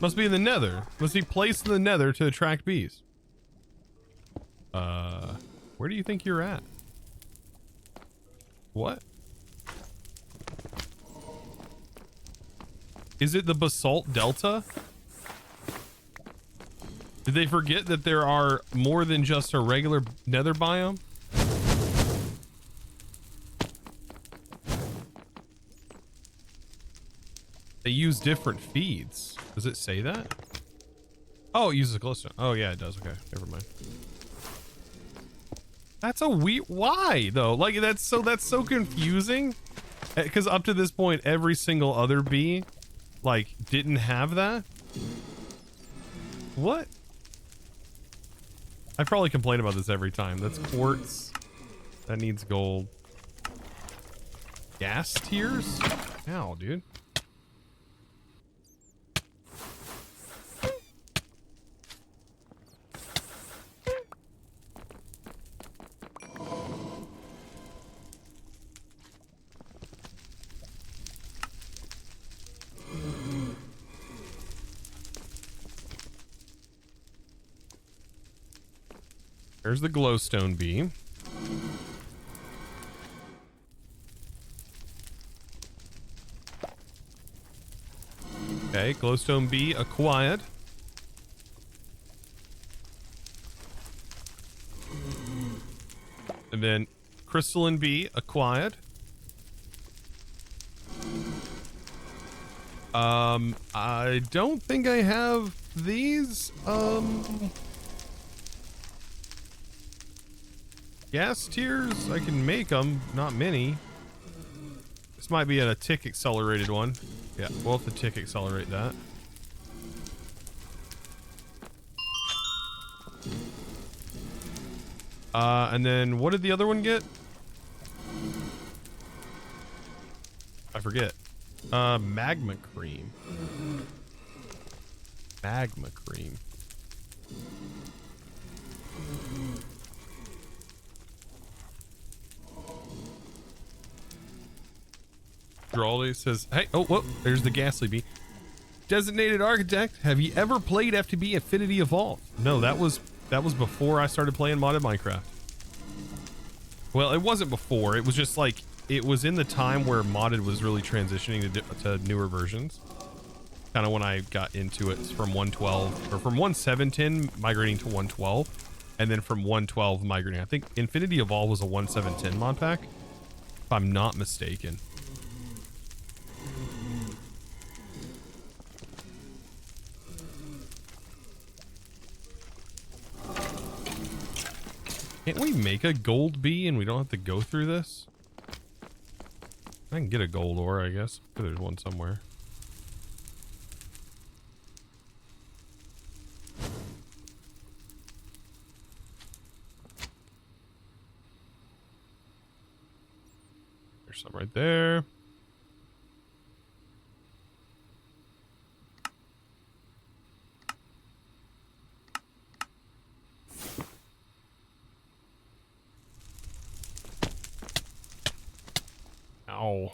A: Must be in the Nether. Must be placed in the Nether to attract bees. Where do you think you're at? What? Is it the Basalt Delta? Did they forget that there are more than just a regular Nether biome? They use different feeds. Does it say that? Oh, it uses a glowstone. Oh yeah, it does. Okay, never mind. That's a weird. Why though? Like that's so confusing. Because up to this point, every single other bee, like, didn't have that. What? I probably complain about this every time. That's quartz. That needs gold. Gas tiers? Ow, dude. There's the glowstone bee. Okay, glowstone bee acquired. And then crystalline bee acquired. I don't think I have these. Gas tiers, I can make them, not many. This might be a tick accelerated one. Yeah, we'll have to tick accelerate that. And then what did the other one get? I forget. Magma cream. Magma cream. Drawley says, hey, oh, whoa, there's the ghastly bee. Designated Architect, have you ever played FTB Infinity Evolve? No, that was before I started playing modded Minecraft. Well, it wasn't before. It was just like, it was in the time where modded was really transitioning to newer versions. Kind of when I got into it from 112, or from 1.7.10 migrating to 112, and then from 112 migrating. I think Infinity Evolve was a 1.7.10 mod pack, if I'm not mistaken. Can't we make a gold bee and we don't have to go through this? I can get a gold ore, I guess. There's one somewhere. There's some right there. Ow.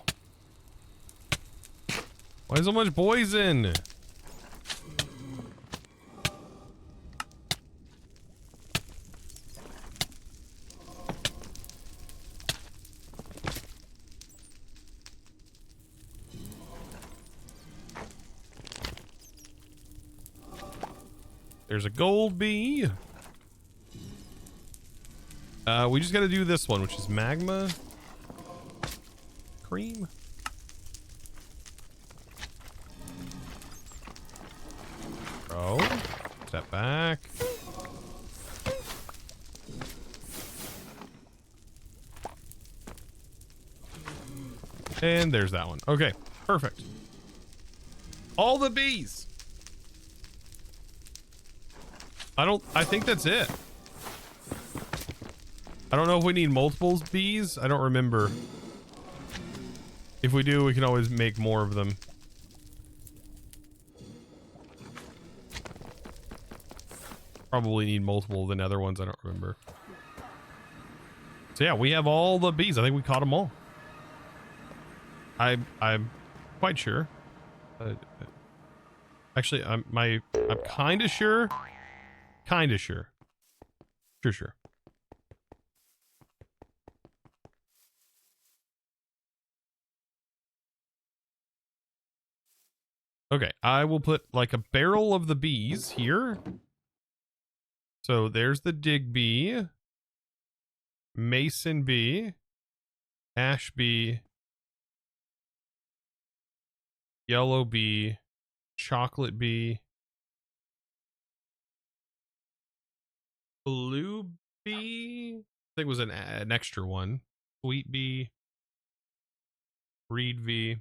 A: Why so much poison? There's a gold bee. We just got to do this one, which is magma cream. Bro, step back. And there's that one. Okay, perfect. All the bees. I think that's it. I don't know if we need multiple bees. I don't remember. If we do, we can always make more of them. Probably need multiple of the nether ones. I don't remember. So yeah, we have all the bees. I think we caught them all. I'm quite sure. Actually, I'm kind of sure. Kind of sure. Sure. Okay, I will put like a barrel of the bees here. So there's the dig bee, mason bee, ash bee, yellow bee, chocolate bee, blue bee. I think it was an extra one. Sweet bee, reed bee,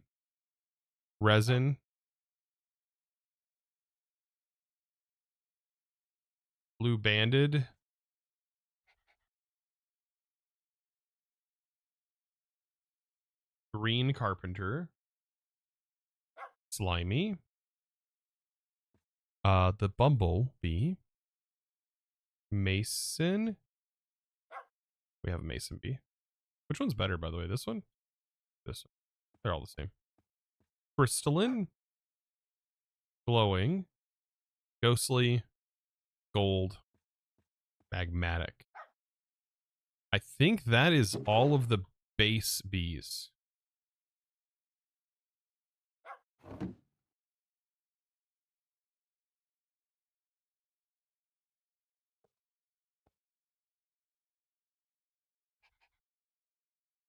A: resin. Blue banded. Green carpenter. Slimy. The bumblebee. Mason. We have a mason bee. Which one's better, by the way? This one? This one. They're all the same. Crystalline. Glowing. Ghostly. Gold. Magmatic. I think that is all of the base bees.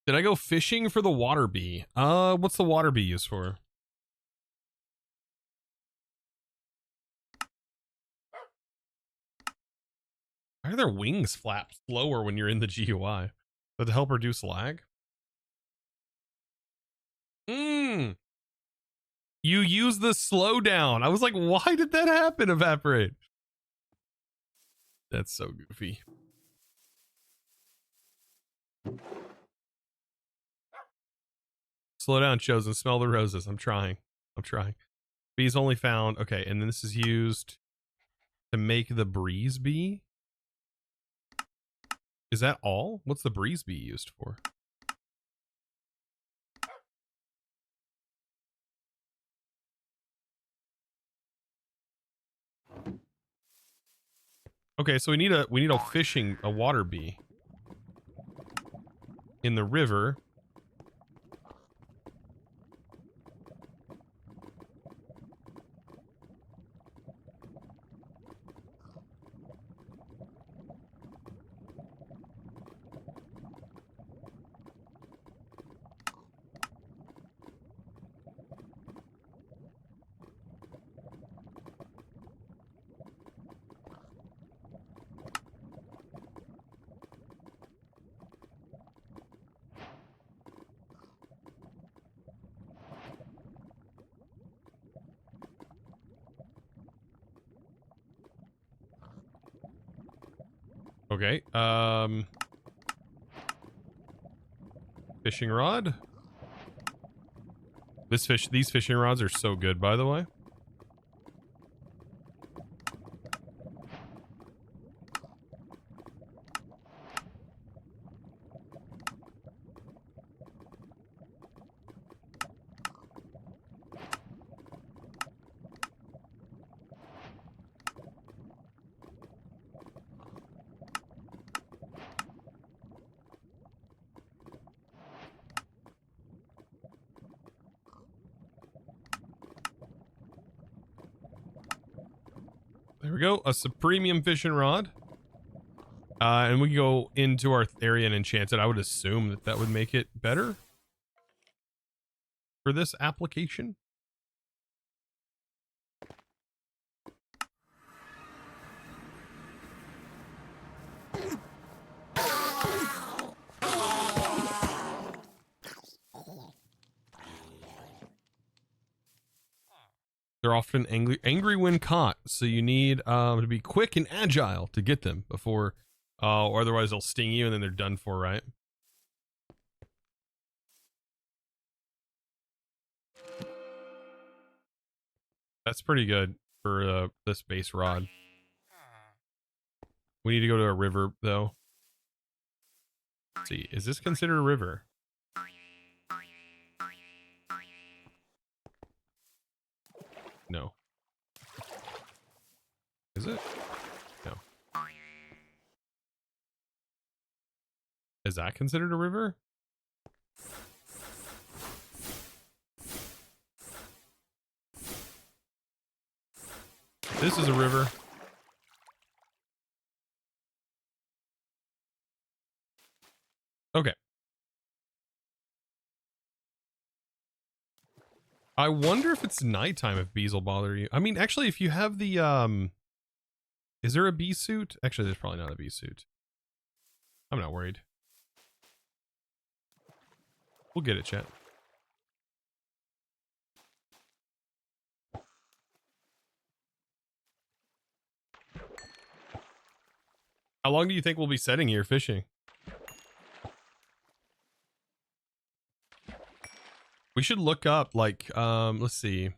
A: Did I go fishing for the water bee? What's the water bee used for? Why are their wings flap slower when you're in the GUI? Does it help reduce lag? You use the slowdown. I was like, why did that happen, Evaporate? That's so goofy. Slow down, Chosen. Smell the roses. I'm trying. I'm trying. Bees only found. Okay, and then this is used to make the breeze bee. Is that all? What's the breeze bee used for? Okay, so we need a water bee in the river. Okay. Fishing rod. These fishing rods are so good, by the way. There we go. A premium fishing rod. And we can go into our area and enchant it. I would assume that that would make it better for this application. They're often angry when caught, so you need to be quick and agile to get them before, or otherwise they'll sting you and then they're done for, right? That's pretty good for this base rod. We need to go to a river, though. Let's see, is this considered a river? No. Is it? No. Is that considered a river? This is a river. Okay. I wonder if it's nighttime if bees will bother you. I mean, actually, if you have the, is there a bee suit? Actually, there's probably not a bee suit. I'm not worried. We'll get it, chat. How long do you think we'll be setting here fishing? We should look up, like, let's see.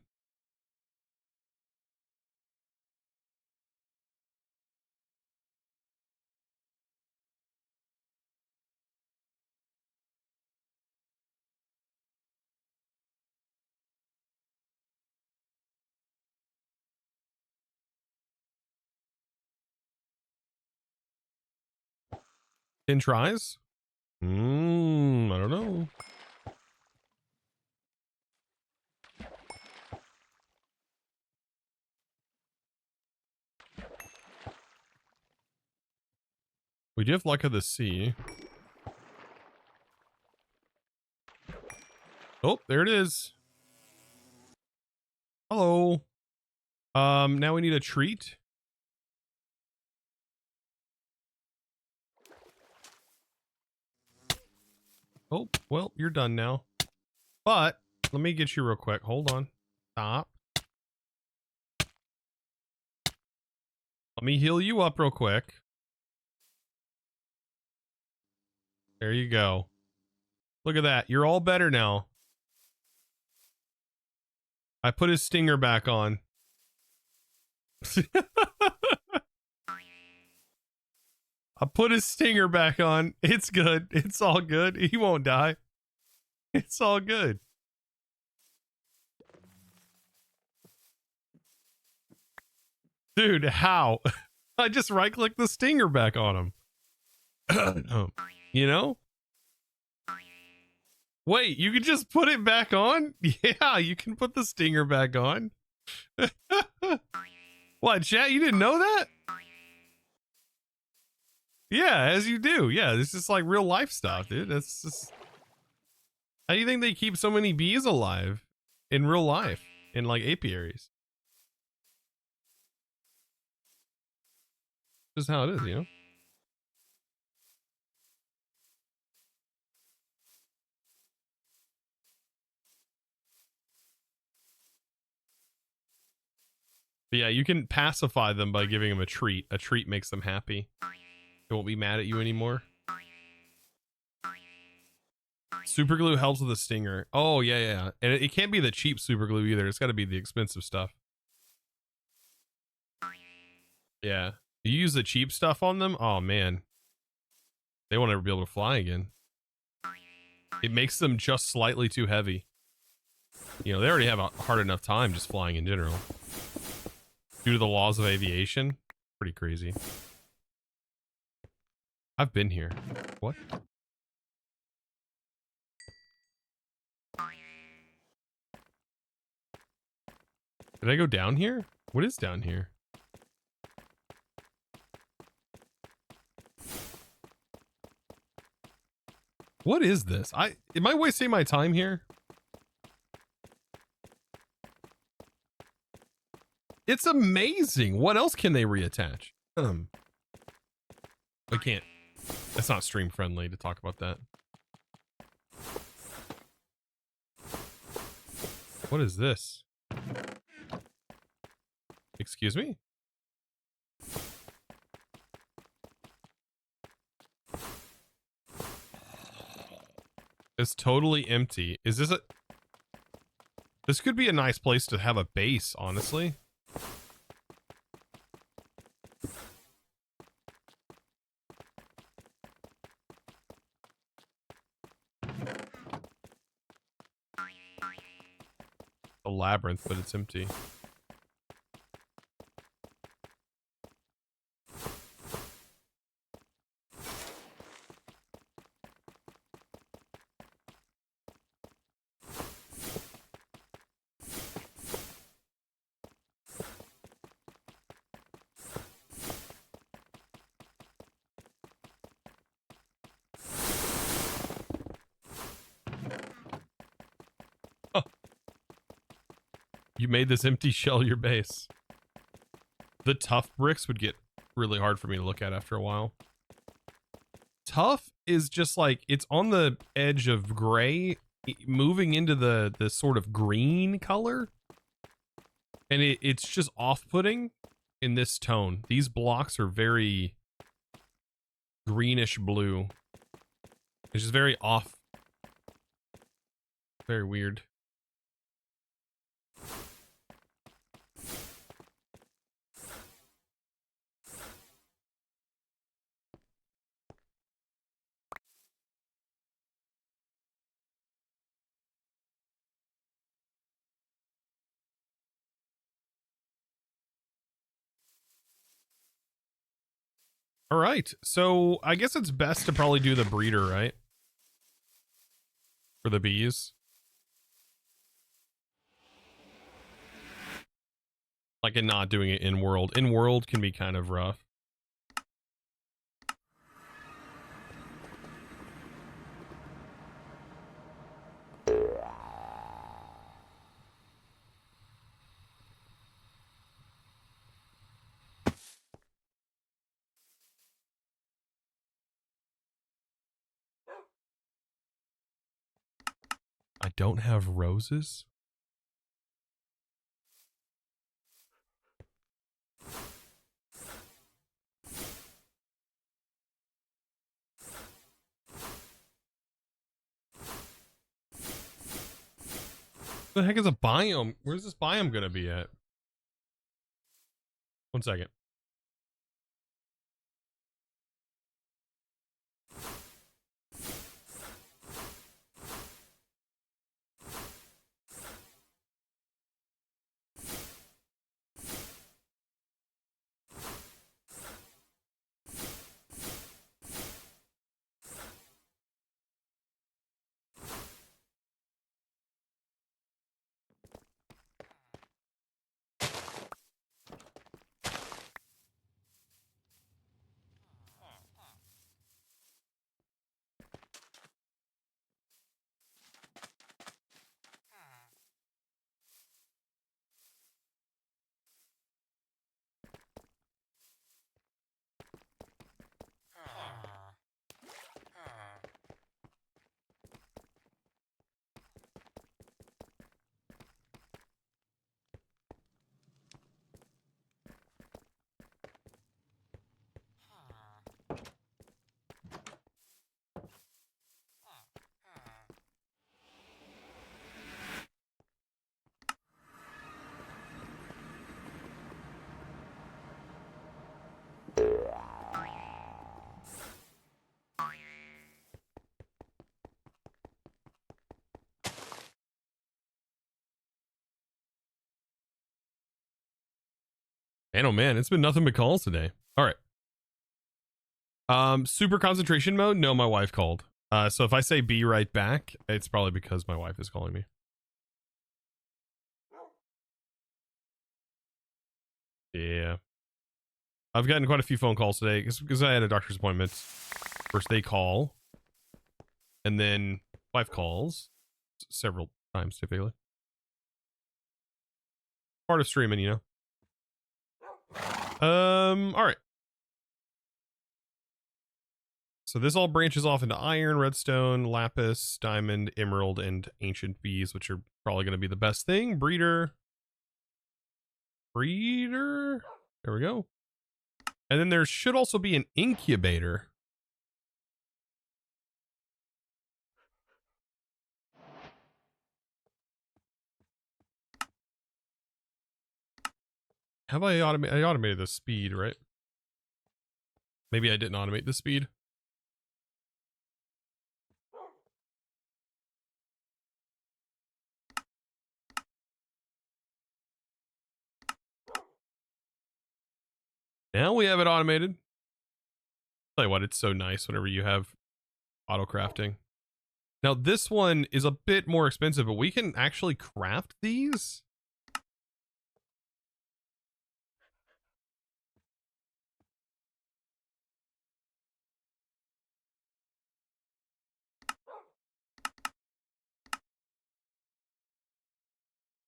A: 10 tries? I don't know. We do have luck of the sea. Oh, there it is. Hello. Now we need a treat. Oh, well, you're done now. But let me get you real quick. Hold on. Stop. Let me heal you up real quick. There you go. Look at that. You're all better now. I put his stinger back on. I put his stinger back on. It's good. It's all good. He won't die. It's all good. Dude, how? I just right-clicked the stinger back on him. You know? Wait, you can just put it back on? Yeah, you can put the stinger back on. What, chat? You didn't know that? Yeah, as you do. Yeah, this is like real life stuff, dude. That's just... How do you think they keep so many bees alive in real life in like apiaries? Just how it is, you know? But yeah, you can pacify them by giving them a treat. A treat makes them happy. They won't be mad at you anymore. Super glue helps with the stinger. Oh, yeah, yeah. And it can't be the cheap super glue either. It's got to be the expensive stuff. Yeah. You use the cheap stuff on them? Oh, man. They won't ever be able to fly again. It makes them just slightly too heavy. You know, they already have a hard enough time just flying in general. Due to the laws of aviation. Pretty crazy. I've been here. What? Did I go down here? What is down here? What is this? Am I wasting my time here? It's amazing. What else can they reattach? I can't. That's not stream friendly to talk about that. What is this? Excuse me? It's totally empty. Is this a... This could be a nice place to have a base, honestly. A labyrinth, but it's empty. You made this empty shell your base. The tough bricks would get really hard for me to look at after a while. Tough is just like, it's on the edge of gray, moving into the sort of green color. And it's just off-putting in this tone. These blocks are very greenish blue. It's just very off. Very weird. All right, so I guess it's best to probably do the breeder, right? For the bees. Like, and not doing it in world. In world can be kind of rough. I don't have roses? The heck is a biome? Where's this biome gonna be at? 1 second. Man, oh man, it's been nothing but calls today. All right. Super concentration mode. No, my wife called. So if I say be right back, it's probably because my wife is calling me. Yeah. I've gotten quite a few phone calls today because I had a doctor's appointment. First they call, and then wife calls several times typically. Part of streaming, you know. All right. So this all branches off into iron, redstone, lapis, diamond, emerald, and ancient bees, which are probably going to be the best thing. Breeder. There we go. And then there should also be an incubator. Have I automated the speed, right? Maybe I didn't automate the speed. Now we have it automated. Tell you what, it's so nice whenever you have auto crafting. Now this one is a bit more expensive, but we can actually craft these.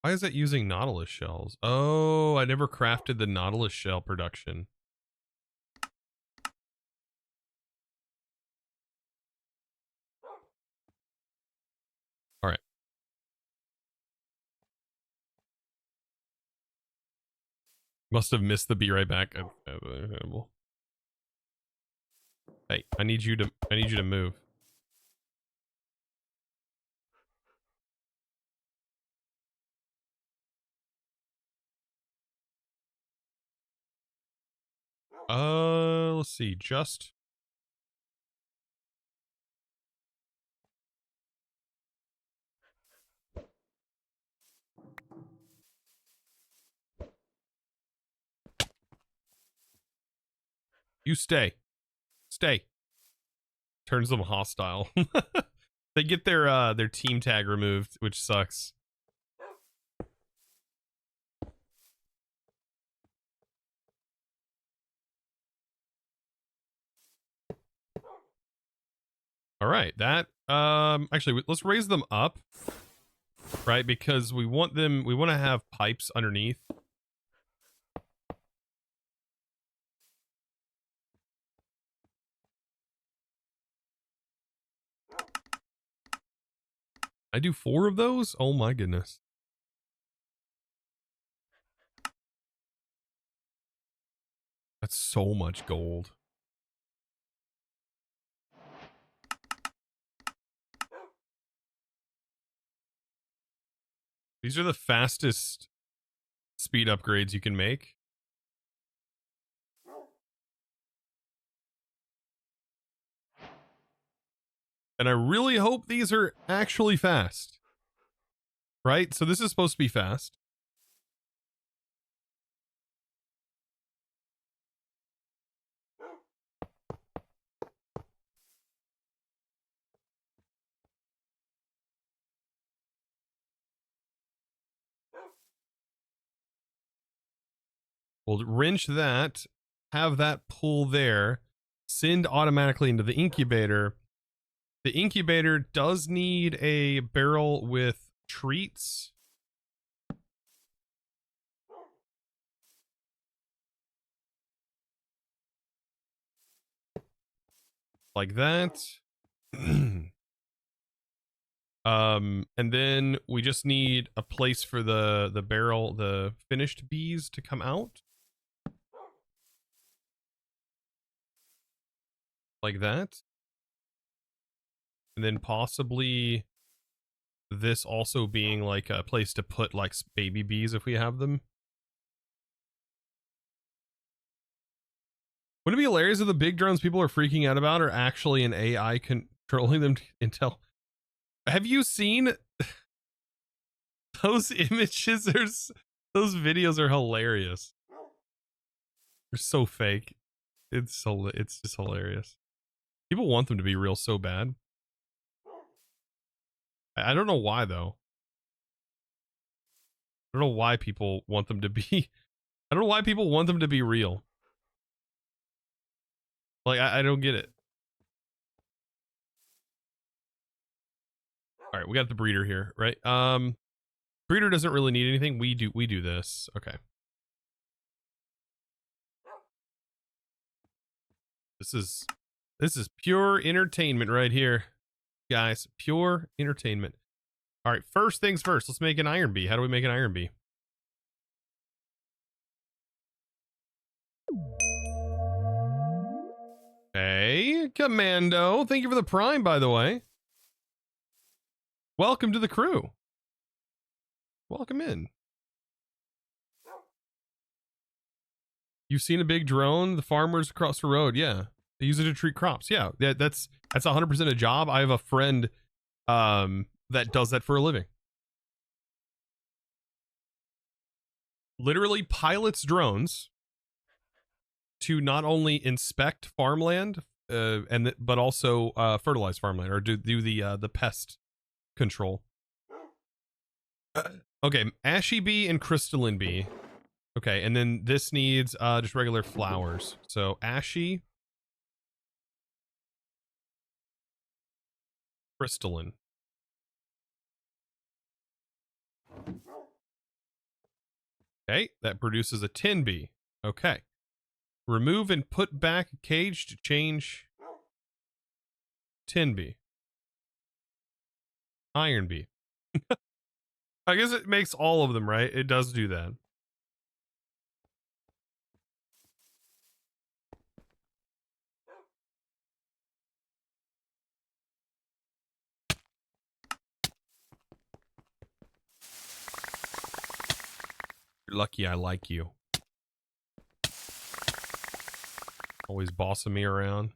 A: Why is that using Nautilus shells? Oh, I never crafted the Nautilus shell production. All right. Must have missed the be right back. Hey, I need you to move. Let's see. Just you stay. Turns them hostile. They get their team tag removed, which sucks. All right, that actually let's raise them up, right? Because we want to have pipes underneath. I do 4 of those? Oh my goodness. That's so much gold. These are the fastest speed upgrades you can make. And I really hope these are actually fast. Right? So this is supposed to be fast. We'll wrench that, have that pull there, send automatically into the incubator. The incubator does need a barrel with treats. Like that. And then we just need a place for the barrel, the finished bees to come out. Like that. And then possibly this also being like a place to put like baby bees if we have them. Wouldn't it be hilarious if the big drones people are freaking out about are actually an AI controlling them until... Have you seen those images? Those videos are hilarious. They're so fake. It's just hilarious. People want them to be real so bad. I don't know why though. I don't know why people want them to be. I don't know why people want them to be real. Like I don't get it. All right, we got the breeder here, right? Breeder doesn't really need anything. We do this. Okay. This is pure entertainment right here, guys. Pure entertainment. All right, first things first. Let's make an iron bee. How do we make an iron bee? Hey, Commando. Thank you for the prime, by the way. Welcome to the crew. Welcome in. You've seen a big drone? The farmers across the road. Yeah. They use it to treat crops. Yeah. That's 100% a job. I have a friend that does that for a living. Literally pilots drones to not only inspect farmland but also fertilize farmland or do the pest control. Okay, ashy bee and crystalline bee. Okay, and then this needs just regular flowers. So ashy, crystalline. Okay, that produces a tin bee. Okay. Remove and put back a cage to change tin bee. Iron bee. I guess it makes all of them, right? It does do that. You're lucky I like you. Always bossing me around.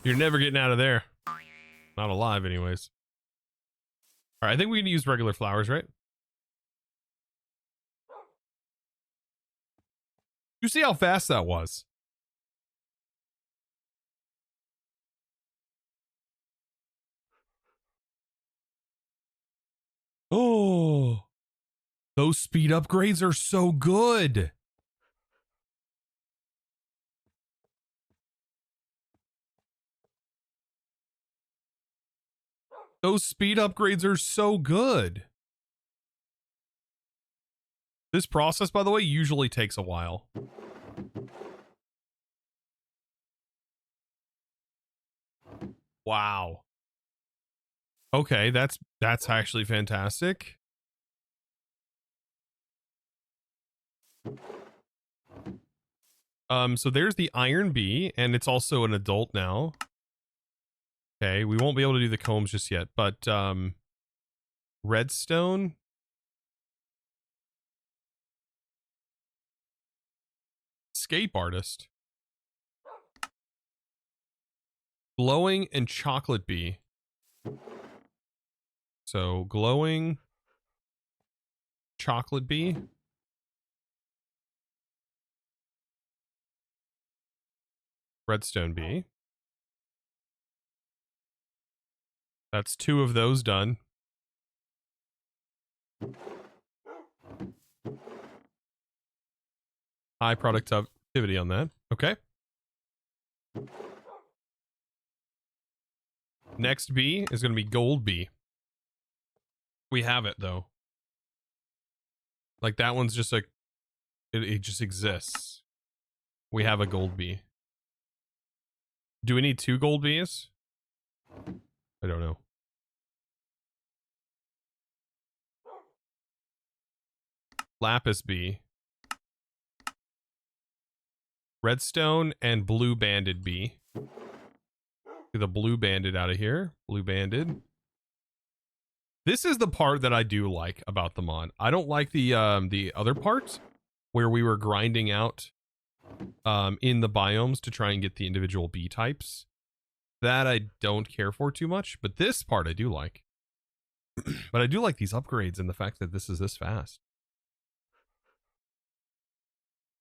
A: You're never getting out of there. Not alive, anyways. All right, I think we can use regular flowers, right? You see how fast that was? Oh, those speed upgrades are so good. Those speed upgrades are so good. This process, by the way, usually takes a while. Wow. Okay, that's actually fantastic. So there's the iron bee, and it's also an adult now. Okay, we won't be able to do the combs just yet, but redstone. Escape artist. Glowing and chocolate bee. So glowing chocolate bee. Redstone bee. That's 2 of those done. High productivity on that. Okay. Next bee is going to be gold bee. We have it though. Like that one's just like, it just exists. We have a gold bee. Do we need 2 gold bees? I don't know. Lapis bee. Redstone and blue banded bee. Get the blue banded out of here. Blue banded. This is the part that I do like about the mod. I don't like the other part where we were grinding out in the biomes to try and get the individual bee types. That I don't care for too much, but this part I do like. But I do like these upgrades and the fact that this is this fast.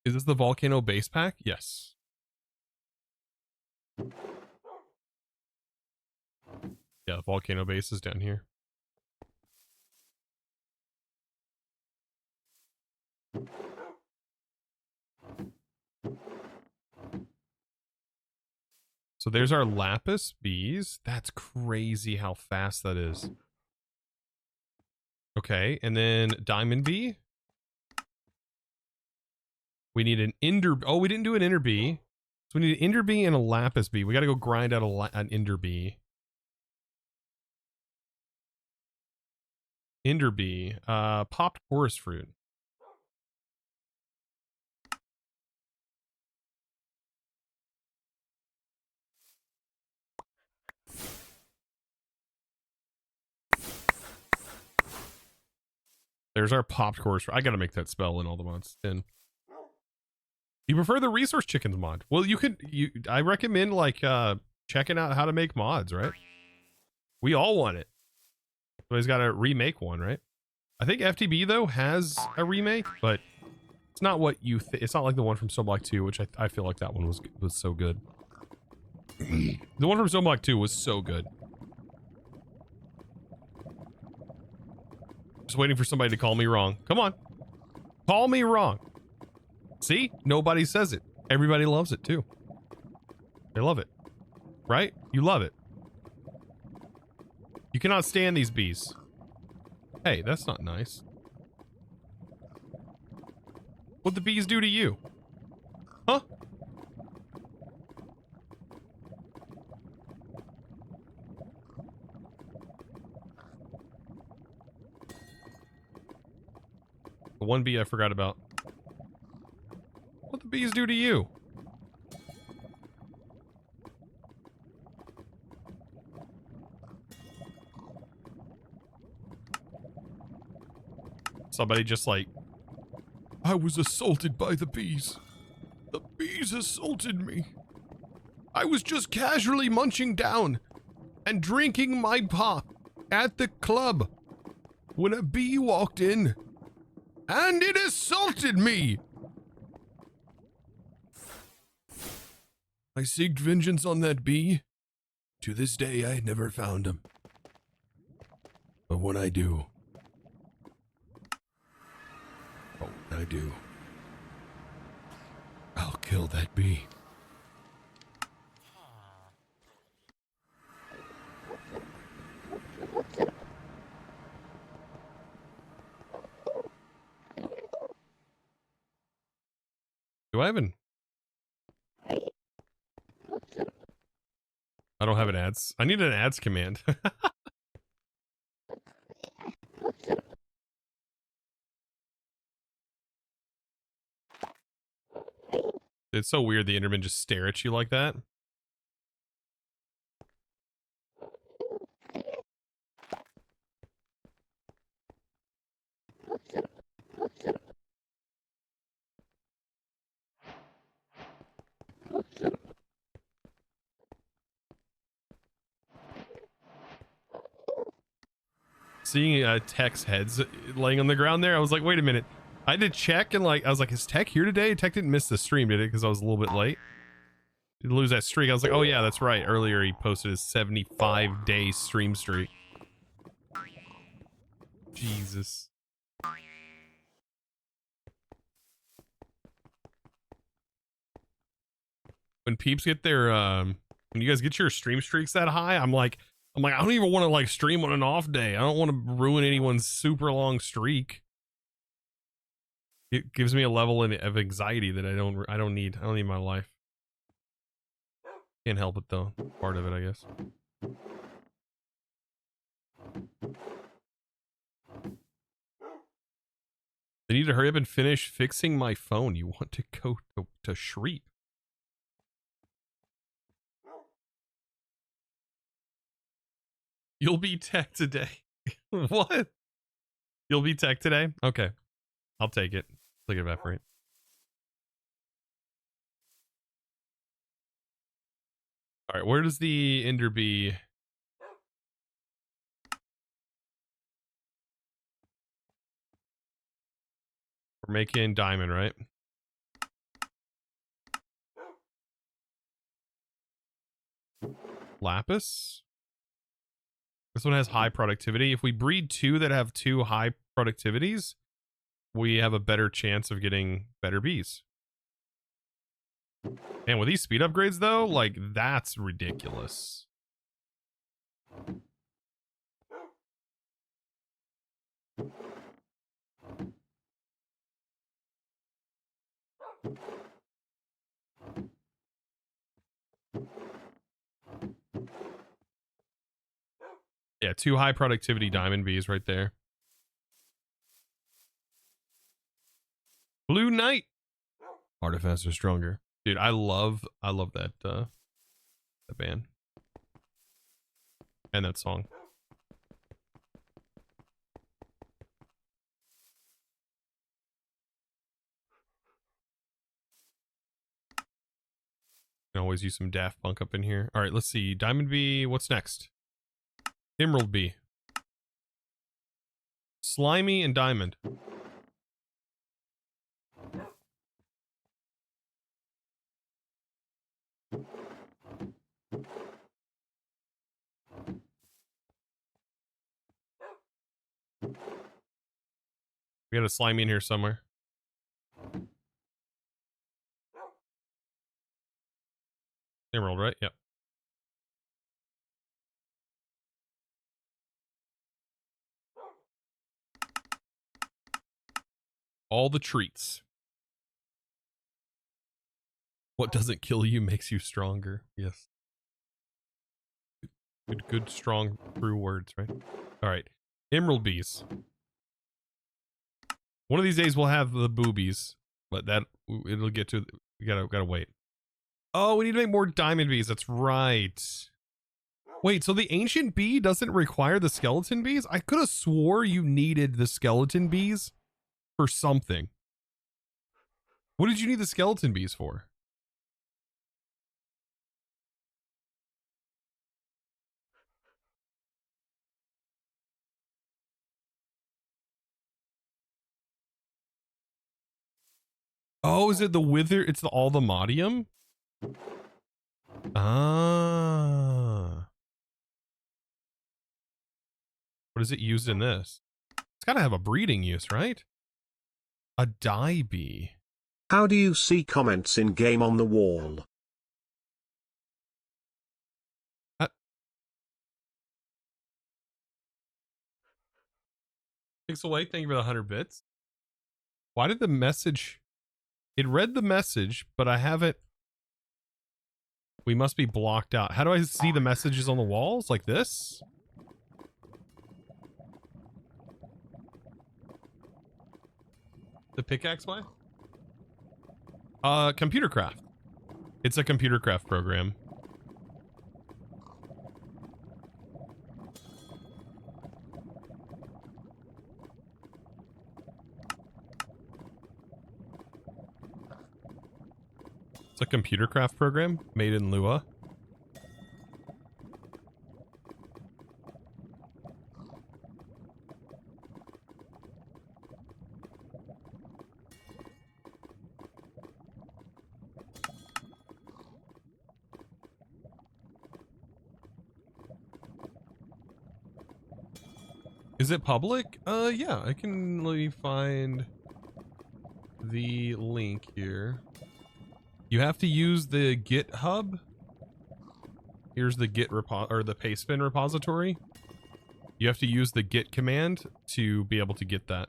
A: Is this the volcano base pack? Yes. Yeah, the volcano base is down here. So there's our lapis bees. That's crazy how fast that is. Okay, and then diamond bee. We need an ender. Oh, we didn't do an ender bee. So we need an ender bee and a lapis bee. We got to go grind out an ender bee. Ender bee. Popped chorus fruit. There's our popped chorus. I got to make that spell in all the mods. And you prefer the resource chickens mod? Well, I recommend like checking out how to make mods, right? We all want it. Somebody's got to remake one, right? I think FTB though has a remake, but it's not what you it's not like the one from Snowblock 2, which I feel like that one was so good. The one from Snowblock 2 was so good. Just waiting for somebody to call me wrong. Come on. Call me wrong. See? Nobody says it. Everybody loves it too. They love it. Right? You love it. You cannot stand these bees. Hey, that's not nice. What'd the bees do to you? Huh? The one bee I forgot about. What'd the bees do to you? Somebody just like, I was assaulted by the bees. The bees assaulted me. I was just casually munching down and drinking my pop at the club when a bee walked in and it assaulted me. I seeked vengeance on that bee. To this day, I never found him. But when I do, I'll kill that bee. Do I have an... I don't have an ads. I need an ads command. It's so weird the Endermen just stare at you like that. Seeing Tech's heads laying on the ground there, I was like, wait a minute. I had to check and like, I was like, is Tech here today? Tech didn't miss the stream, did it? Because I was a little bit late. Did lose that streak. I was like, oh yeah, that's right. Earlier he posted his 75-day stream streak. Jesus. When peeps get their, when you guys get your stream streaks that high, I'm like, I don't even want to like stream on an off day. I don't want to ruin anyone's super long streak. It gives me a level of anxiety that I don't need. I don't need in my life. Can't help it though. Part of it, I guess. I need to hurry up and finish fixing my phone. You want to go to Shreep? You'll be Tech today. What? You'll be Tech today? Okay. I'll take it. Click evaporate. All right, where does the Ender bee? We're making diamond, right? Lapis? This one has high productivity. If we breed two that have two high productivities, we have a better chance of getting better bees. And with these speed upgrades though, like that's ridiculous. Yeah, two high productivity diamond bees right there. Blue Knight. Artifacts are stronger. Dude, I love that that band. And that song. Can always use some Daft Punk up in here. All right, let's see. Diamond bee, what's next? Emerald bee. Slimy and diamond. We got a slimy in here somewhere. Emerald, right? Yep. All the treats. What doesn't kill you makes you stronger. Yes. Good, strong, true words, right? All right. Emerald bees. One of these days we'll have the boobies, but that it'll get to. We gotta wait. Oh, we need to make more diamond bees. That's right. Wait, so the ancient bee doesn't require the skeleton bees? I could have swore you needed the skeleton bees for something. What did you need the skeleton bees for? Oh, is it the wither? It's the all the modium? Ah. What is it used in this? It's got to have a breeding use, right? A dye bee.
B: How do you see comments in game on the wall?
A: Pixel8, thank you for the 100 bits. Why did the message... It read the message, but I have it... We must be blocked out. How do I see the messages on the walls? Like this? The pickaxe way? Computer craft. It's a computer craft program. It's a computer craft program made in Lua. Is it public? Yeah, I can let me find the link here. You have to use the GitHub. Here's the Git repo or the pastebin repository. You have to use the Git command to be able to get that.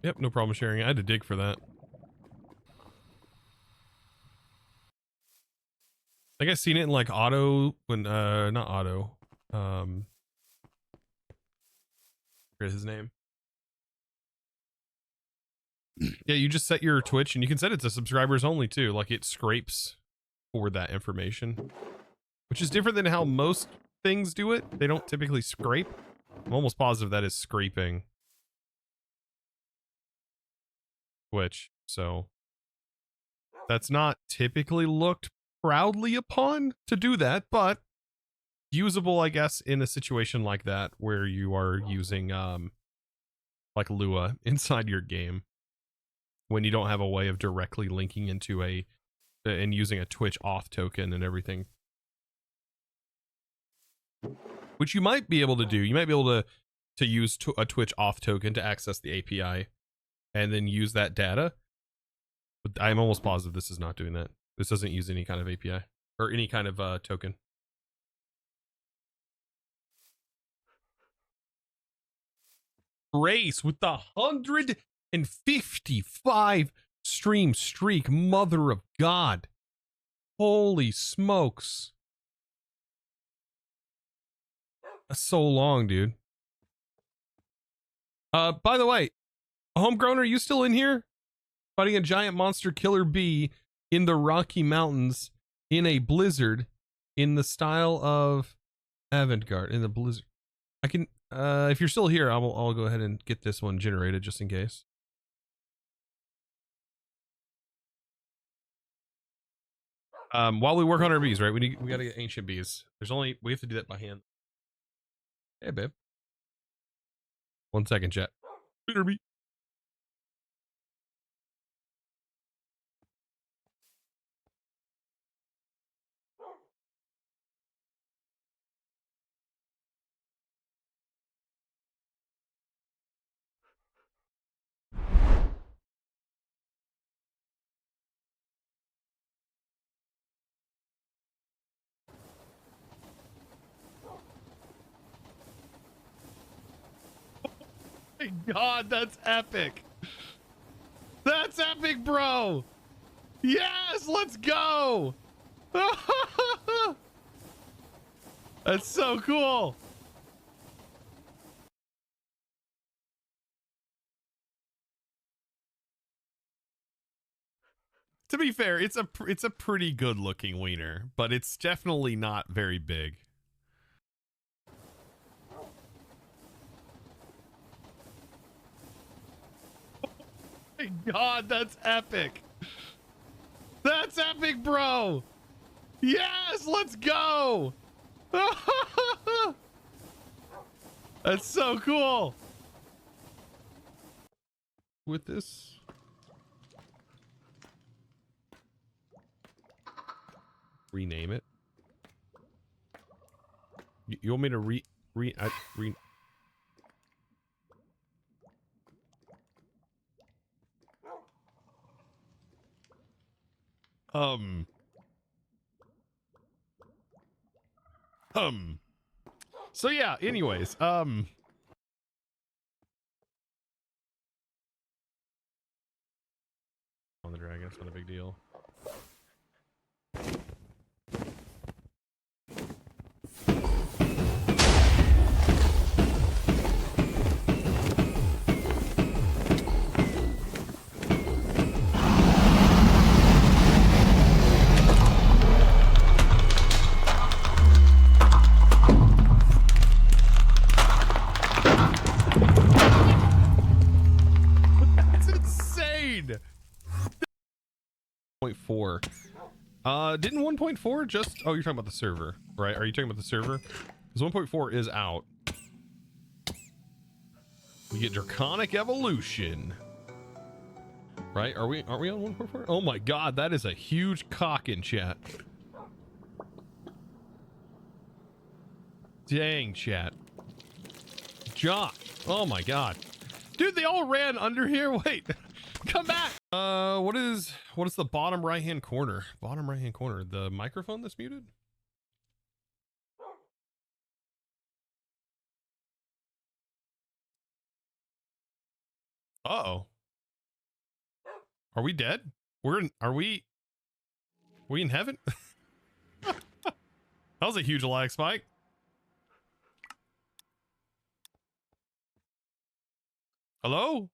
A: Yep, no problem sharing. I had to dig for that. I think I seen it in like auto when not auto. Forget his name. Yeah, you just set your Twitch and you can set it to subscribers only too. Like it scrapes for that information, which is different than how most things do it. They don't typically scrape. I'm almost positive that is scraping Twitch. So that's not typically looked proudly upon to do that, but usable, I guess, in a situation like that where you are using like Lua inside your game when you don't have a way of directly linking into a and using a Twitch auth token and everything, which you might be able to do. You might be able to use a Twitch auth token to access the API and then use that data, but I'm almost positive this is not doing that. This doesn't use any kind of API or any kind of token. Race with the 155 stream streak, mother of God. Holy smokes. That's so long, dude. By the way, Homegrown, are you still in here? Fighting a giant monster killer bee in the Rocky Mountains in a blizzard in the style of Avant-Garde in the blizzard. I can if you're still here, I'll go ahead and get this one generated just in case. While we work on our bees, right? We gotta get ancient bees. We have to do that by hand. Hey babe. 1 second, chat. Bee. God, that's epic. That's epic, bro. Yes, let's go. That's so cool. To be fair, it's a pretty good looking wiener, but it's definitely not very big. My God, that's epic. That's epic, bro. Yes, let's go. That's so cool. With this, rename it. You want me to re so yeah, anyways, guess not a big deal. That's insane. 1.4. Didn't 1.4 just... Oh, you're talking about the server, right? Are you talking about the server? Because 1.4 is out. We get Draconic Evolution. Right? Aren't we on 1.4? Oh my god, that is a huge cock in chat. Dang, chat. Josh. Oh my god. Dude, they all ran under here. Wait. Come back. What is the bottom right hand corner? Bottom right hand corner. The microphone that's muted? Uh-oh. Are we dead? Are we in heaven? That was a huge lag spike. Hello?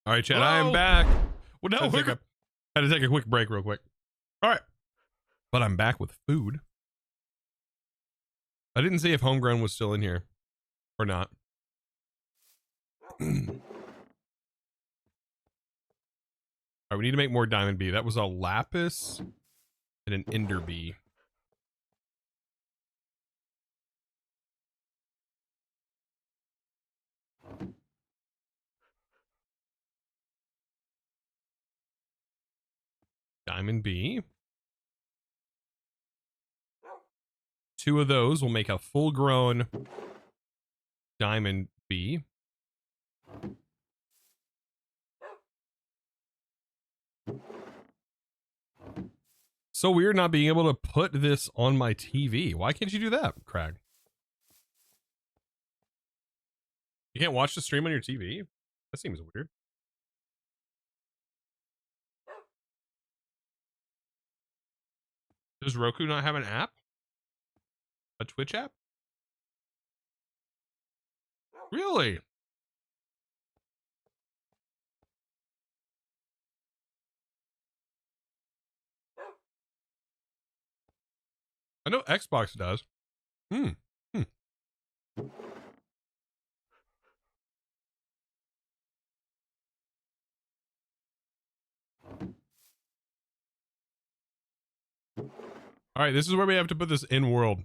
A: All right, chat, I am back. Well, no, had to take a quick break real quick. All right. But I'm back with food. I didn't see if Homegrown was still in here or not. All right, we need to make more diamond bee. That was a lapis and an ender bee. Diamond bee. 2 of those will make a full-grown diamond bee. So weird not being able to put this on my TV. Why can't you do that, Crag? You can't watch the stream on your TV? That seems weird. Does Roku not have an app? A Twitch app? Really? I know Xbox does. Hmm. All right, this is where we have to put this in world.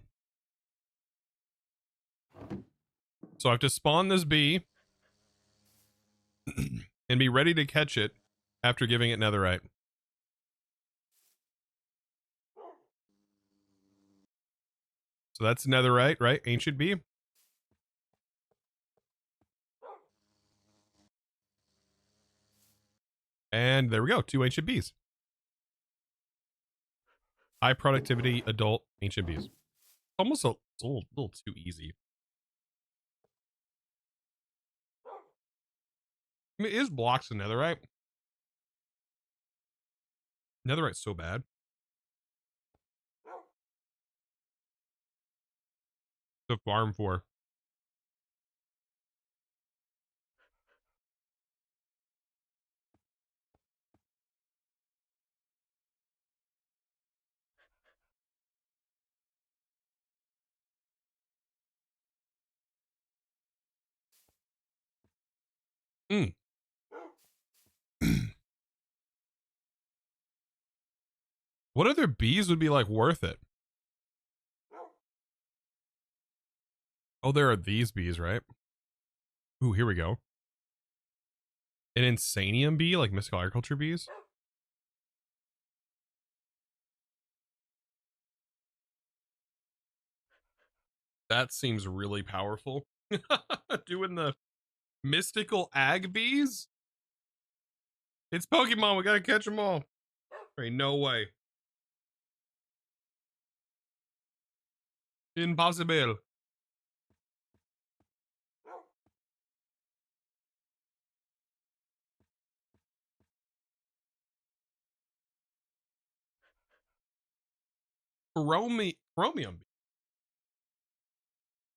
A: So I have to spawn this bee and be ready to catch it after giving it netherite. So that's netherite, right? Ancient bee. And there we go. 2 ancient bees. High productivity adult ancient bees. Almost a little too easy. I mean, it is blocks of netherite. Netherite's so bad. To farm for. What other bees would be like worth it? Oh, there are these bees, right? Ooh, here we go. An insanium bee, like mystical agriculture bees. That seems really powerful. Doing the mystical ag bees? It's Pokemon. We gotta catch them all. There ain't no way. Impossible. Chromium.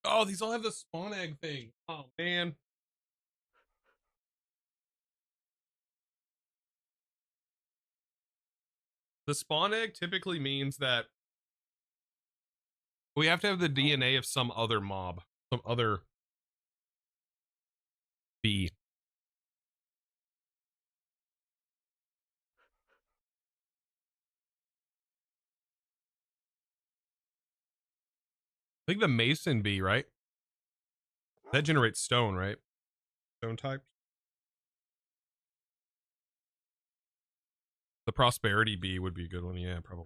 A: Oh, these all have the spawn egg thing. Oh man. The spawn egg typically means that we have to have the DNA of some other mob, some other bee. I think the mason bee, right? That generates stone, right? Stone type. The prosperity bee would be a good one. Yeah, probably.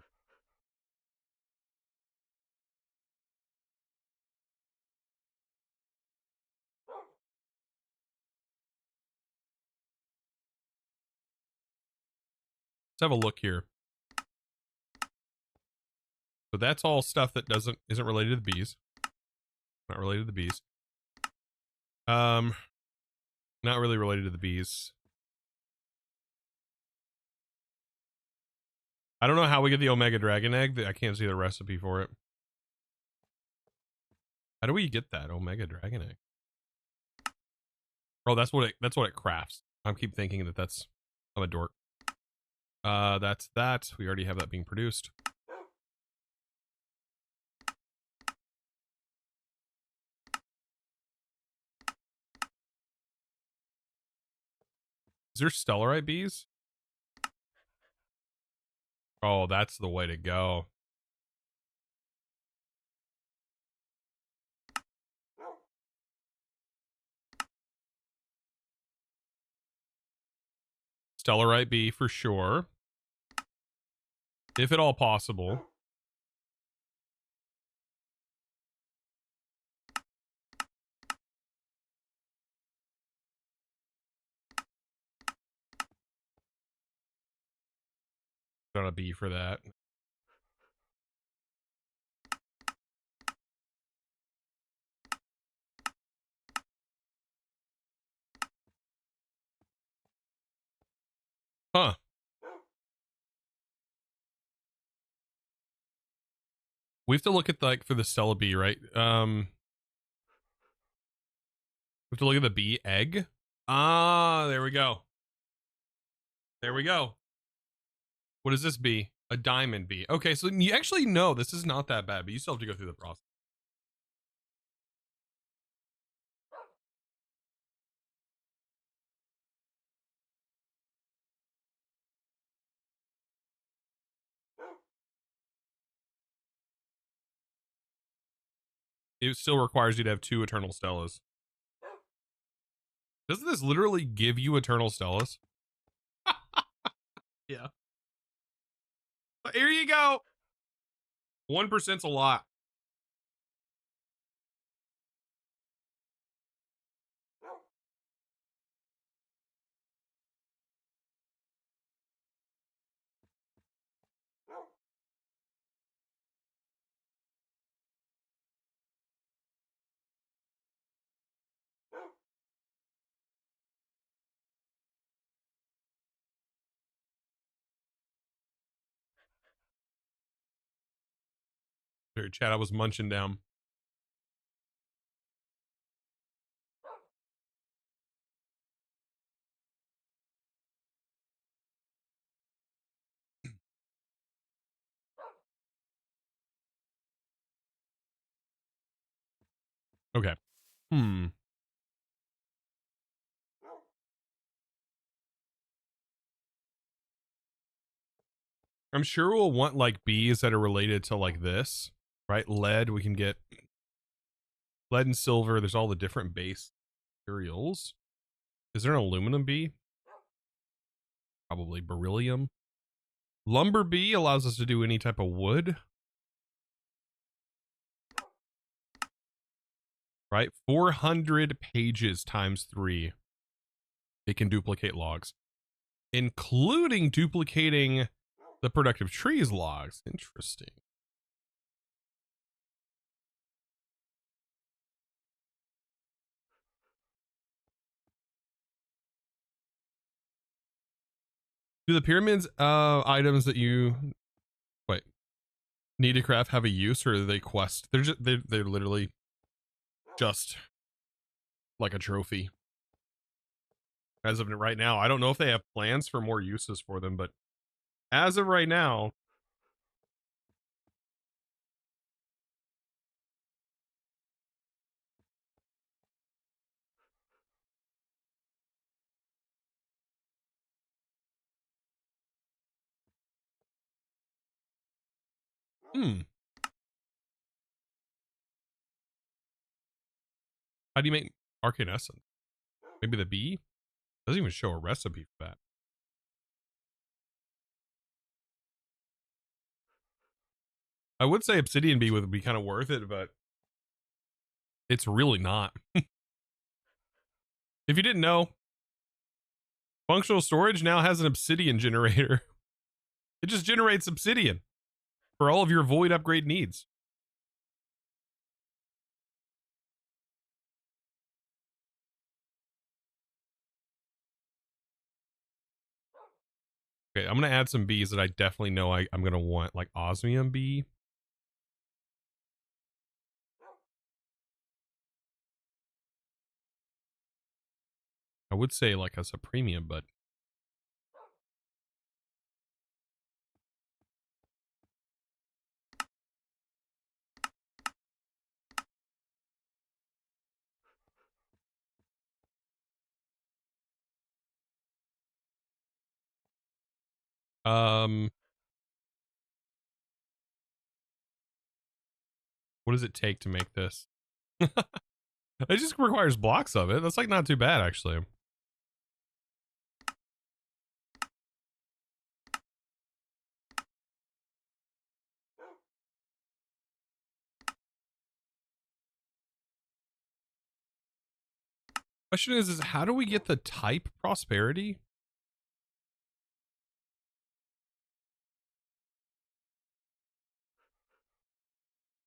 A: Let's have a look here. So that's all stuff that isn't related to the bees. Not related to the bees. Not really related to the bees. I don't know how we get the Omega Dragon Egg. I can't see the recipe for it. How do we get that Omega Dragon Egg? Oh, that's what it crafts. I keep thinking that I'm a dork. That's that. We already have that being produced. Is there Stellarite bees? Oh, that's the way to go. Stellarite bee for sure. If at all possible. Got a bee for that. Huh. We have to look at for the Stella bee, right? We have to look at the bee egg. Ah, there we go. There we go. What is this bee? A diamond bee. Okay, so you actually know this is not that bad, but you still have to go through the process. It still requires you to have 2 Eternal Stellas. Doesn't this literally give you Eternal Stellas? Yeah. But here you go. 1%'s a lot. Sorry, chat, I was munching down. Okay. I'm sure we'll want like bees that are related to like this, right? Lead, we can get lead and silver. There's all the different base materials. Is there an aluminum bee? Probably beryllium. Lumber bee allows us to do any type of wood. Right? 400 pages times 3. It can duplicate logs, including duplicating the productive trees logs. Interesting. Do the pyramids items that you wait? Need to craft have a use, or are they quest? They're literally just like a trophy. As of right now, I don't know if they have plans for more uses for them, but as of right now, how do you make arcane essence? Maybe the bee? Doesn't even show a recipe for that. I would say obsidian bee would be kind of worth it, but it's really not. If you didn't know, functional storage now has an obsidian generator. It just generates obsidian for all of your void upgrade needs. Okay, I'm going to add some bees that I definitely know I'm going to want, like osmium bee. I would say like as a premium, but what does it take to make this? It just requires blocks of it. That's like not too bad, actually. Question is how do we get the type prosperity?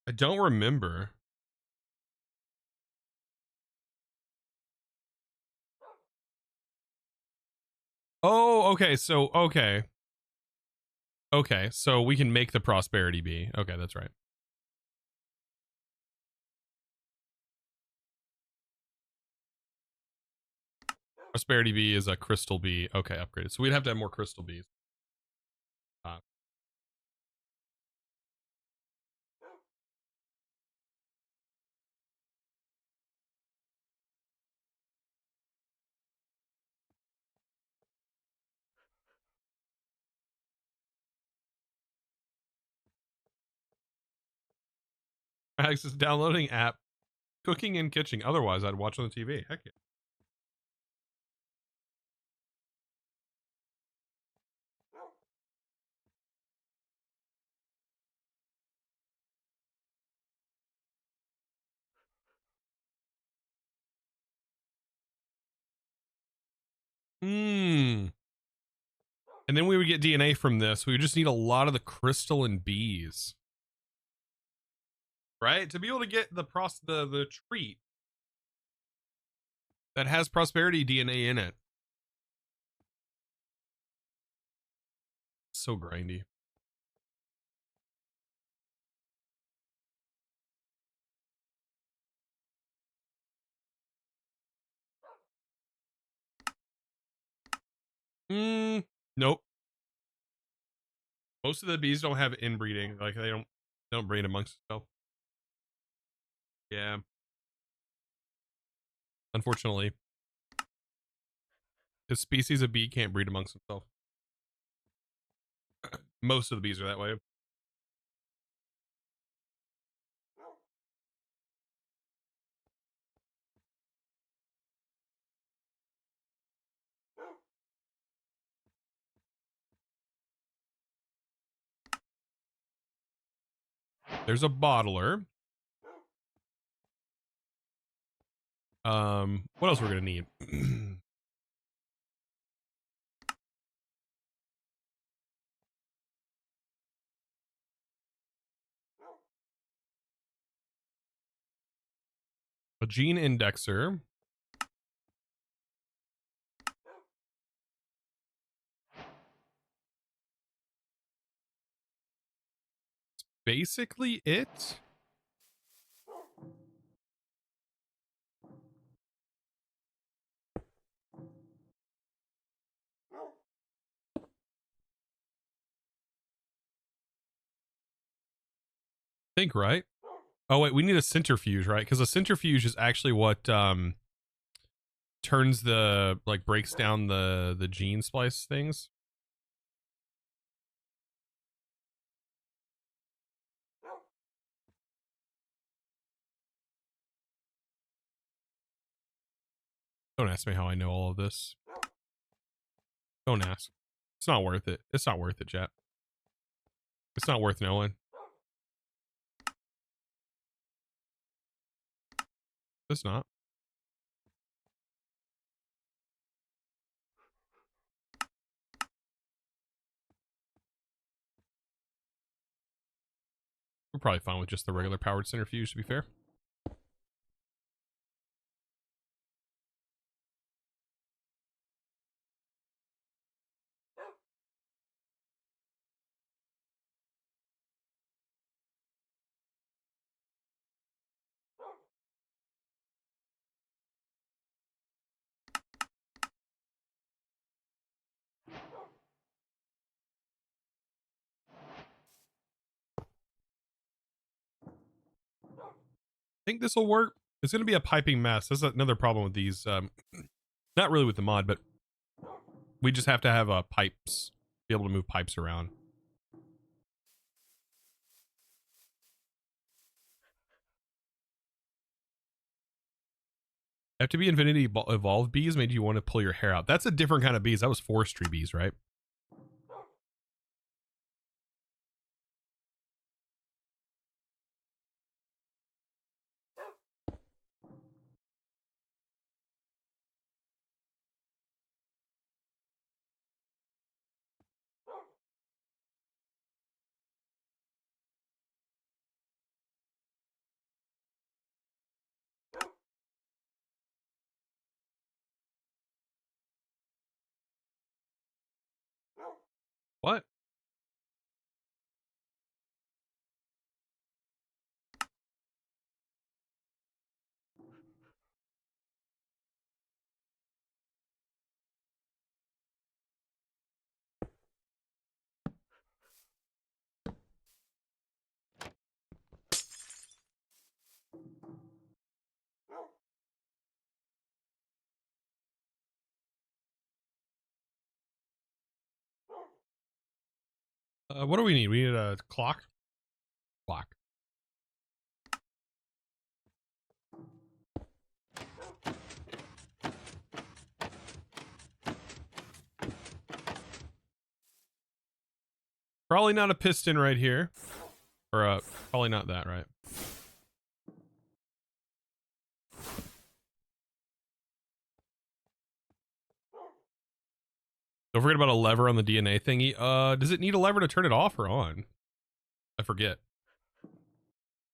A: I don't remember. Oh, okay. So, okay. Okay. So we can make the prosperity bee. Okay, that's right. Prosperity bee is a crystal bee. Okay, upgraded. So we'd have to have more crystal bees. Access downloading app, cooking and kitchen. Otherwise, I'd watch on the TV. Heck yeah. Hmm. And then we would get DNA from this. We would just need a lot of the crystalline bees. Right? To be able to get the treat that has prosperity DNA in it. So grindy. Nope. Most of the bees don't have inbreeding. Like they don't breed amongst themselves. Yeah. Unfortunately. This species of bee can't breed amongst themselves. Most of the bees are that way. There's a bottler. What else we're gonna need? A gene indexer. basically it. Think, right? Oh wait, we need a centrifuge, right? Because a centrifuge is actually what turns the, like, breaks down the gene splice things. Don't ask me how I know all of this. Don't ask. It's not worth it. It's not worth it, chat. It's not worth knowing. It's not. We're probably fine with just the regular powered centrifuge, to be fair. I think this will work. It's going to be a piping mess. That's another problem with these. Not really with the mod, but we just have to have pipes, be able to move pipes around. FTB Infinity Evolved bees made you want to pull your hair out. That's a different kind of bees. That was forestry bees, right? What? What do we need? We need a clock. Clock. Probably not a piston right here. Or probably not that, right? Don't forget about a lever on the DNA thingy. Does it need a lever to turn it off or on? I forget.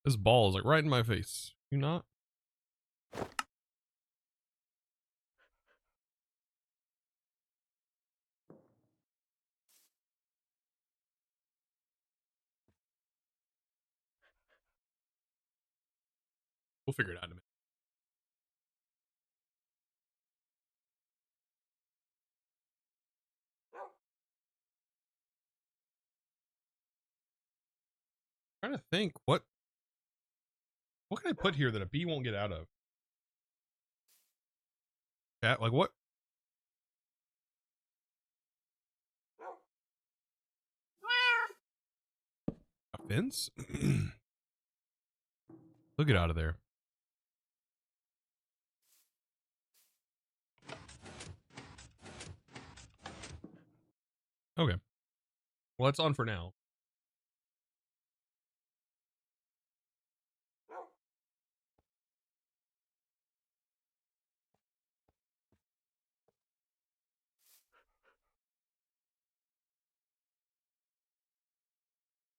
A: This ball is like right in my face. You not? We'll figure it out in a minute. Trying to think what can I put here that a bee won't get out of? Cat, like what? A fence? He'll get out of there. Okay. Well, that's on for now.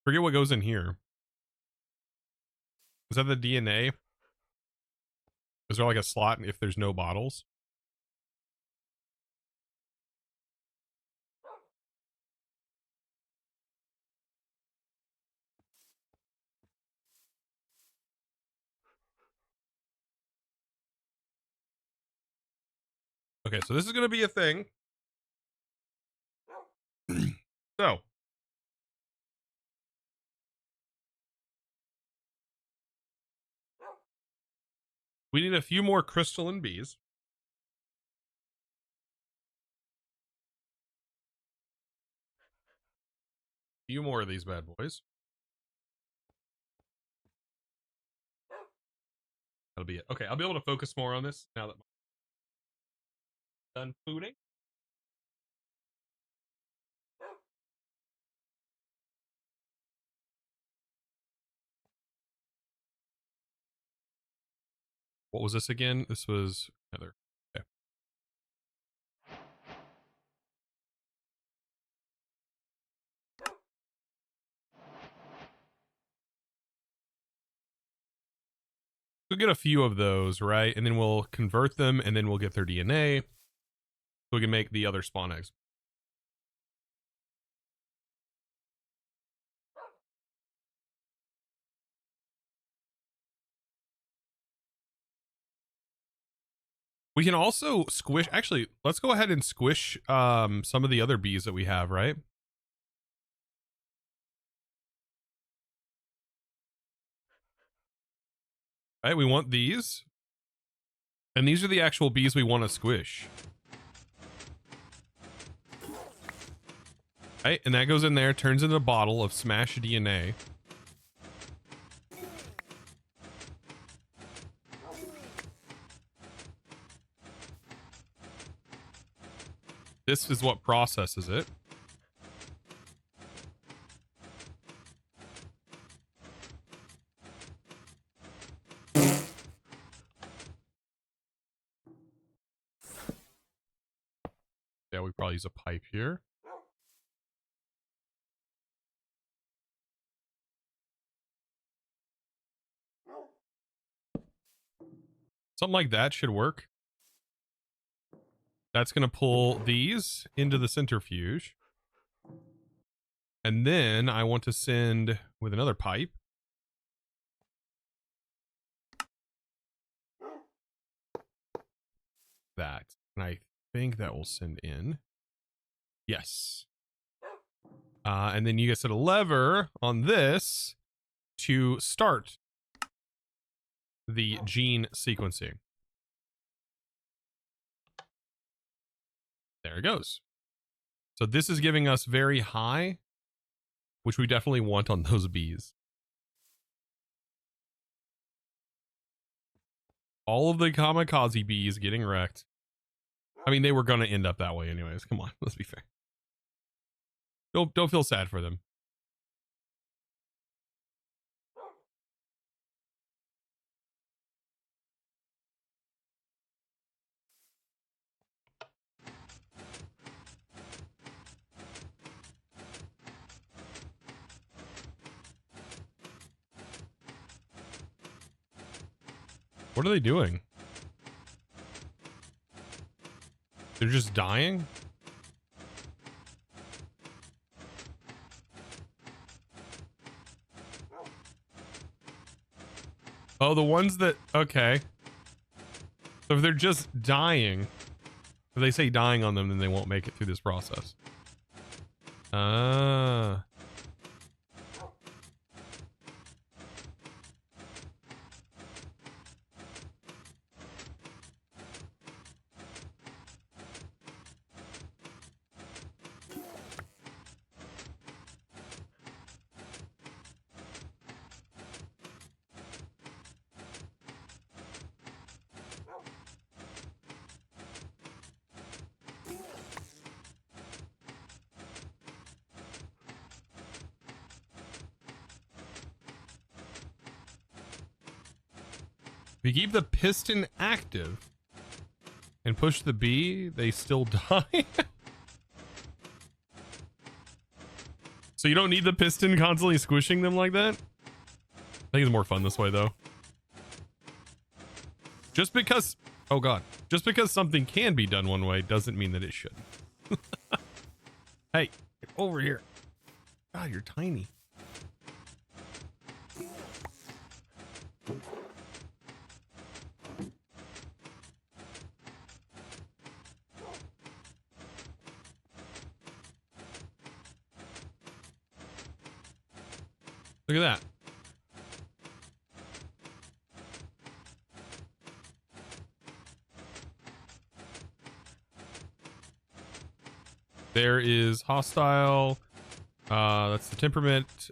A: Forget what goes in here. Is that the DNA? Is there like a slot if there's no bottles? Okay, so this is going to be a thing. So. We need a few more crystalline bees. A few more of these bad boys. That'll be it. Okay, I'll be able to focus more on this now that I'm done fooding. What was this again? This was Heather. Okay. We'll get a few of those, right? And then we'll convert them, and then we'll get their DNA. So we can make the other spawn eggs. We can also squish. Actually, let's go ahead and squish some of the other bees that we have, right? Right, we want these. And these are the actual bees we want to squish. Right, and that goes in there, turns into a bottle of Smash DNA. This is what processes it. Yeah, we probably use a pipe here. Something like that should work. That's going to pull these into the centrifuge. And then I want to send with another pipe. That. And I think that will send in. Yes. And then you guys set a lever on this to start the gene sequencing. There it goes. So this is giving us very high, which we definitely want on those bees. All of the kamikaze bees getting wrecked. I mean, they were going to end up that way anyways. Come on, let's be fair. Don't feel sad for them. What are they doing? They're just dying? Oh, the ones that... Okay. So if they're just dying, if they say dying on them, then they won't make it through this process. Ah. If you keep the piston active and push the bee, they still die. So you don't need the piston constantly squishing them like that? I think it's more fun this way, though. Just because... Oh, God. Just because something can be done one way doesn't mean that it should. Hey, get over here. God, you're tiny. Look at that. There is hostile. That's the temperament.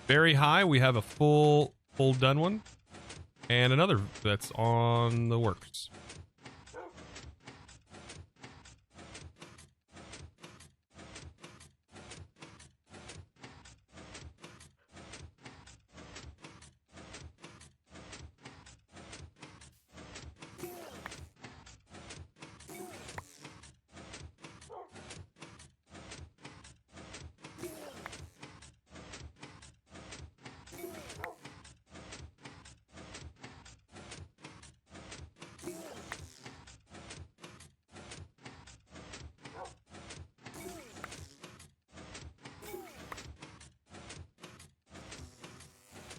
A: Very high. We have a full done one, and another that's on the works.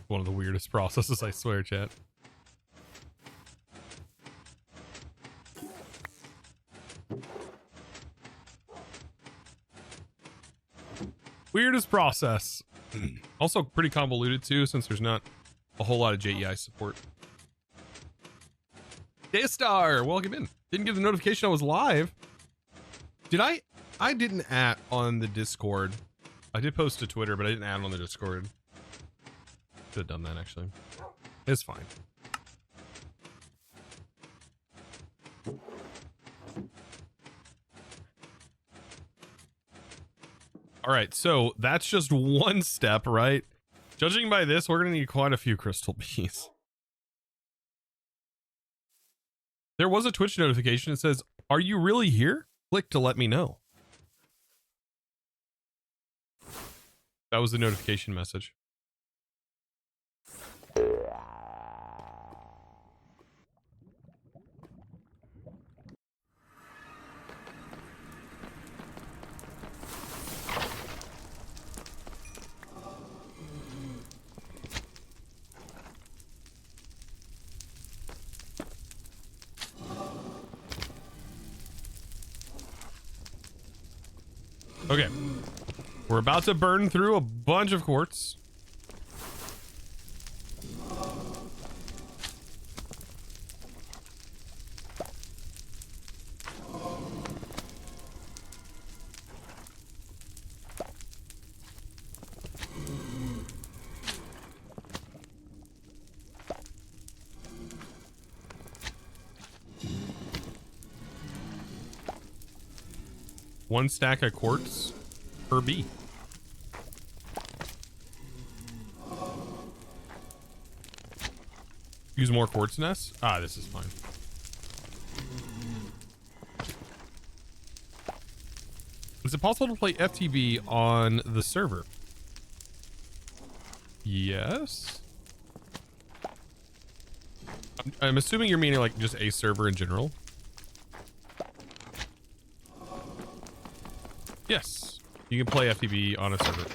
A: One of the weirdest processes, I swear, chat. Weirdest process. Also pretty convoluted too, since there's not a whole lot of JEI support. Daystar, welcome in. Didn't get the notification I was live. Did I? I didn't add on the Discord. I did post to Twitter, but I didn't add on the Discord. Should have done that, actually. It's fine. All right, so that's just one step, right? Judging by this, we're going to need quite a few crystal bees. There was a Twitch notification that says, "Are you really here? Click to let me know." That was the notification message. Okay, we're about to burn through a bunch of quartz. One stack of quartz per bee. Use more quartz nests? Ah, this is fine. Is it possible to play FTB on the server? Yes. I'm assuming you're meaning like just a server in general. Yes, you can play FTB on a server.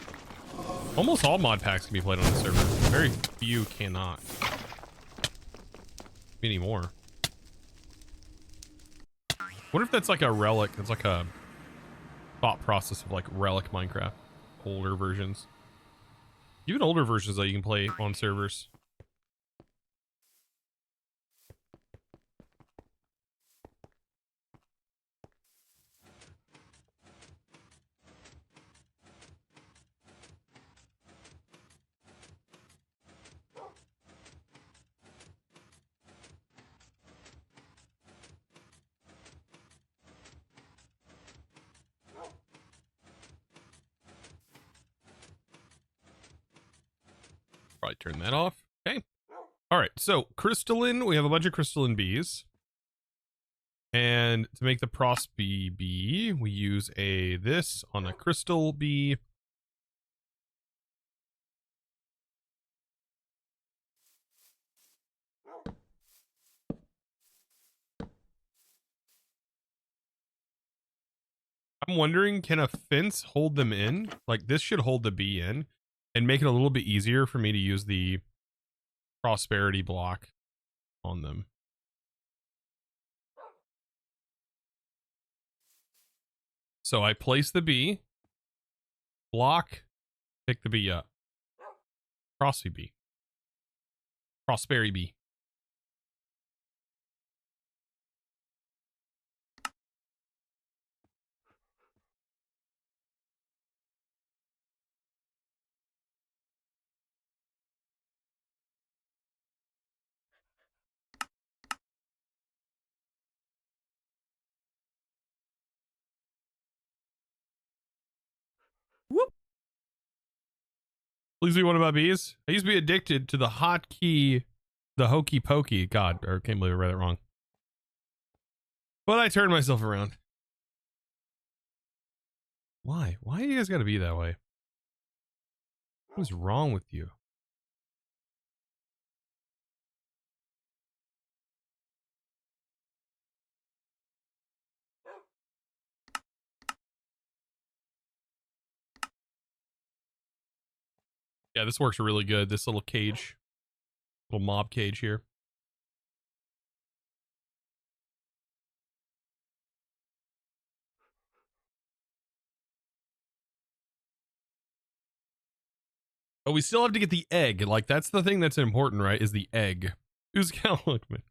A: Almost all mod packs can be played on a server. Very few cannot. Anymore. Wonder if that's like a relic. It's like a thought process of like relic Minecraft. Older versions. Even older versions that you can play on servers. Probably turn that off. Okay. All right. So crystalline, we have a bunch of crystalline bees. And to make the pros bee, we use this on a crystal bee. I'm wondering, can a fence hold them in? Like this should hold the bee in and make it a little bit easier for me to use the prosperity block on them. So I place the bee Block. Pick the bee up. Prosperity bee. Prosperity bee. Whoop. Please be one of my bees. I used to be addicted to the hotkey, the hokey pokey. God, I can't believe I read it wrong. But I turned myself around. Why? Why you guys gotta be that way? What is wrong with you? Yeah, this works really good. This little cage, little mob cage here. Oh, we still have to get the egg. Like, that's the thing that's important, right? Is the egg. Who's gonna look, man?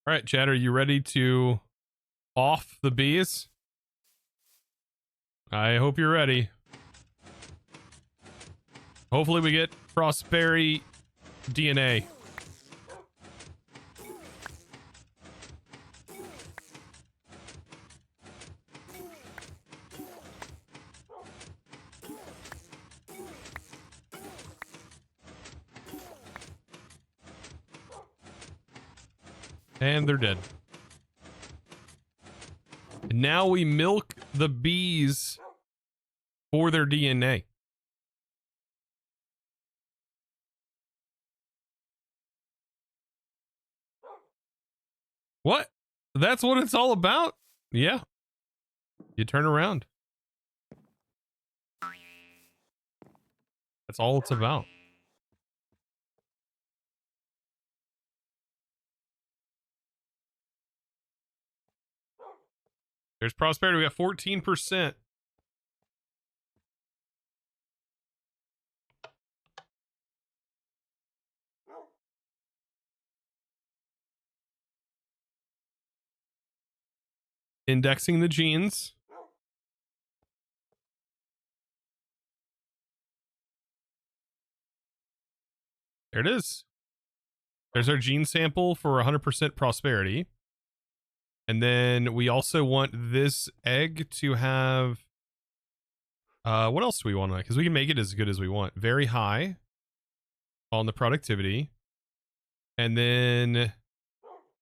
A: All right, Chad, are you ready to off the bees? I hope you're ready. Hopefully we get prosperity DNA. And they're dead. And now we milk the bees for their DNA. What? That's what it's all about? Yeah. You turn around. That's all it's about. There's prosperity. We got 14%. Indexing the genes. There it is. There's our gene sample for 100% prosperity. And then we also want this egg to have, what else do we want? Because we can make it as good as we want. Very high on the productivity. And then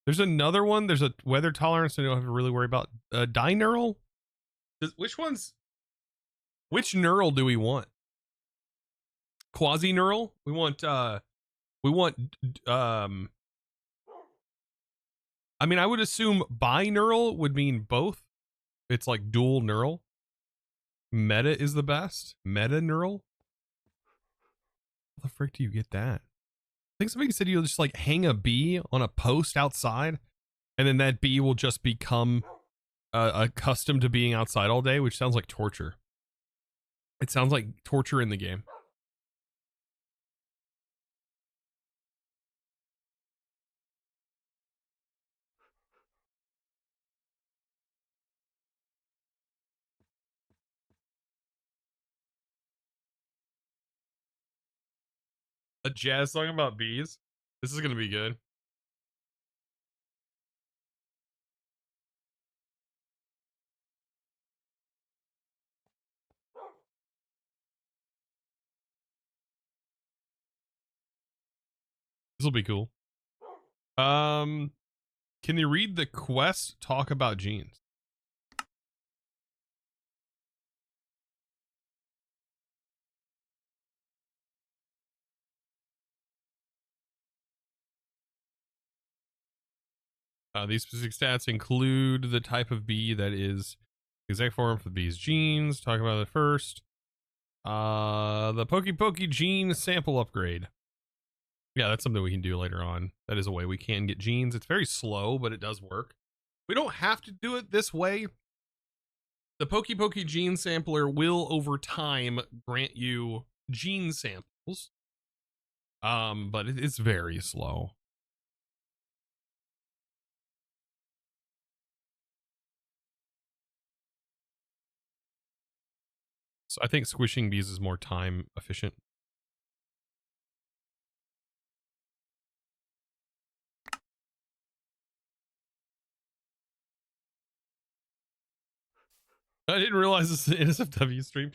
A: there's another one. There's a weather tolerance I don't have to really worry about. Dineural? Which neural do we want? Quasi-neural? We want, I mean, I would assume bineural would mean both. It's like dual neural. Meta is the best. Meta neural. How the frick do you get that? I think somebody said you'll just like hang a bee on a post outside, and then that bee will just become accustomed to being outside all day, which sounds like torture. It sounds like torture in the game. A jazz song about bees? This is gonna be good. This will be cool. Can you read the quest talk about genes? These specific stats include the type of bee that is the exact form for the bee's genes. Talk about it first. The Pokey Pokey Gene sample upgrade. Yeah, that's something we can do later on. That is a way we can get genes. It's very slow, but it does work. We don't have to do it this way. The Pokey Pokey Gene Sampler will, over time, grant you gene samples. But it's very slow. So I think squishing bees is more time efficient. I didn't realize this is an NSFW stream.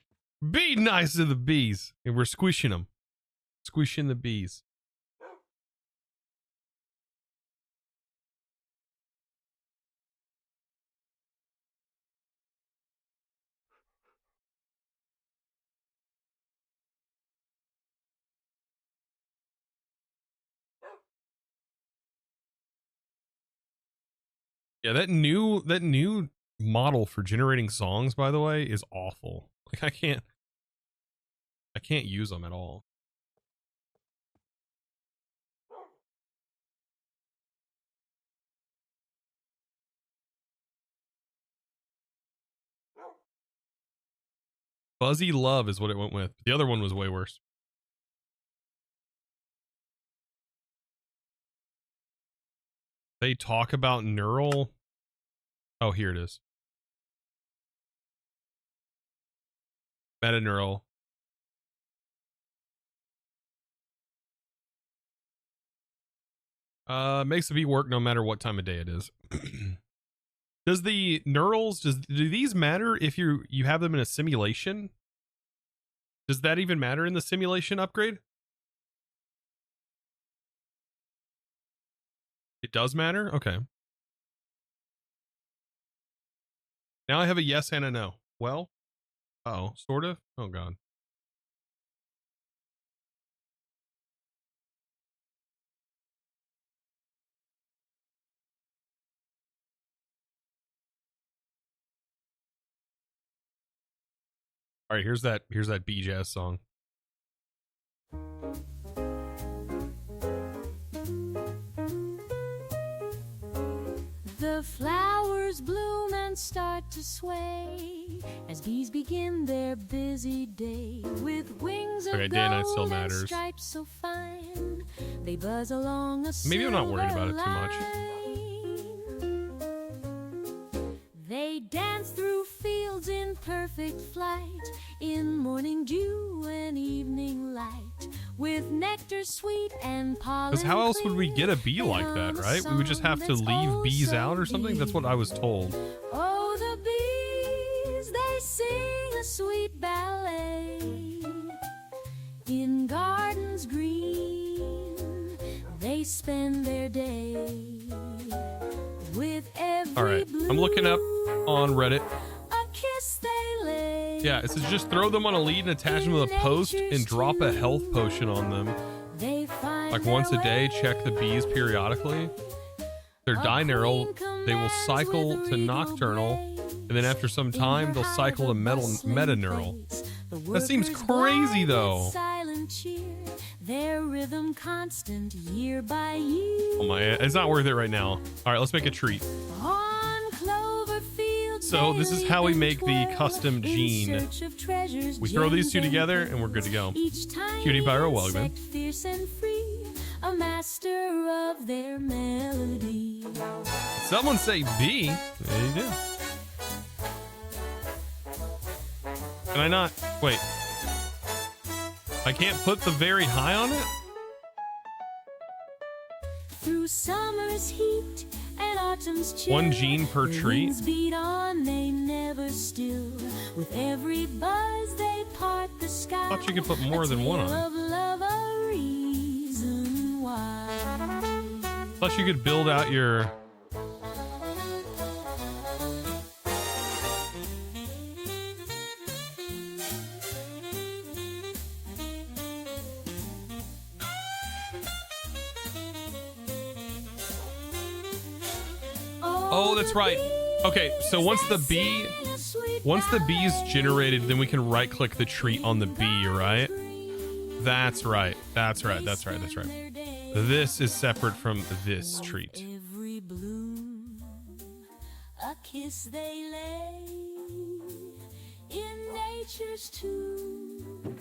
A: Be nice to the bees. And we're squishing them. Squishing the bees. Yeah, that new model for generating songs, by the way, is awful. Like I can't use them at all. Fuzzy Love is what it went with. The other one was way worse. They talk about neural. Oh, here it is. Metaneural. Makes the beat work no matter what time of day it is. Does the neurals, do these matter if you have them in a simulation? Does that even matter in the simulation upgrade? It does matter? Okay. Now I have a yes and a no. Well, uh-oh, sort of? Oh, God. All right, here's that B-Jazz song.
D: The flowers bloom and start to sway as bees begin their busy day with wings of gold and stripes so fine. They buzz along a
A: Maybe I'm not worried about it too much.
D: They dance through fields in perfect flight, in morning dew and evening light, with nectar sweet and pollen.
A: Because how else would we get a bee like that, right? We would just have to leave bees out or something? That's what I was told.
D: Oh, the bees, they sing a sweet ballet in gardens green. They spend their day with every
A: All right, I'm looking up on Reddit.
D: a kiss they lay.
A: Yeah, it says just throw them on a lead and attach them with a post and drop a health potion on them. Like once a day, check the bees periodically. They're diurnal, they will cycle to nocturnal, and then after some time, they'll cycle to metaneural. That seems crazy though.
D: Their rhythm constant year by year.
A: Oh my, it's not worth it right now. All right, let's make a treat.
D: On clover fields,
A: so this is how we make the custom gene. We throw these two together and we're good to go. Cutie Pyro Wellman.
D: Fierce and free, a master of their melody.
A: Someone say B. There you do. Can I not? Wait. I can't put the very high on it?
D: Through summer's heat and autumn's chill,
A: one gene per treat.
D: Beat on, they never still. With every buzz they part the sky.
A: I thought you could put more than one on.
D: Of love, a reason why.
A: I thought you could build out your... Oh, that's right. Okay, so once the bee Once the bee is generated, then we can right click the treat on the bee, right? That's right. That's right. That's right. That's right. This is separate from this treat.
D: Every bloom, a kiss they lay in nature's tomb.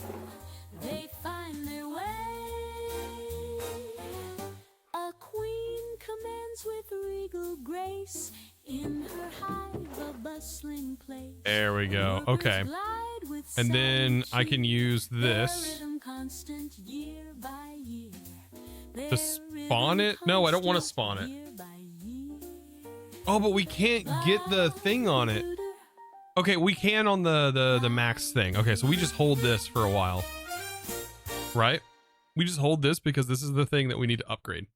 D: They find their way. A queen commands with regal grace. In her hive, a bustling place.
A: There we go. Okay. And then I can use this to spawn it. No, I don't want to spawn it. Oh, but we can't get the thing on it. Okay, we can on the max thing. Okay, so we just hold this for a while. Right? We just hold this because this is the thing that we need to upgrade.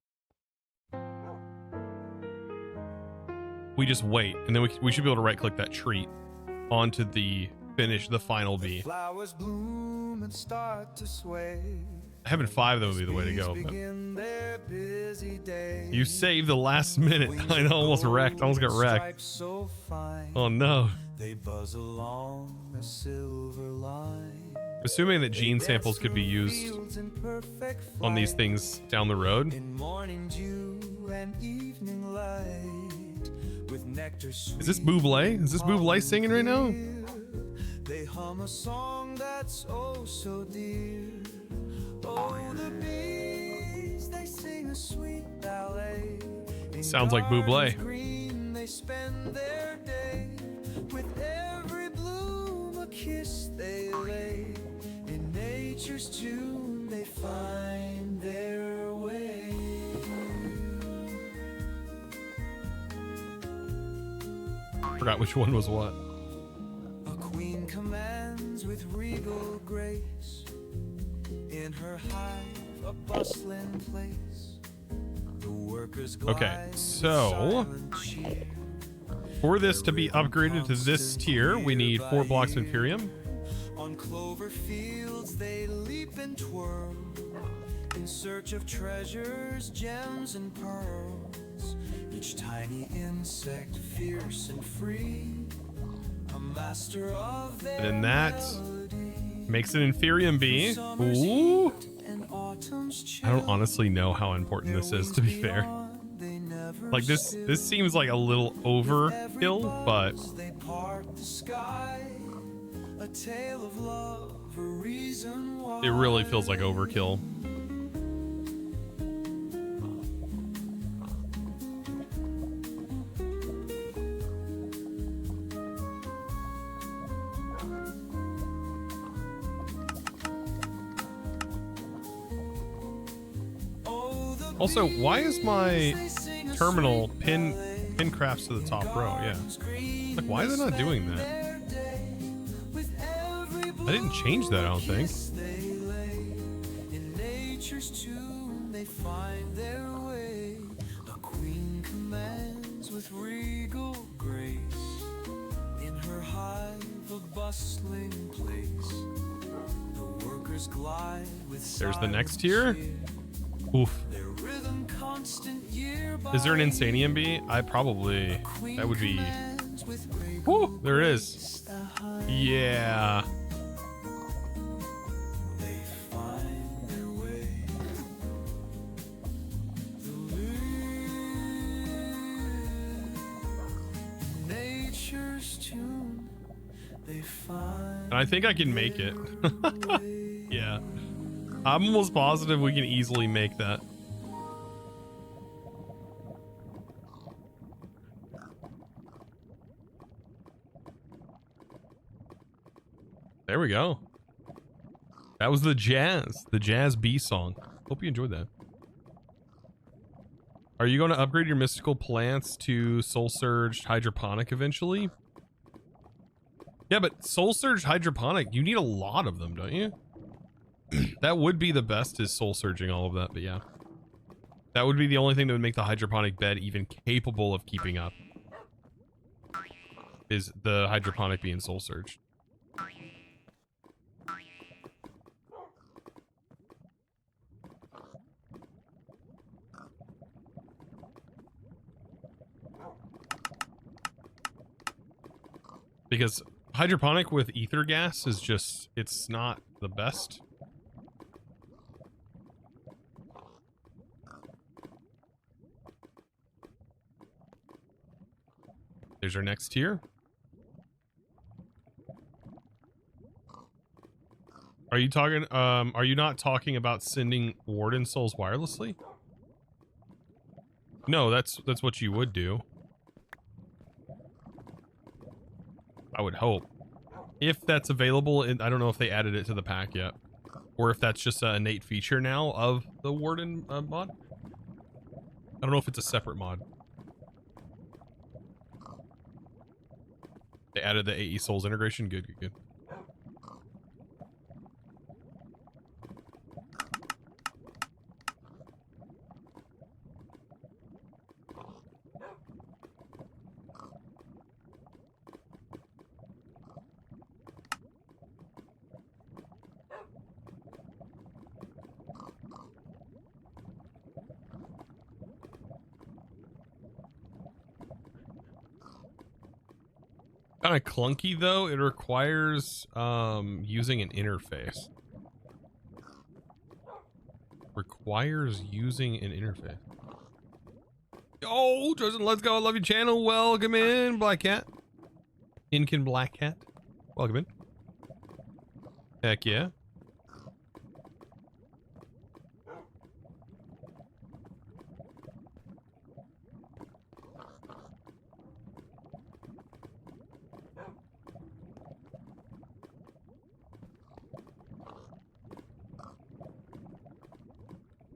A: We just wait, and then we should be able to right click that treat onto the final bee.
C: Flowers bloom and start to sway.
A: Having 5 that would be the way to go. But you saved the last minute. I almost wrecked. I almost got wrecked. Oh no.
C: They buzz along a silver line.
A: Assuming that gene samples could be used on these things down the road.
C: In morning dew and evening light.
A: Is this Buble? Is this Buble singing right now?
C: They hum a song that's oh so dear. Oh, the bees, they sing a sweet ballet.
A: Sounds like Buble.
C: Green, they spend their day. With every bloom, a kiss they lay. In nature's tune, they find their way.
A: Forgot which one was what.
C: A queen commands with regal grace. In her hive, a bustling place. The workers glide.
A: Okay, so for this to be upgraded to this tier, we need 4 blocks of Inferium.
C: On clover fields, they leap and twirl in search of treasures, gems, and pearls. Each tiny insect, fierce and free, a master of their
A: And then that makes an Inferium bee. Ooh. I don't honestly know how important this is, to be fair. Like this seems like a little overkill, but it really feels like overkill. Also, why is my terminal pin crafts to the top row? Yeah. Like, why are they not doing that? I didn't change that, I don't think. There's the next tier. Oof. Is there an Insanium bee? That would be... Woo, there it is. Yeah. And I think I can make it. Yeah. I'm almost positive we can easily make that. There we go. That was the jazz bee song. Hope you enjoyed that. Are you going to upgrade your mystical plants to Soul Surge Hydroponic eventually? Yeah, but Soul Surge Hydroponic, you need a lot of them, don't you? That would be the best, is Soul Surging all of that, but yeah. That would be the only thing that would make the hydroponic bed even capable of keeping up. Is the hydroponic being Soul Surged. Because Hydroponic with ether gas is just, it's not the best. There's our next tier. Are you talking, are you not talking about sending Warden souls wirelessly? No, that's what you would do. I would hope. If that's available, and I don't know if they added it to the pack yet. Or if that's just an innate feature now of the Warden mod. I don't know if it's a separate mod. They added the AE Souls integration. Good, good, good. Kind of clunky though. It requires using an interface. Requires using an interface. Oh, Tristan, let's go. I love your channel. Welcome in, Black Cat. Inkin Black Cat. Welcome in. Heck yeah.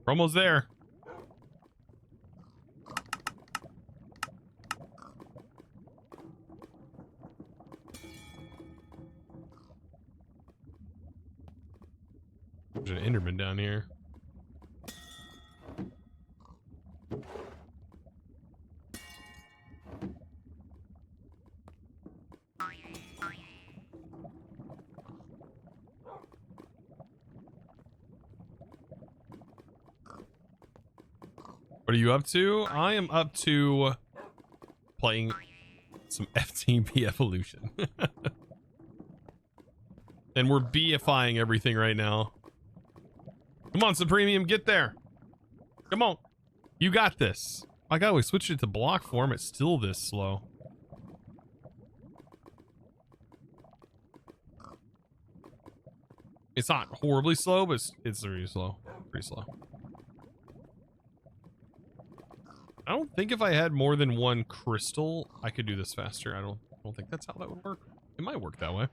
A: We're almost there. There's an Enderman down here. What are you up to? I am up to playing some FTB Evolution. And we're BFIing everything right now. Come on, Supremium, get there. Come on. You got this. I gotta switch it to block form. It's still this slow. It's not horribly slow, but it's really slow. Pretty slow. I don't think if I had more than one crystal, I could do this faster. I don't think that's how that would work. It might work that way.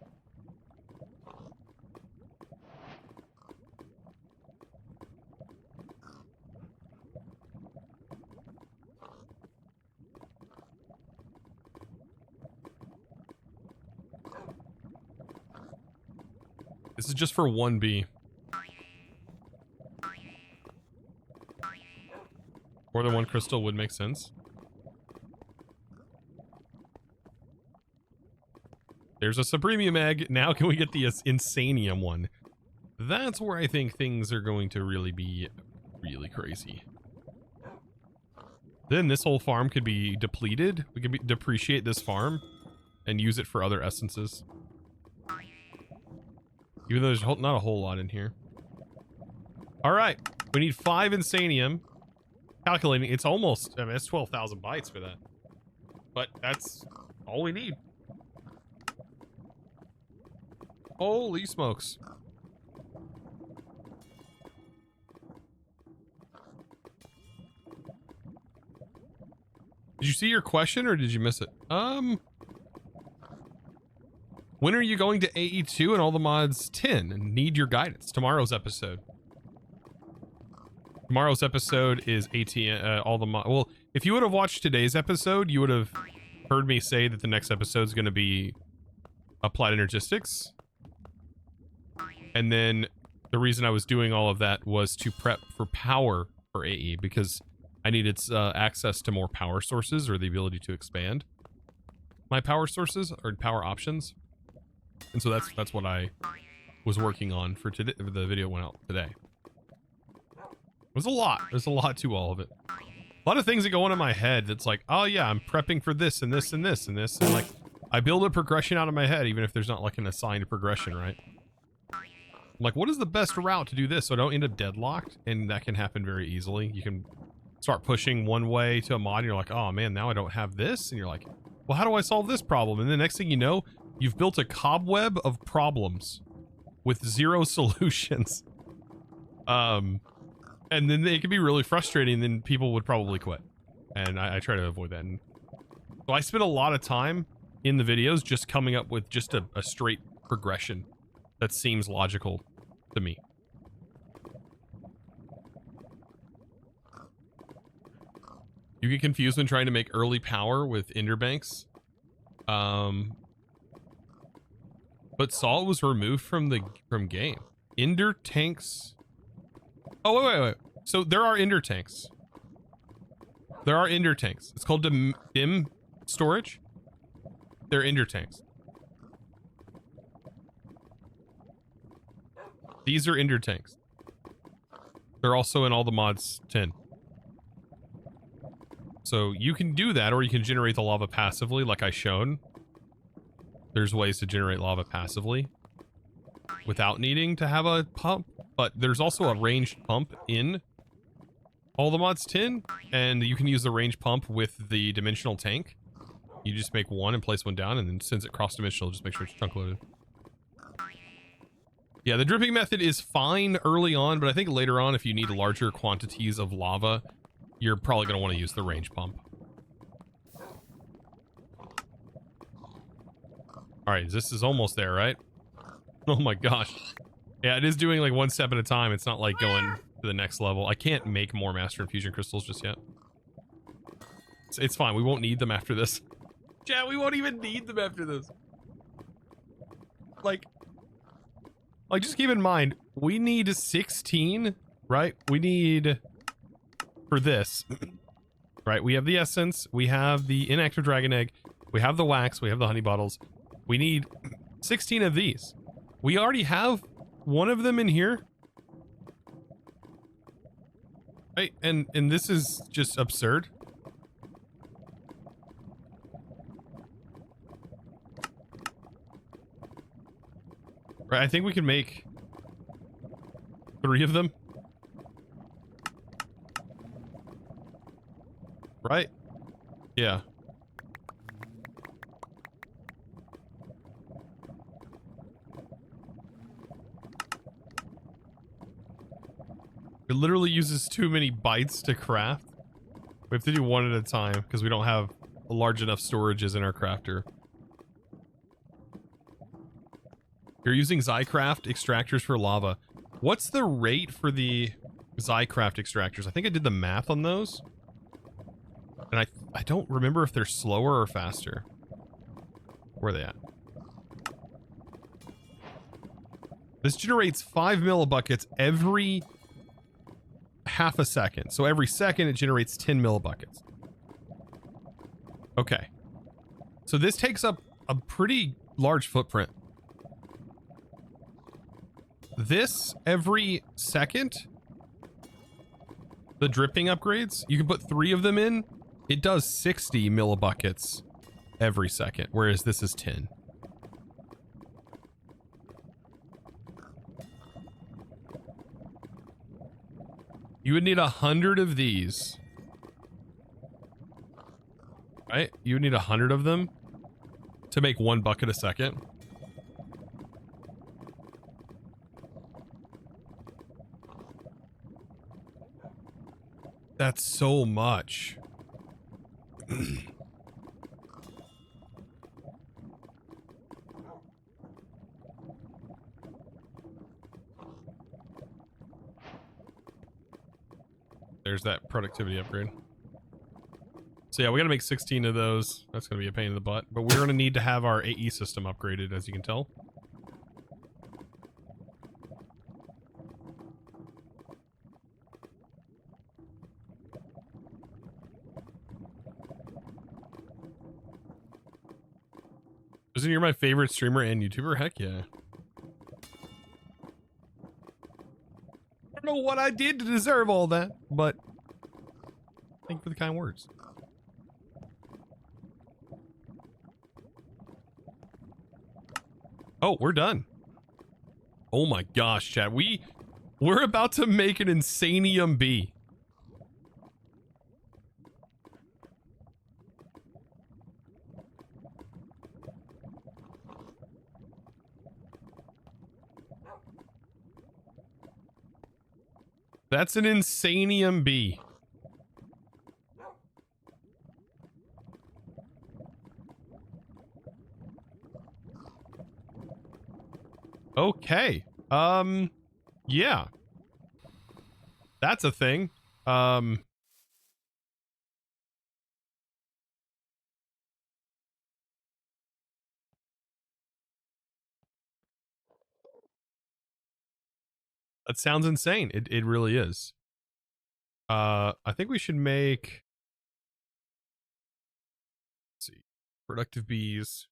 A: This is just for 1B. More than one crystal would make sense. There's a Supremium egg. Now can we get the Insanium one? That's where I think things are going to really be really crazy. Then this whole farm could be depleted. We could depreciate this farm and use it for other essences. Even though there's not a whole lot in here. All right, we need 5 Insanium. Calculating, it's almost, I mean, it's 12,000 bytes for that. But that's all we need. Holy smokes. Did you see your question or did you miss it? When are you going to AE2 and all the mods 10? And need your guidance. Tomorrow's episode. Tomorrow's episode is all the mod. Well, if you would have watched today's episode, you would have heard me say that the next episode is going to be applied energistics. And then the reason I was doing all of that was to prep for power for AE because I needed access to more power sources or the ability to expand my power sources or power options. And so that's what I was working on for today. The video went out today. There's a lot. There's a lot to all of it. A lot of things that go on in my head that's like, oh yeah, I'm prepping for this and this and this and this. And like, I build a progression out of my head, even if there's not like an assigned progression, right? I'm like, what is the best route to do this so I don't end up deadlocked? And that can happen very easily. You can start pushing one way to a mod and you're like, oh man, now I don't have this. And you're like, well, how do I solve this problem? And the next thing you know, you've built a cobweb of problems with zero solutions. And then it can be really frustrating, and then people would probably quit. And I try to avoid that. And so I spend a lot of time in the videos just coming up with just a straight progression that seems logical to me. You get confused when trying to make early power with ender banks. But salt was removed from game. Ender tanks. Oh, wait. So there are ender tanks. There are ender tanks. It's called dim storage. They're ender tanks. These are ender tanks. They're also in all the mods 10. So you can do that, or you can generate the lava passively like I showed. There's ways to generate lava passively without needing to have a pump, but there's also a ranged pump in all the mods 10, and you can use the range pump with the dimensional tank. You just make one and place one down, and then since it cross-dimensional, just make sure it's chunk loaded. Yeah, the dripping method is fine early on, but I think later on, if you need larger quantities of lava, you're probably going to want to use the range pump. All right, this is almost there, right? Oh my gosh. Yeah, it is doing like one step at a time. It's not like going to the next level. I can't make more Master Infusion crystals just yet. It's fine. We won't need them after this. Chat, we won't even need them after this. Like just keep in mind, we need 16, right? We need, for this, right? We have the essence, we have the inactive dragon egg, we have the wax, we have the honey bottles. We need 16 of these. We already have one of them in here. Right? And this is just absurd. Right, I think we can make 3 of them. Right? Yeah. It literally uses too many bytes to craft. We have to do one at a time because we don't have large enough storages in our crafter. You're using Zycraft extractors for lava. What's the rate for the Zycraft extractors? I think I did the math on those. And I don't remember if they're slower or faster. Where are they at? This generates 5 millibuckets every half a second. So every second it generates 10 millibuckets. Okay. So this takes up a pretty large footprint. This every second, the dripping upgrades, you can put 3 of them in. It does 60 millibuckets every second, whereas this is 10. You would need 100 of these. Right? You would need 100 of them to make 1 bucket a second. That's so much. There's that productivity upgrade. So yeah, we gotta make 16 of those. That's gonna be a pain in the butt. But we're gonna need to have our AE system upgraded, as you can tell. Isn't you're my favorite streamer and YouTuber? Heck yeah. I don't know what I did to deserve all that, but thank you for the kind words. Oh, we're done. Oh my gosh, chat. We're about to make an Insanium bee. That's an Insanium bee. Okay. Yeah. That's a thing. That sounds insane. It really is. I think we should make, let's see, productive bees.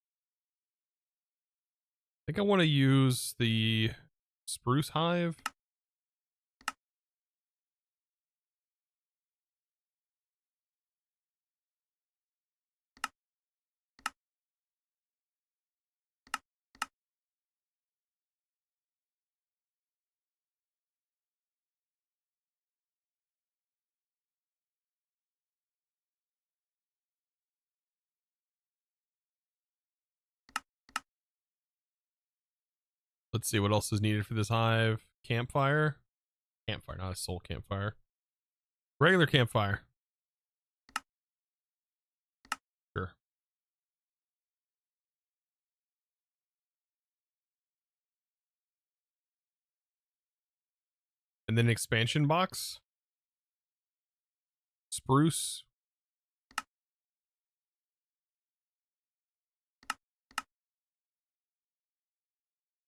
A: I think I want to use the spruce hive. Let's see what else is needed for this hive. Campfire. Campfire, not a soul campfire. Regular campfire. Sure. And then expansion box. Spruce.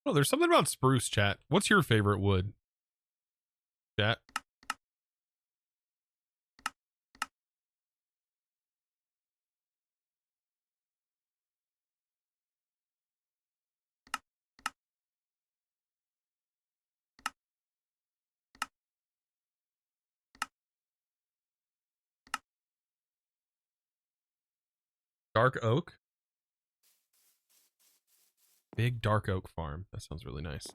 A: Oh, there's something about spruce, chat. What's your favorite wood? Chat. Dark oak. Big dark oak farm. That sounds really nice.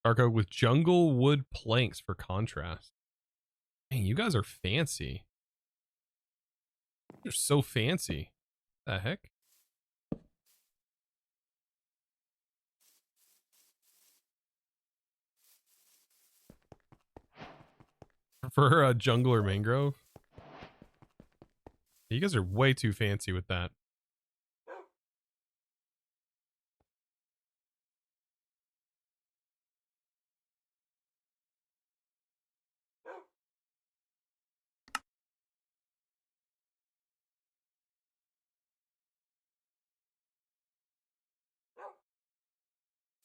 A: Dark oak with jungle wood planks for contrast. Dang, you guys are fancy. You're so fancy. The heck? For a jungle or mangrove? You guys are way too fancy with that.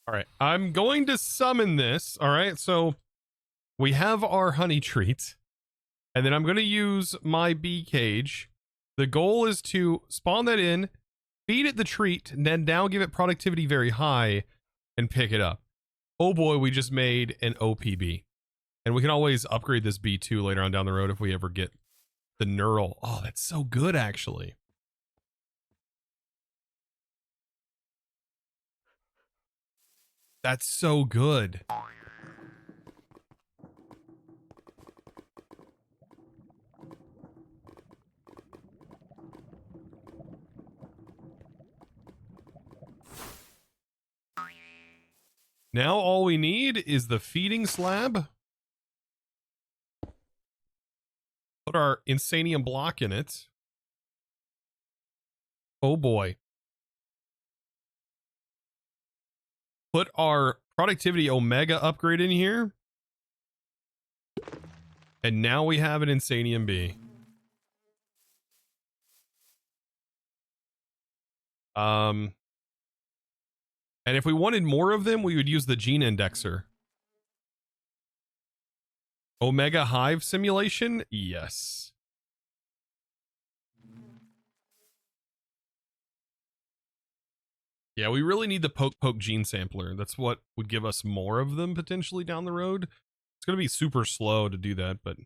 A: All right, I'm going to summon this. All right, so we have our honey treat, and then I'm going to use my bee cage. The goal is to spawn that in, feed it the treat, and then now give it productivity very high and pick it up. Oh boy, we just made an OPB. And we can always upgrade this bee too later on down the road if we ever get the knurl. Oh, that's so good, actually. That's so good. Now all we need is the feeding slab. Put our Insanium block in it. Oh boy. Put our productivity omega upgrade in here. And now we have an Insanium bee. And if we wanted more of them, we would use the gene indexer. Omega hive simulation? Yes. Yeah, we really need the poke gene sampler. That's what would give us more of them potentially down the road. It's going to be super slow to do that, but...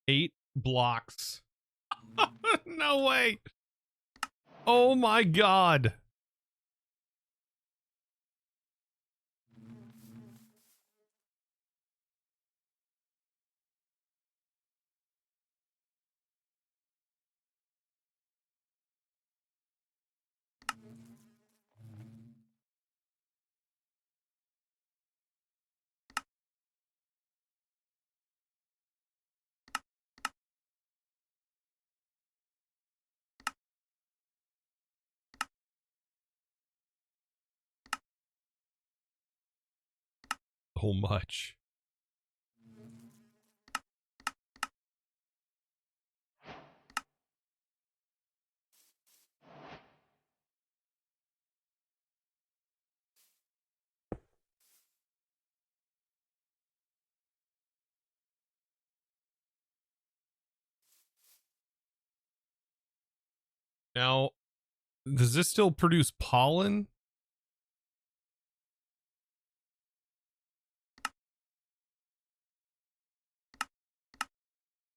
A: Eight blocks. No way. Oh my god. So much. Now, does this still produce pollen?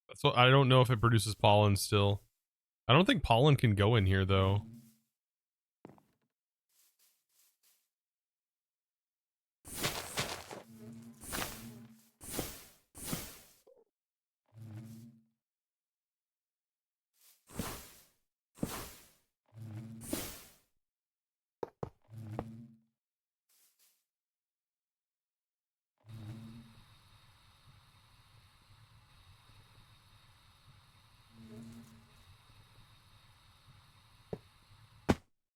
A: That's what I don't know if it produces pollen still. I don't think pollen can go in here though.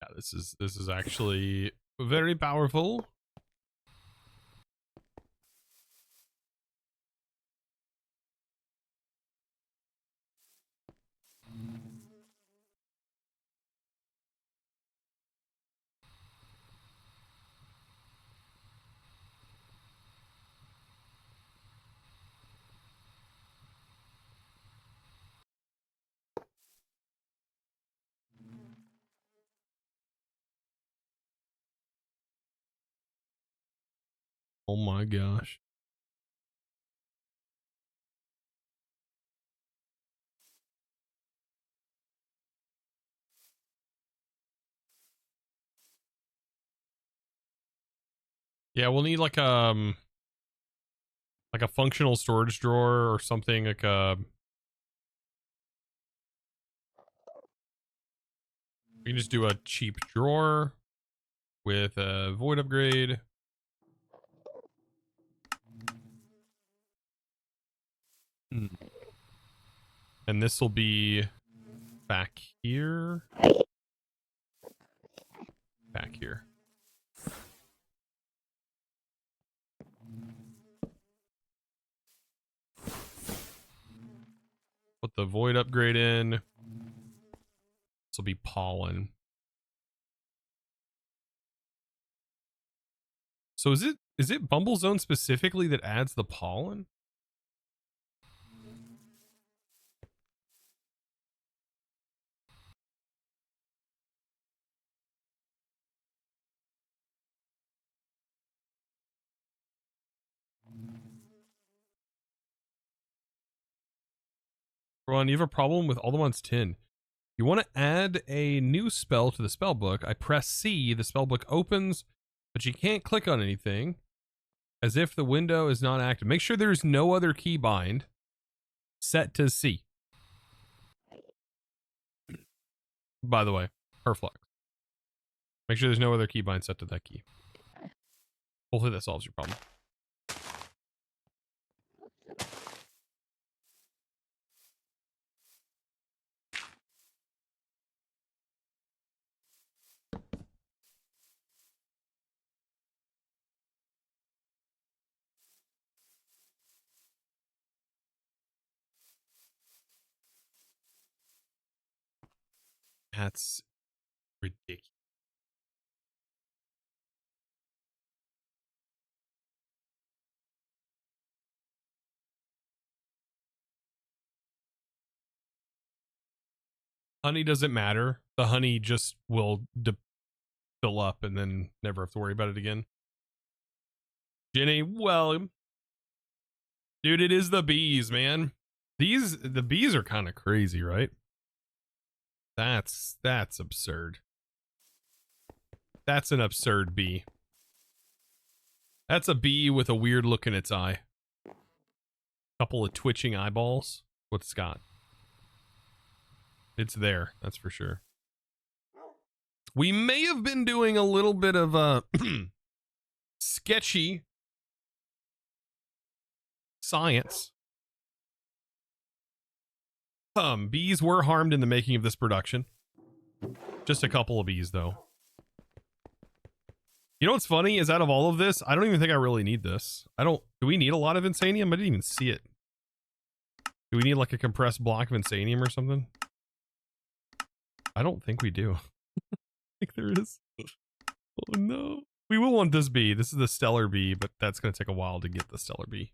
A: Yeah, this is actually very powerful. Oh my gosh. Yeah, we'll need like a functional storage drawer or something like we can just do a cheap drawer with a void upgrade. And this will be back here. Back here. Put the void upgrade in. This will be pollen. So is it Bumble Zone specifically that adds the pollen? Ron, you have a problem with Alderman's tin. You want to add a new spell to the spell book. I press C, the spell book opens, but you can't click on anything as if the window is not active. Make sure there's no other keybind set to C. By the way, Perflex. Make sure there's no other keybind set to that key. Hopefully that solves your problem. That's ridiculous. Honey doesn't matter. The honey just will fill up and then never have to worry about it again. Jenny, well, dude, it is the bees, man. The bees are kind of crazy, right? That's absurd. That's an absurd bee. That's a bee with a weird look in its eye. Couple of twitching eyeballs. What's it got? It's there, that's for sure. We may have been doing a little bit of sketchy science. Bees were harmed in the making of this production. Just a couple of bees, though. You know what's funny is out of all of this, I don't even think I really need this. Do we need a lot of Insanium? I didn't even see it. Do we need like a compressed block of Insanium or something? I don't think we do. I think there is. Oh no. We will want this bee. This is the stellar bee, but that's going to take a while to get the stellar bee.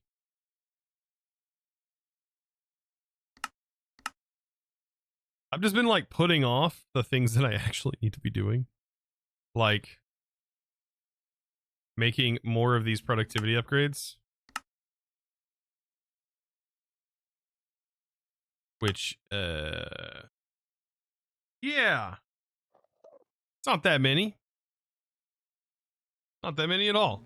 A: I've just been like putting off the things that I actually need to be doing. Like making more of these productivity upgrades. Which, yeah. It's not that many. Not that many at all.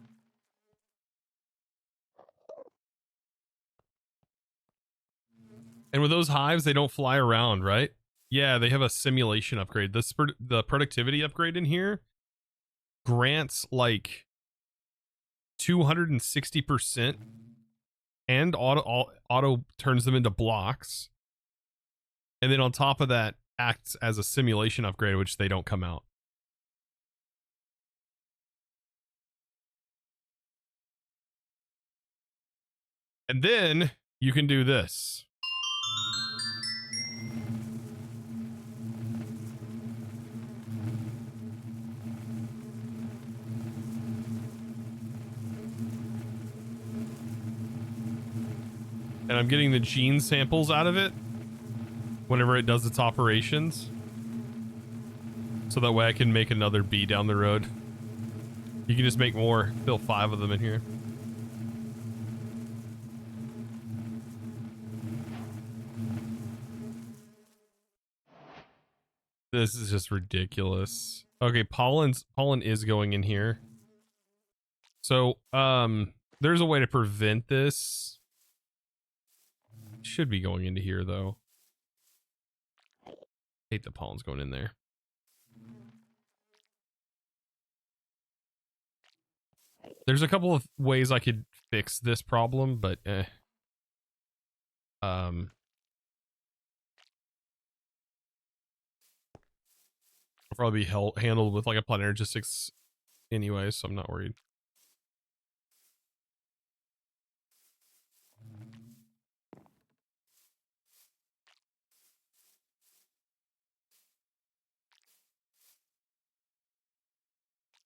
A: And with those hives, they don't fly around, right? Yeah, they have a simulation upgrade. The productivity upgrade in here grants like 260% and auto turns them into blocks. And then on top of that, acts as a simulation upgrade, which they don't come out. And then you can do this. And I'm getting the gene samples out of it whenever it does its operations. So that way I can make another bee down the road. You can just make more, fill 5 of them in here. This is just ridiculous. Okay, pollen is going in here. So, there's a way to prevent this. Should be going into here though. Hate the pollen's going in there. There's a couple of ways I could fix this problem, but I'll probably be handled with like a Planergistics anyway, so I'm not worried.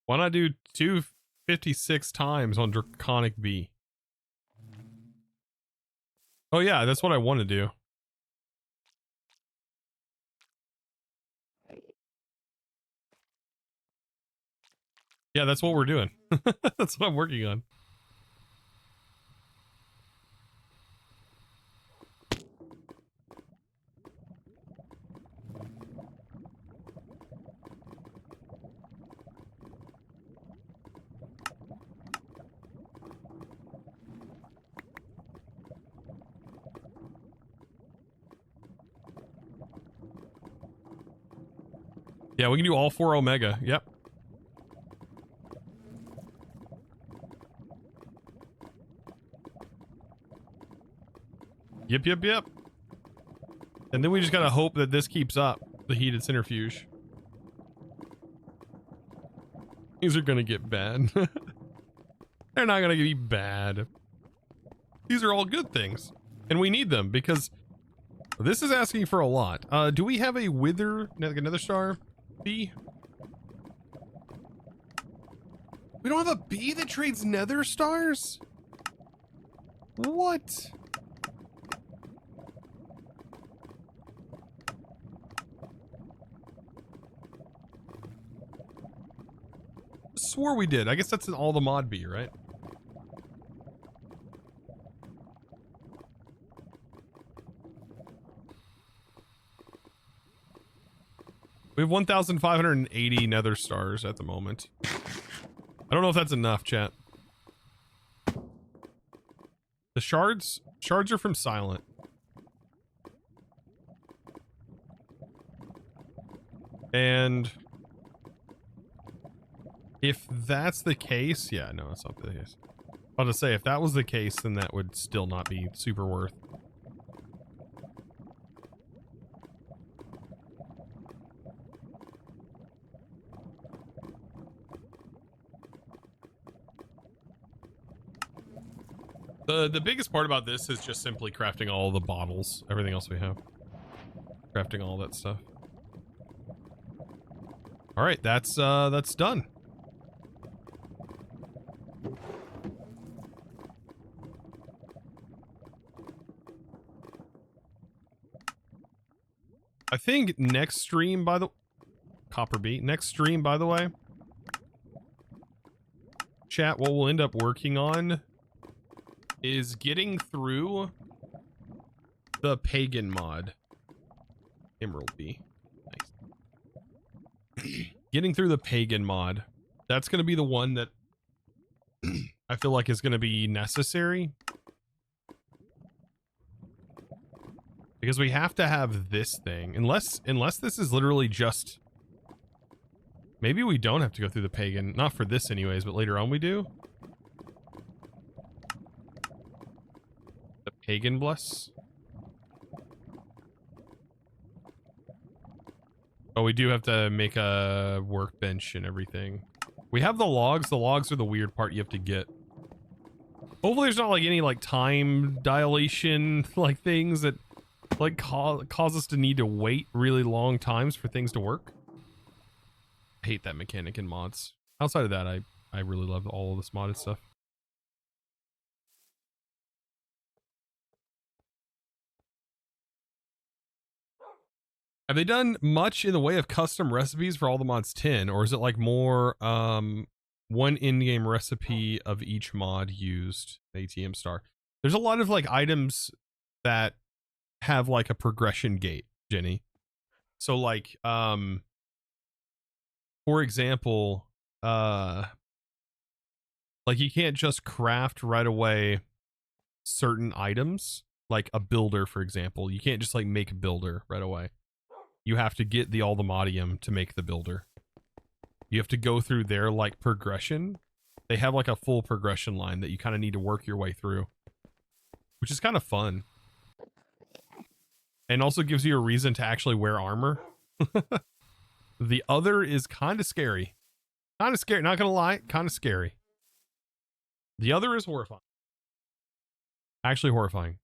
A: Why not do 256 times on Draconic Bee? Oh yeah, that's what I want to do. Yeah, that's what we're doing. That's what I'm working on. Yeah, we can do all 4 Omega. Yep. Yep. And then we just gotta hope that this keeps up, the heated centrifuge. These are gonna get bad. They're not gonna be bad. These are all good things. And we need them because This is asking for a lot. Do we have a wither, like another star bee? We don't have a bee that trades nether stars? What? Swore we did. I guess that's in all the mod bee, right? We have 1,580 nether stars at the moment. I don't know if that's enough, chat. The shards are from Silent. And if that's the case, yeah, no, it's not the case. I was to say, if that was the case, then that would still not be super worth. The biggest part about this is just simply crafting all the bottles, everything else we have. Crafting all that stuff. All right, that's done. I think next stream, by the Copper Beat, next stream, by the way, chat, what we'll end up working on is getting through the pagan mod. Emerald Bee. Nice. Getting through the pagan mod. That's going to be the one that I feel like is going to be necessary. Because we have to have this thing. Unless this is literally just... Maybe we don't have to go through the pagan. Not for this anyways, but later on we do. The pagan bless. Oh, we do have to make a workbench and everything. We have the logs. The logs are the weird part you have to get. Hopefully there's not like any like time dilation like things that like cause us to need to wait really long times for things to work. I hate that mechanic in mods. Outside of that, I really love all of this modded stuff. Have they done much in the way of custom recipes for all the mods 10, or is it like more one in-game recipe of each mod used? ATM star. There's a lot of like items that have like a progression gate, Jenny. So like for example, like you can't just craft right away certain items, like a builder, for example. You can't just like make a builder right away. You have to get the Allthemodium to make the builder. You have to go through their like progression. They have like a full progression line that you kind of need to work your way through, which is kind of fun. And also gives you a reason to actually wear armor. The other is kind of scary. Kind of scary, not gonna lie, kind of scary. The other is horrifying. Actually horrifying.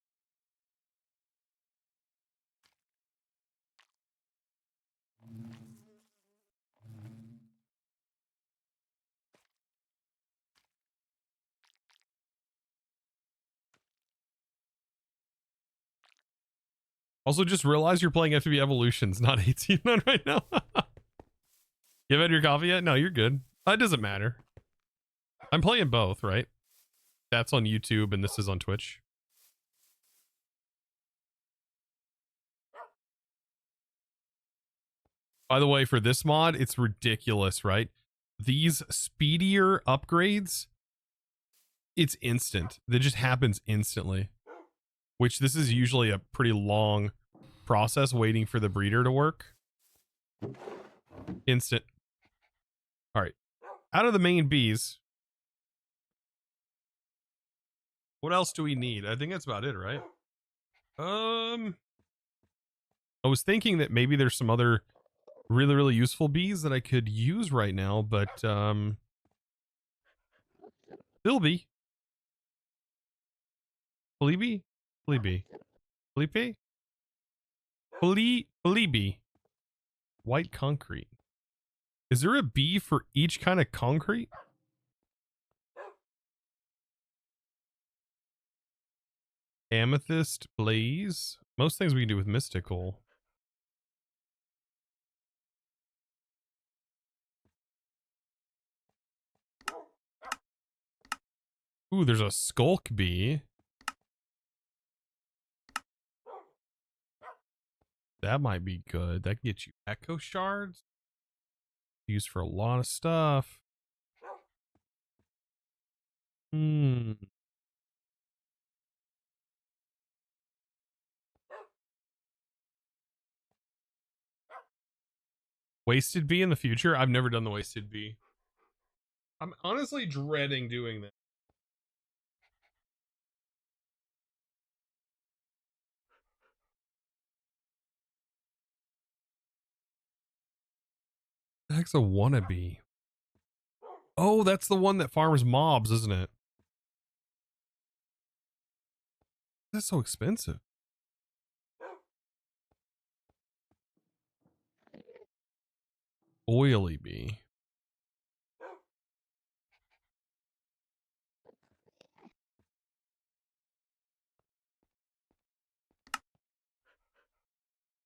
A: Also, just realize you're playing FTB Evolutions, not 18 right now. You haven't had your coffee yet? No, you're good. It doesn't matter. I'm playing both, right? That's on YouTube and this is on Twitch. By the way, for this mod, it's ridiculous, right? These speedier upgrades, it's instant. That just happens instantly. Which this is usually a pretty long process waiting for the breeder to work. Instant. All right. Out of the main bees, what else do we need? I think that's about it, right? I was thinking that maybe there's some other really, really useful bees that I could use right now, but Philby. Fleabee? Fleabee. Fleabee? Bee. White concrete. Is there a bee for each kind of concrete? Amethyst blaze. Most things we can do with mystical. Ooh, there's a skulk bee. That might be good. That can get you echo shards. Used for a lot of stuff. Wasted bee in the future? I've never done the wasted bee. I'm honestly dreading doing that. The heck's a wannabe? Oh, that's the one that farms mobs, isn't it? That's so expensive. Oily bee.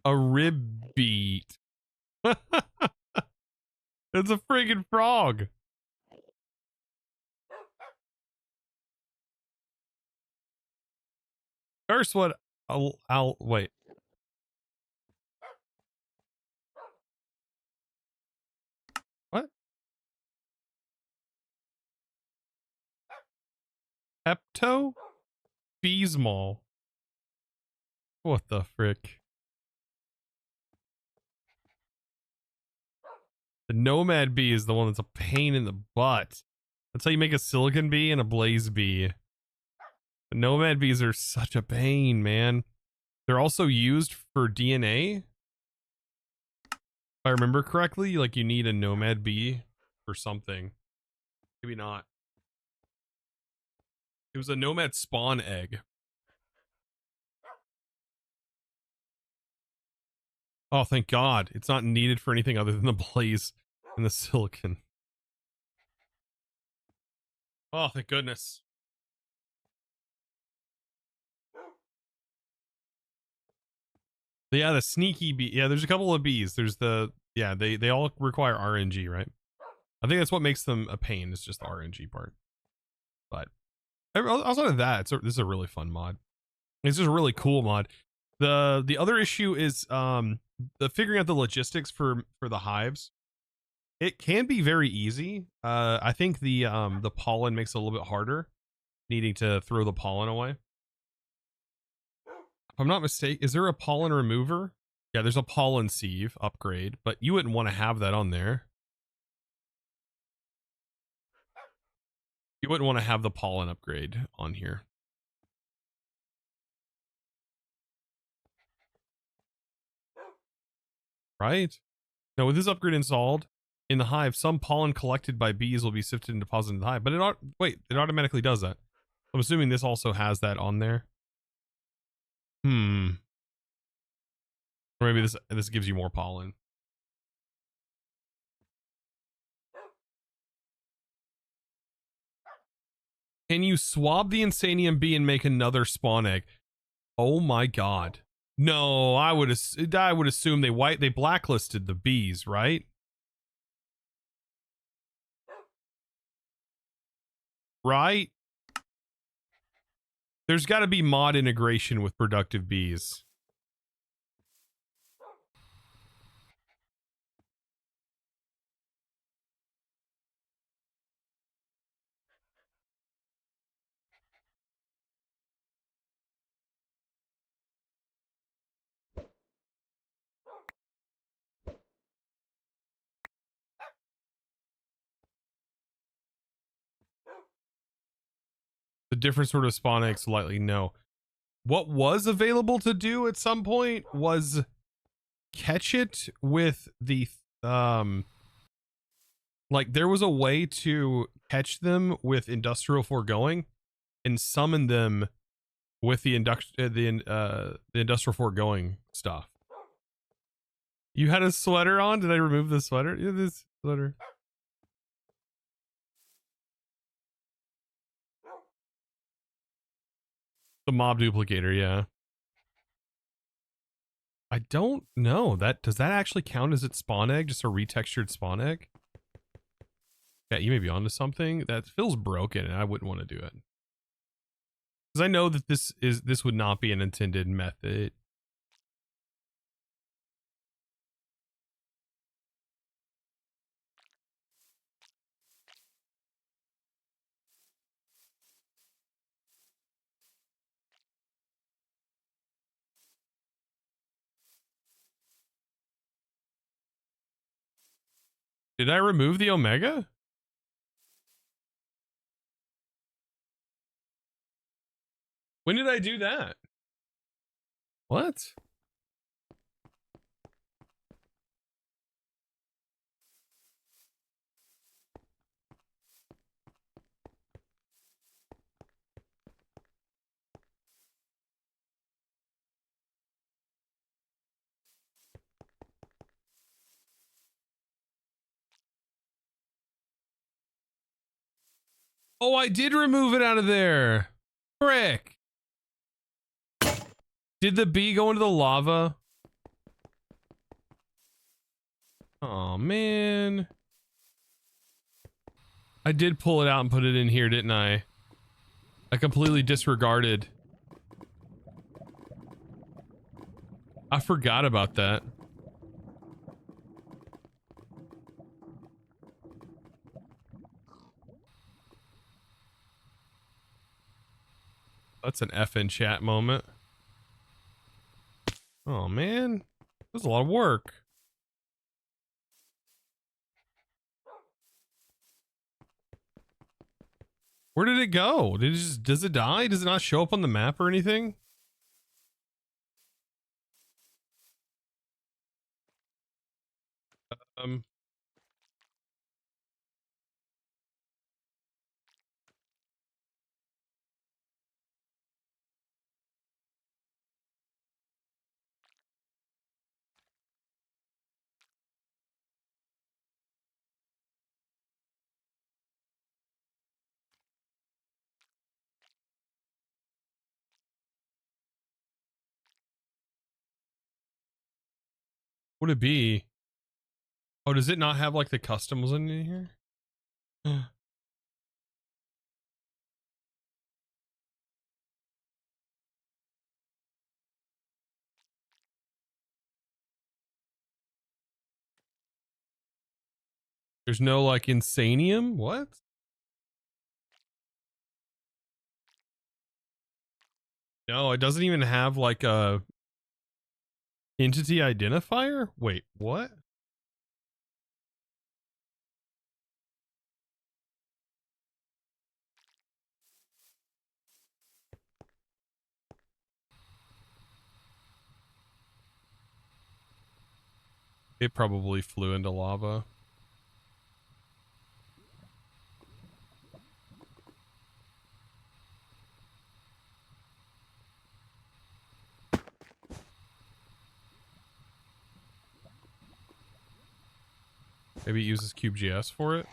A: A rib beet. It's a friggin' frog. First one, I'll wait. What? Pepto? Beesmol. What the frick? The nomad bee is the one that's a pain in the butt. That's how you make a silicon bee and a blaze bee. The nomad bees are such a pain, man. They're also used for DNA. If I remember correctly, like you need a nomad bee for something. Maybe not. It was a nomad spawn egg. Oh, thank God. It's not needed for anything other than the blaze and the silicon. Oh, thank goodness. But yeah, the sneaky bee. Yeah, there's a couple of bees. There's the, yeah, they all require RNG, right? I think that's what makes them a pain. It's just the RNG part. But outside of that, this is a really fun mod. It's just a really cool mod. The other issue is the figuring out the logistics for the hives. It can be very easy. I think the pollen makes it a little bit harder, needing to throw the pollen away. If I'm not mistaken, is there a pollen remover? Yeah, there's a pollen sieve upgrade, but you wouldn't want to have that on there. You wouldn't want to have the pollen upgrade on here. Right? Now, with this upgrade installed in the hive, some pollen collected by bees will be sifted and deposited in the hive. But it automatically does that. I'm assuming this also has that on there. Or maybe this gives you more pollen. Can you swab the Insanium bee and make another spawn egg? Oh my God. No, I would assume they blacklisted the bees, right? Right? There's got to be mod integration with productive bees. The different sort of spawn eggs slightly no. What was available to do at some point was catch it with the like there was a way to catch them with industrial foregoing and summon them with the industrial foregoing stuff. You had a sweater on? Did I remove the sweater? Yeah, this sweater. The mob duplicator, yeah. I don't know. Does that actually count as its spawn egg? Just a retextured spawn egg? Yeah, you may be onto something. That feels broken and I wouldn't want to do it. Because I know that this would not be an intended method. Did I remove the omega? When did I do that? What? Oh, I did remove it out of there. Frick. Did the bee go into the lava? Oh, man. I did pull it out and put it in here, didn't I? I completely disregarded. I forgot about that. That's an F in chat moment. Oh, man. That was a lot of work. Where did it go? Does it die? Does it not show up on the map or anything? Would it be? Oh, does it not have like the customs in here? There's no like insanium? What? No, it doesn't even have like a entity identifier? Wait, what? It probably flew into lava. Maybe it uses CubeGS for it.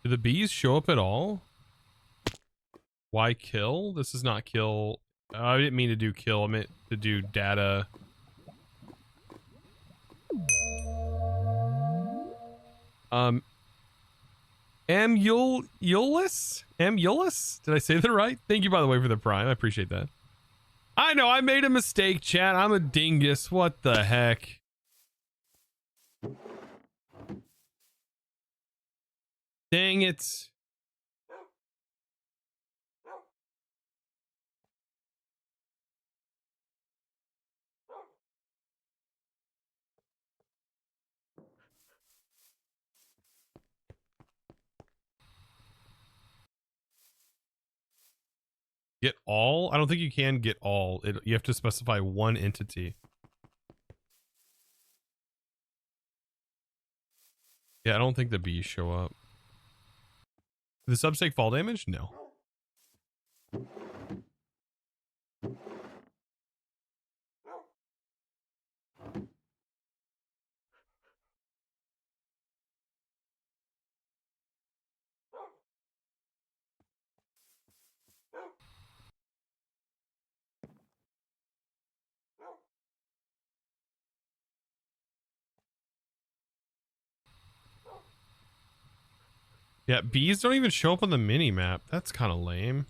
A: Do the bees show up at all? Why kill? This is not kill. I didn't mean to do kill. I meant to do data. Amulus? Amulus? Did I say that right? Thank you, by the way, for the prime. I appreciate that. I know, I made a mistake, chat. I'm a dingus. What the heck? Dang it. Get all? I don't think you can get all. You have to specify one entity. Yeah, I don't think the bees show up. The subs take fall damage? No. Yeah, bees don't even show up on the mini map. That's kind of lame.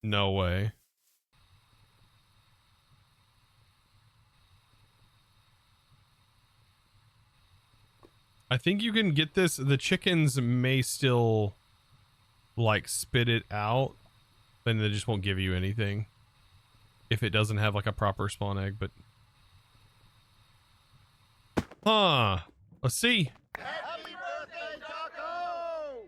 A: No way. I think you can get this. The chickens may still like spit it out, then they just won't give you anything if it doesn't have like a proper spawn egg. But let's see.
E: Happy birthday, Taco!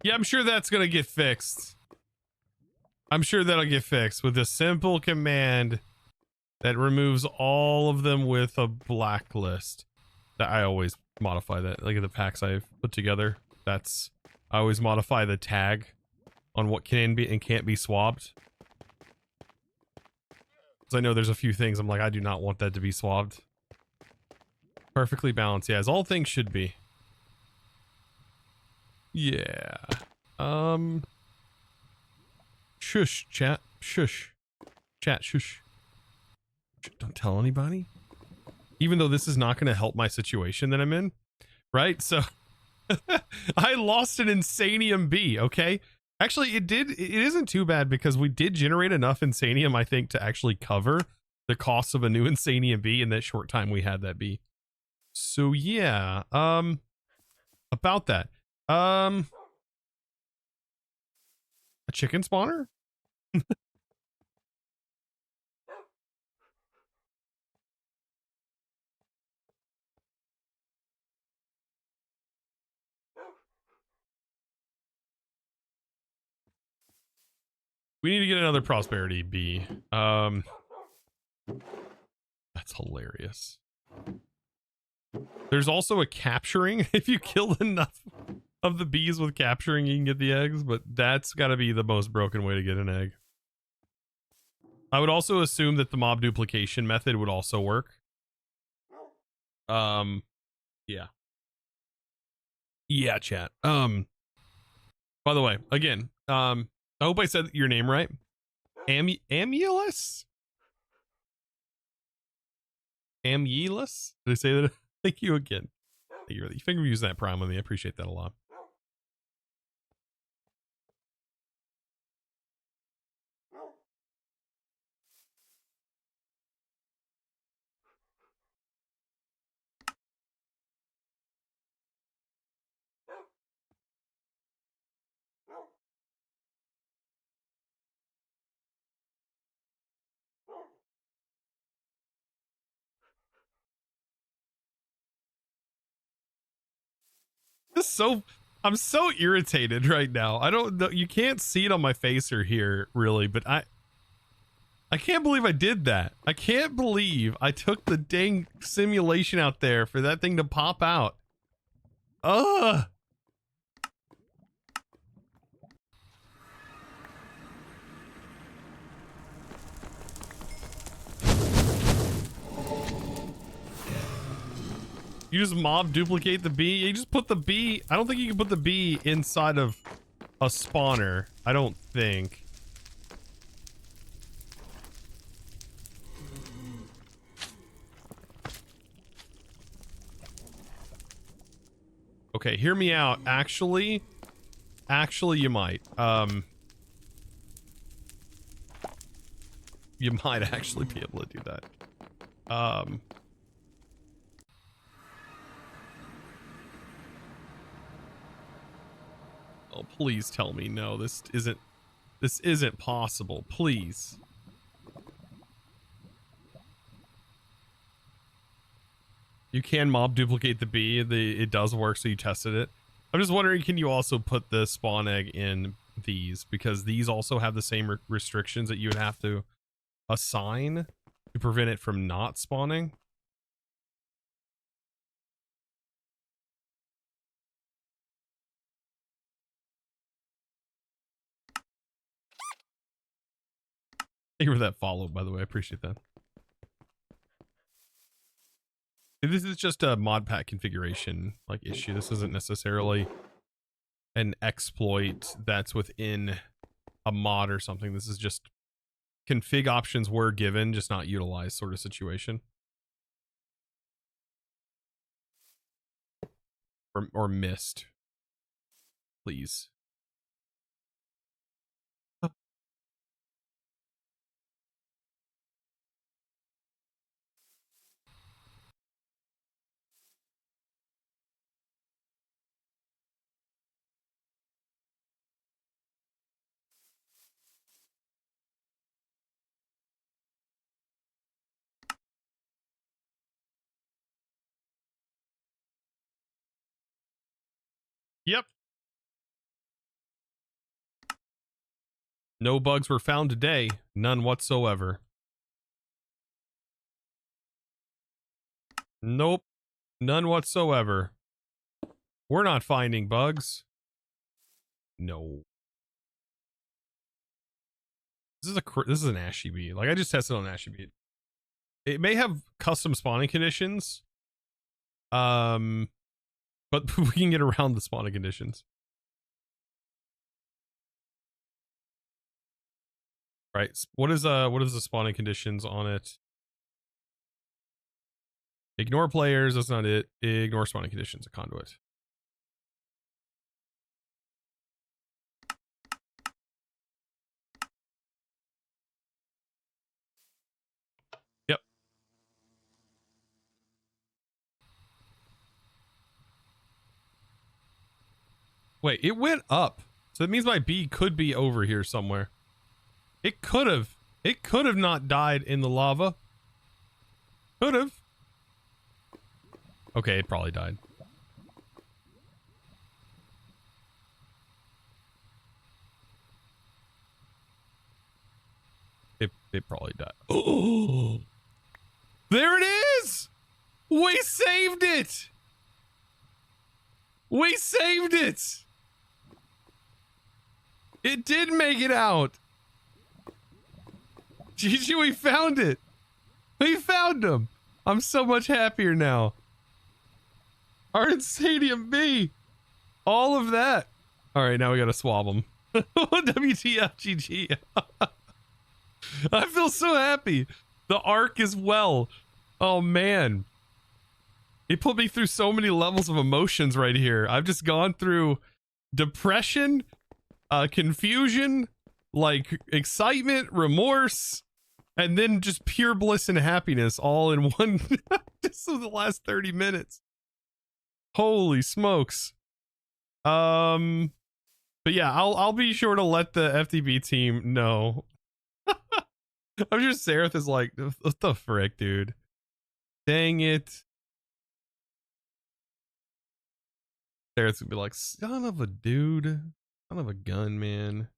A: Yeah, I'm sure that's gonna get fixed. I'm sure that'll get fixed with a simple command that removes all of them with a blacklist. That I always modify that. Like the packs I've put together. I always modify the tag on what can be and can't be swapped. Because I know there's a few things I'm like, I do not want that to be swapped. Perfectly balanced, yeah, as all things should be. Yeah. Shush, chat. Shush. Chat, shush. Don't tell anybody. Even though this is not going to help my situation that I'm in. Right? So, I lost an Insanium bee, okay? Actually, it isn't too bad because we did generate enough Insanium, I think, to actually cover the cost of a new Insanium bee in that short time we had that bee. So, yeah. About that. A chicken spawner? We need to get another prosperity bee. That's hilarious. There's also a capturing. If you kill enough of the bees with capturing, you can get the eggs, but that's got to be the most broken way to get an egg. I would also assume that the mob duplication method would also work. Yeah. Yeah, chat. By the way, again, I hope I said your name right. Amulus? Amulus? Did I say that? Thank you again. Thank you for using that prime with me. I appreciate that a lot. I'm so irritated right now. I don't know, you can't see it on my face or here really, but I can't believe I did that. I can't believe I took the dang simulation out there for that thing to pop out. Ugh. You just mob duplicate the bee. You just put the bee. I don't think you can put the bee inside of a spawner. I don't think. Okay, hear me out. Actually, you might. You might actually be able to do that. Oh, please tell me no. This isn't possible. Please. You can mob duplicate the bee. It does work, so you tested it. I'm just wondering, can you also put the spawn egg in these? Because these also have the same restrictions that you would have to assign to prevent it from not spawning. Thank you for that follow, by the way. I appreciate that. This is just a mod pack configuration like issue. This isn't necessarily an exploit that's within a mod or something. This is just config options were given, just not utilized sort of situation. Or missed. Please. Yep. No bugs were found today. None whatsoever. Nope. None whatsoever. We're not finding bugs. No. This is an ashy beat. Like, I just tested on ashy beat. It may have custom spawning conditions. But we can get around the spawning conditions. Right. What is the spawning conditions on it? Ignore players, that's not it. Ignore spawning conditions, a conduit. Yep. Wait, it went up. So that means my bee could be over here somewhere. It could have not died in the lava. Could have. Okay, it probably died. It probably died. Oh, there it is. We saved it. We saved it. It did make it out. GG, we found it. We found him. I'm so much happier now. Art Stadium B. All of that. All right, now we gotta swab them. WTF, GG. I feel so happy. The arc is well. Oh man. It put me through so many levels of emotions right here. I've just gone through depression, confusion, like excitement, remorse, and then just pure bliss and happiness all in one just in the last 30 minutes. Holy smokes. But yeah, I'll be sure to let the FTB team know. I'm sure Seraph is like, what the frick, dude? Dang it. Seraph would be like, son of a dude. Son of a gun, man.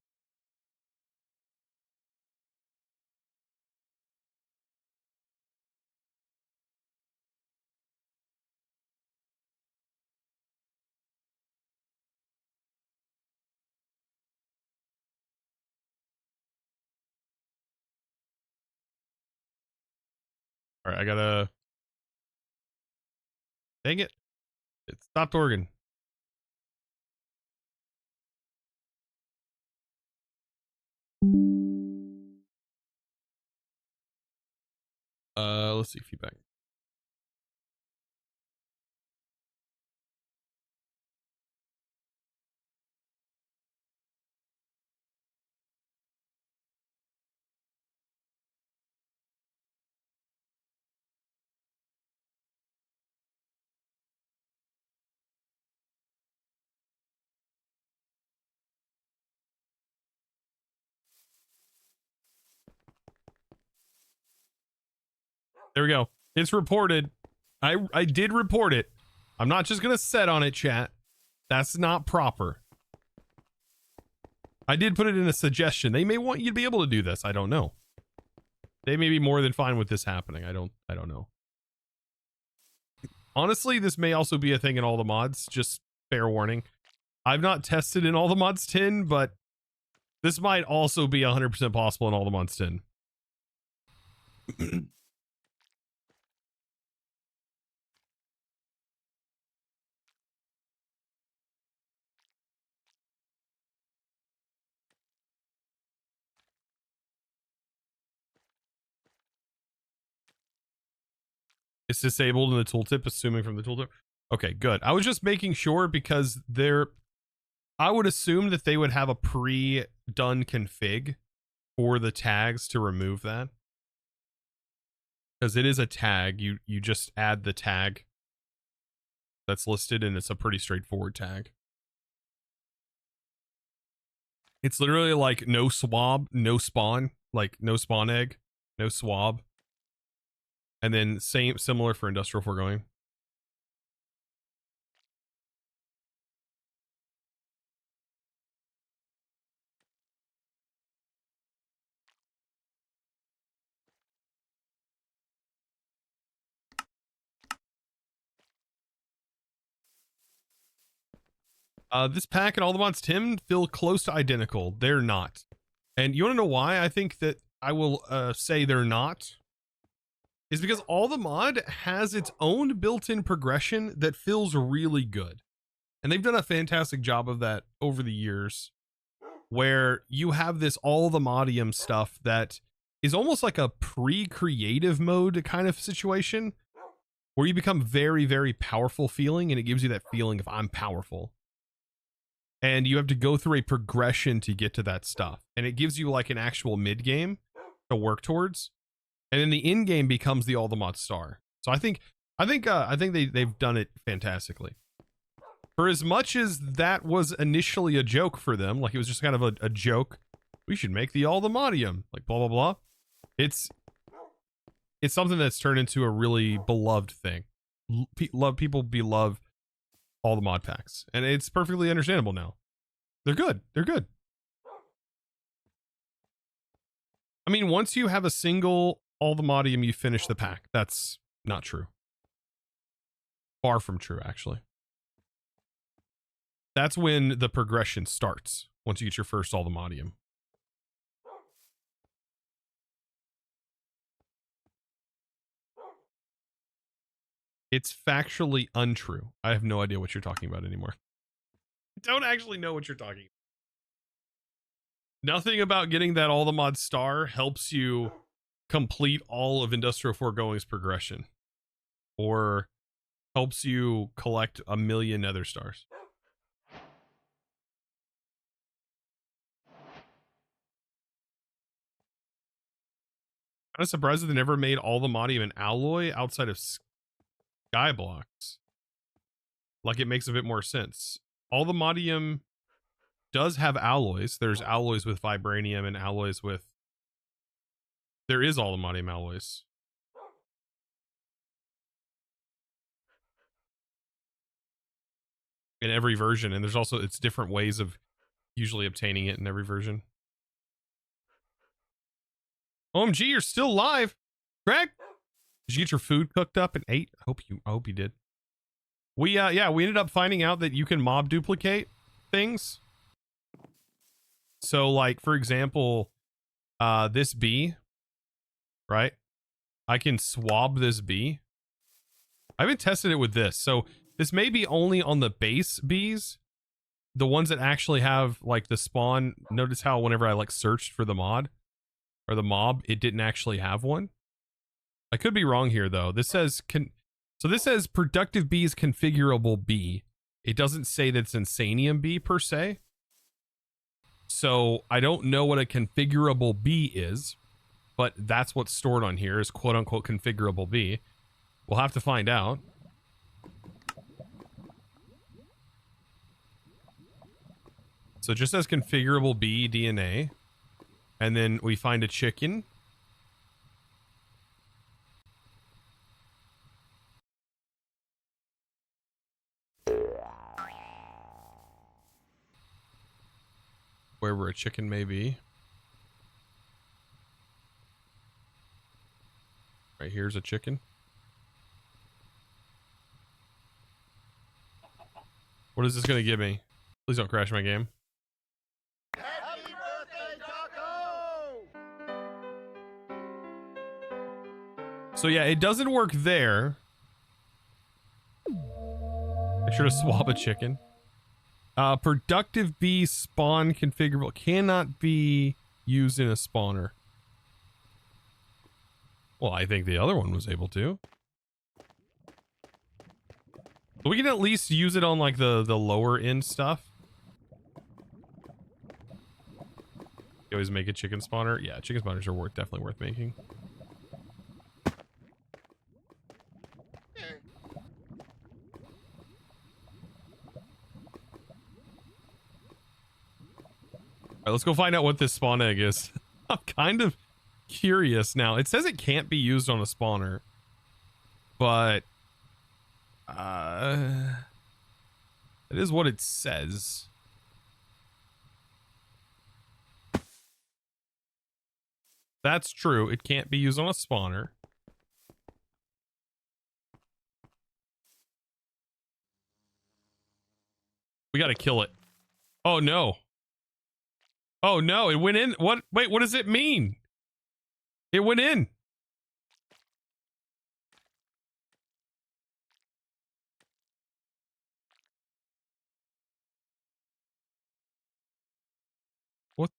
A: All right, I gotta. Dang it. It stopped organ. Let's see feedback. There we go. It's reported. I did report it. I'm not just gonna set on it, chat. That's not proper. I did put it in a suggestion. They may want you to be able to do this. I don't know. They may be more than fine with this happening. I don't know. Honestly, this may also be a thing in all the mods. Just fair warning. I've not tested in all the mods 10, but this might also be 100% possible in all the mods 10. It's disabled in the tooltip, assuming from the tooltip. Okay, good. I was just making sure because I would assume that they would have a pre-done config for the tags to remove that. Because it is a tag. You just add the tag that's listed, and it's a pretty straightforward tag. It's literally like no swab, no spawn, like no spawn egg, no swab. And then similar for industrial foregoing. This pack and all the mods, Tim, feel close to identical. They're not. And you want to know why I think that I will say they're not? Is because all the mod has its own built-in progression that feels really good. And they've done a fantastic job of that over the years, where you have this all the modium stuff that is almost like a pre-creative mode kind of situation, where you become very, very powerful feeling, and it gives you that feeling of I'm powerful. And you have to go through a progression to get to that stuff. And it gives you like an actual mid game to work towards. And then the end game becomes the all the mod star. So I think they've done it fantastically. For as much as that was initially a joke for them, like it was just kind of a joke, we should make the all the modium, like blah blah blah. It's something that's turned into a really beloved thing. People love all the mod packs, and it's perfectly understandable now. They're good. They're good. I mean, once you have a single all the modium, you finish the pack. That's not true. Far from true, actually. That's when the progression starts, once you get your first all the modium. It's factually untrue. I have no idea what you're talking about anymore. I don't actually know what you're talking about. Nothing about getting that all the mod star helps you complete all of Industrial Foregoing's progression, or helps you collect 1 million nether stars. I'm surprised that they never made all the modium an alloy outside of sky blocks. Like, it makes a bit more sense. All the modium does have alloys. There's alloys with vibranium and alloys with... There is all the modium alloys. In every version, and there's also, it's different ways of usually obtaining it in every version. OMG, you're still live, Greg. Did you get your food cooked up and ate? I hope you did. We we ended up finding out that you can mob duplicate things. So, like, for example, this bee, right? I can swab this bee. I haven't tested it with this, so this may be only on the base bees, the ones that actually have like the spawn. Notice how whenever I like searched for the mod or the mob, it didn't actually have one. I could be wrong here though. This says so this says productive bees configurable bee. It doesn't say that it's insanium bee per se. So I don't know what a configurable bee is, but that's what's stored on here is quote unquote configurable bee. We'll have to find out. So it just says configurable bee DNA. And then we find a chicken. wherever a chicken may be. Right here's a chicken. What is this gonna give me? Please don't crash my game.
E: Happy birthday, Taco!
A: So yeah, it doesn't work there. I should have swapped a chicken. Productive bee spawn configurable cannot be used in a spawner. Well, I think the other one was able to. But we can at least use it on like the lower end stuff. You always make a chicken spawner. Yeah, chicken spawners are definitely worth making. All right, let's go find out what this spawn egg is. I'm kind of curious now. It says it can't be used on a spawner, but it is what it says. That's true. It can't be used on a spawner. We got to kill it. Oh no. Oh no, it went in. What? Wait, what does it mean? It went in. What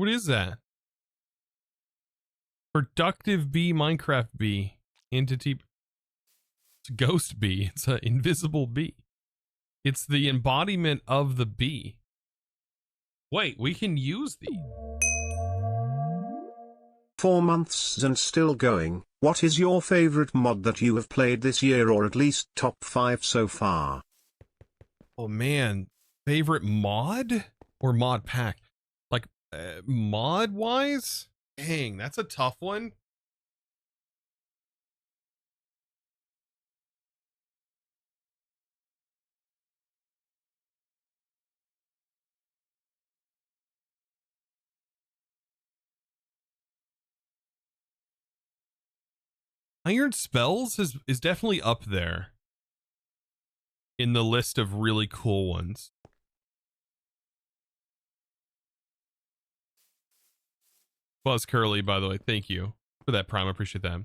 A: is that? Productive bee, Minecraft bee, entity. It's a ghost bee. It's an invisible bee. It's the embodiment of the bee. Wait, we can use these.
B: 4 months and still going. What is your favorite mod that you have played this year, or at least top 5 so far?
A: Oh man, favorite mod or mod pack? Like mod wise? Dang, that's a tough one. Iron Spells is definitely up there in the list of really cool ones. Buzz Curly, by the way, thank you for that prime. I appreciate that.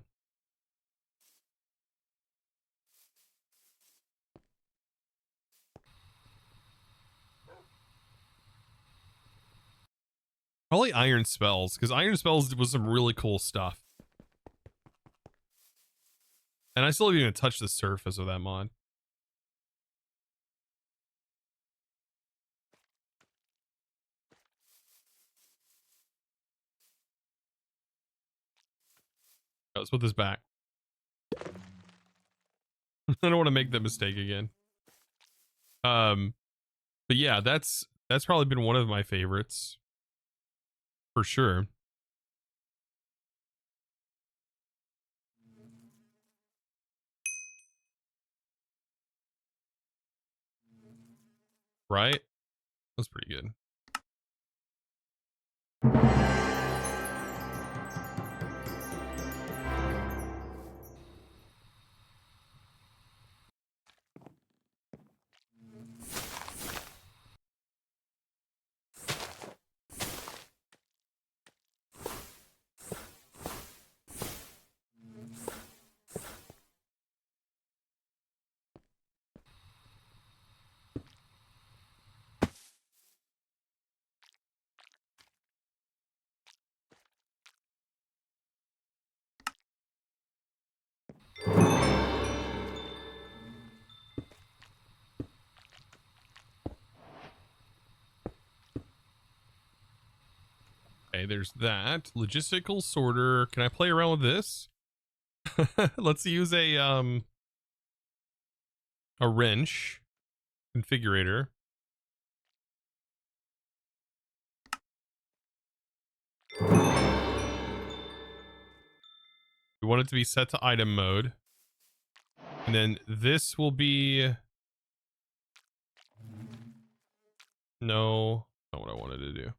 A: Probably Iron Spells, because Iron Spells was some really cool stuff. And I still haven't even touched the surface of that mod. Let's put this back. I don't want to make that mistake again. But yeah, that's probably been one of my favorites. For sure. Right? That's pretty good. Okay, there's that. Logistical sorter. Can I play around with this? Let's use a wrench configurator. We want it to be set to item mode. And then this will be... No. Not what I wanted to do.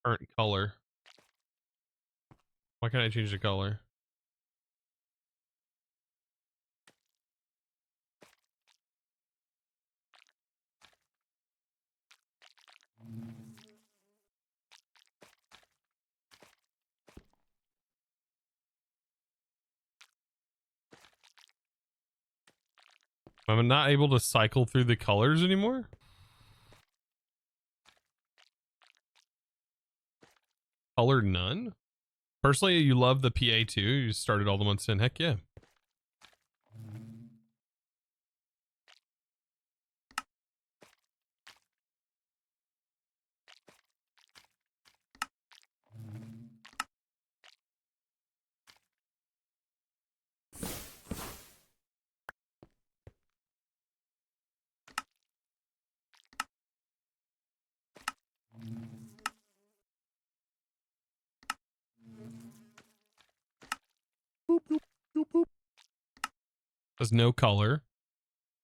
A: Current color. Why can't I change the color? I'm not able to cycle through the colors anymore? Color none? Personally, you love the PA too? You started all the months in? Heck yeah. Boop, boop, boop, boop. There's no color.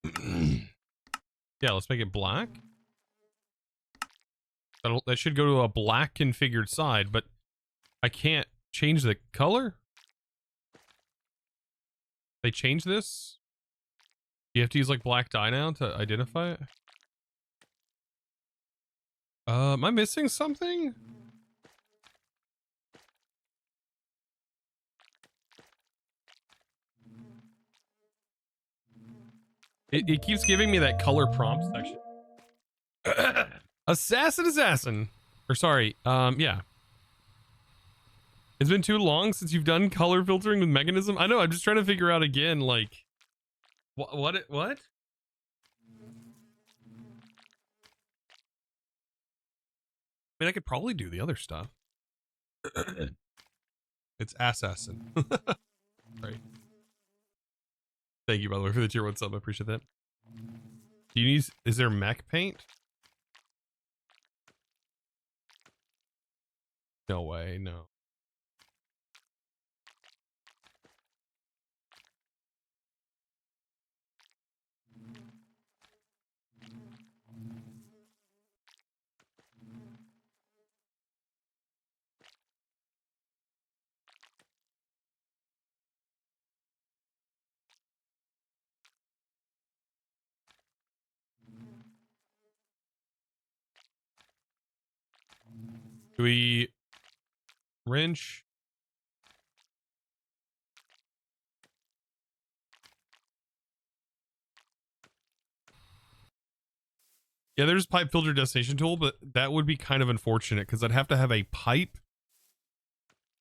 A: Yeah, let's make it black. That should go to a black configured side, but I can't change the color. They changed this? You have to use like black dye now to identify it? Am I missing something? It keeps giving me that color prompt section. Assassin. Or sorry, yeah. It's been too long since you've done color filtering with mechanism. I know, I'm just trying to figure out again, like... What? I mean, I could probably do the other stuff. It's assassin. Sorry. Thank you, by the way, for the tier 1 sub. I appreciate that. Do you need... Is there mech paint? No way, no. Do we wrench? Yeah, there's pipe filter destination tool, but that would be kind of unfortunate because I'd have to have a pipe.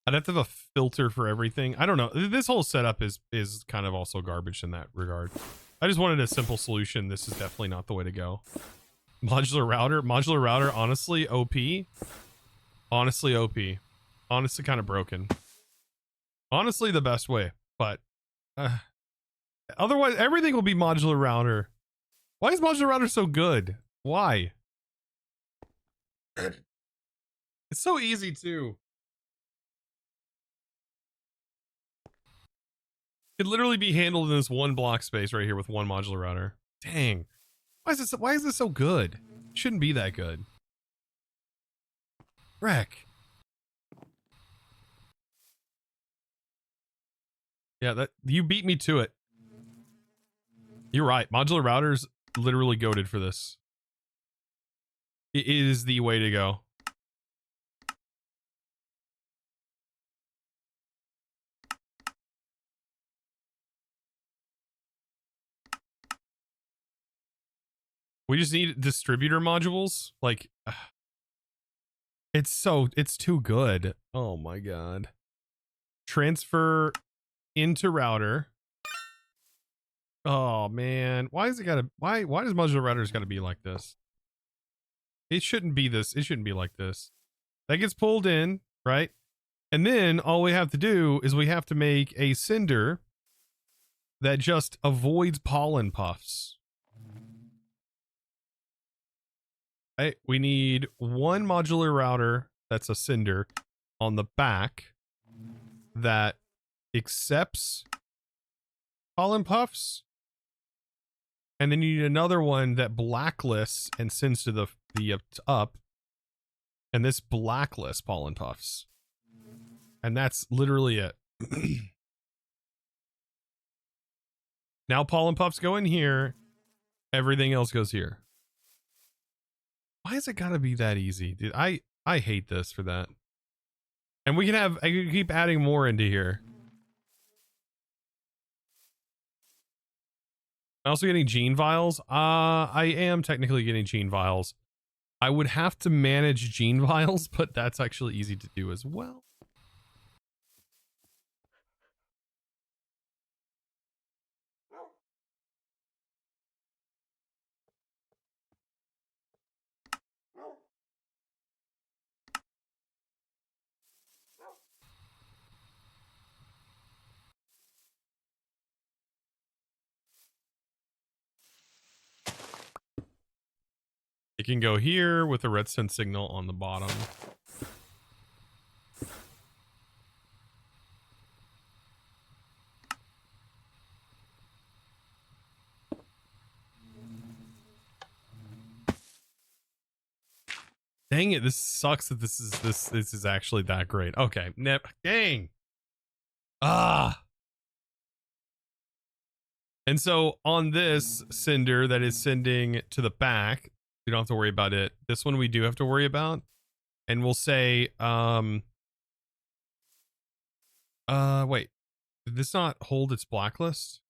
A: I'd have to have a filter for everything. I don't know. This whole setup is kind of also garbage in that regard. I just wanted a simple solution. This is definitely not the way to go. Modular router, honestly, OP. Honestly, OP. Honestly, kind of broken. Honestly, the best way, but otherwise, everything will be modular router. Why is modular router so good? Why? It's so easy too. It could literally be handled in this one block space right here with one modular router. Dang. Why is this so good? It shouldn't be that good. Wreck. Yeah, that you beat me to it. You're right. Modular routers literally goated for this. It is the way to go. We just need distributor modules. Like, it's too good. Oh my god. Transfer into router. Oh man, why does modular routers gotta be like this? It shouldn't be this. It shouldn't be like this. That gets pulled in, right? And then all we have to do is we have to make a cinder that just avoids pollen puffs. Right? We need one modular router that's a cinder on the back that accepts pollen puffs. And then you need another one that blacklists and sends to the up. And this blacklists pollen puffs. And that's literally it. Now pollen puffs go in here. Everything else goes here. Why has it got to be that easy? Dude, I hate this for that. And we can have, I can keep adding more into here. I'm also getting gene vials. I am technically getting gene vials. I would have to manage gene vials, but that's actually easy to do as well. It can go here with a redstone signal on the bottom. Dang it, this sucks that this is actually that great. Okay, dang. Ah. And so on this sender that is sending to the back, we don't have to worry about it. This one we do have to worry about. And we'll say, wait, did this not hold its blacklist?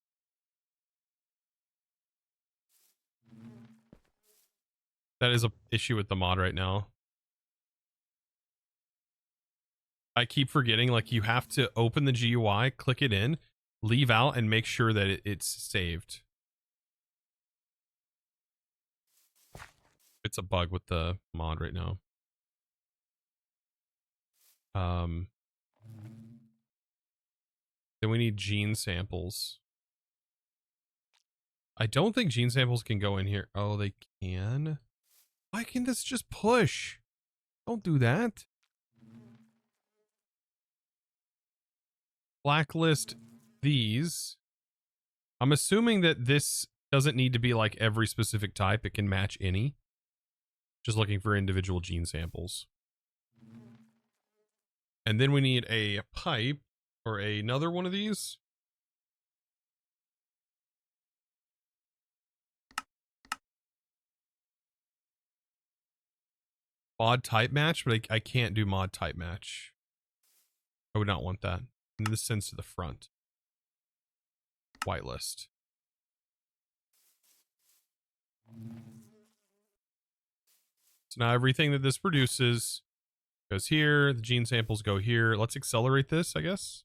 A: That is an issue with the mod right now. I keep forgetting, like, you have to open the GUI, click it in, leave out, and make sure that it's saved. It's a bug with the mod right now. Then we need gene samples. I don't think gene samples can go in here. Oh, they can? Why can't this just push? Don't do that. Blacklist these. I'm assuming that this doesn't need to be like every specific type. It can match any. Just looking for individual gene samples. And then we need a pipe or another one of these. Mod type match, but I can't do mod type match. I would not want that. And this sends to the front. Whitelist. So now everything that this produces goes here. The gene samples go here. Let's accelerate this, I guess.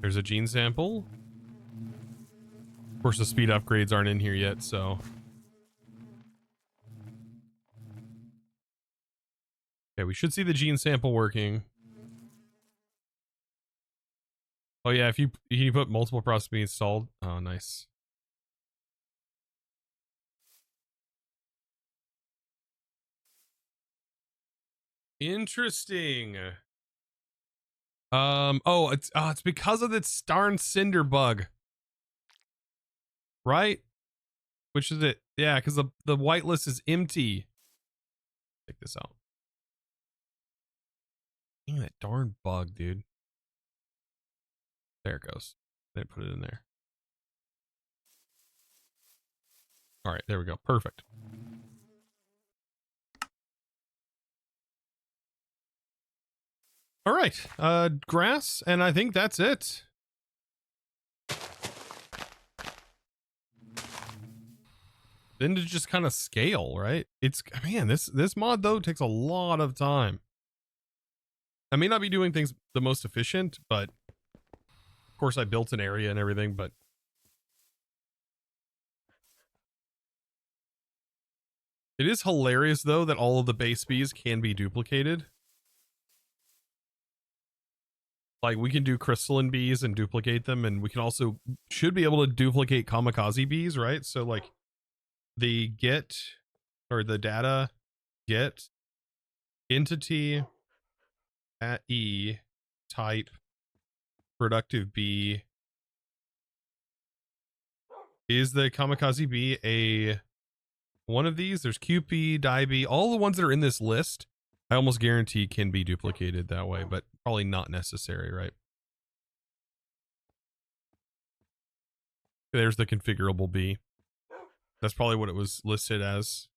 A: There's a gene sample. Of course, the speed upgrades aren't in here yet, so. Okay, we should see the gene sample working. Oh yeah, if you put multiple processes being installed. Oh, nice. Interesting. Oh, it's because of this darn cinder bug. Right? Which is it? Yeah, because the whitelist is empty. Check this out. Dang, that darn bug, dude. There it goes. Then put it in there. All right, there we go. Perfect. All right, grass, and I think that's it. Then to just kind of scale, right? It's, man, this mod though takes a lot of time. I may not be doing things the most efficient, but of course I built an area and everything, but it is hilarious though that all of the base bees can be duplicated. Like we can do crystalline bees and duplicate them, and we can also should be able to duplicate kamikaze bees, right? So like the get or the data get entity at E type productive bee. Is the kamikaze bee a one of these? There's QP, die bee, all the ones that are in this list I almost guarantee can be duplicated that way, but probably not necessary, right? There's the configurable bee. That's probably what it was listed as.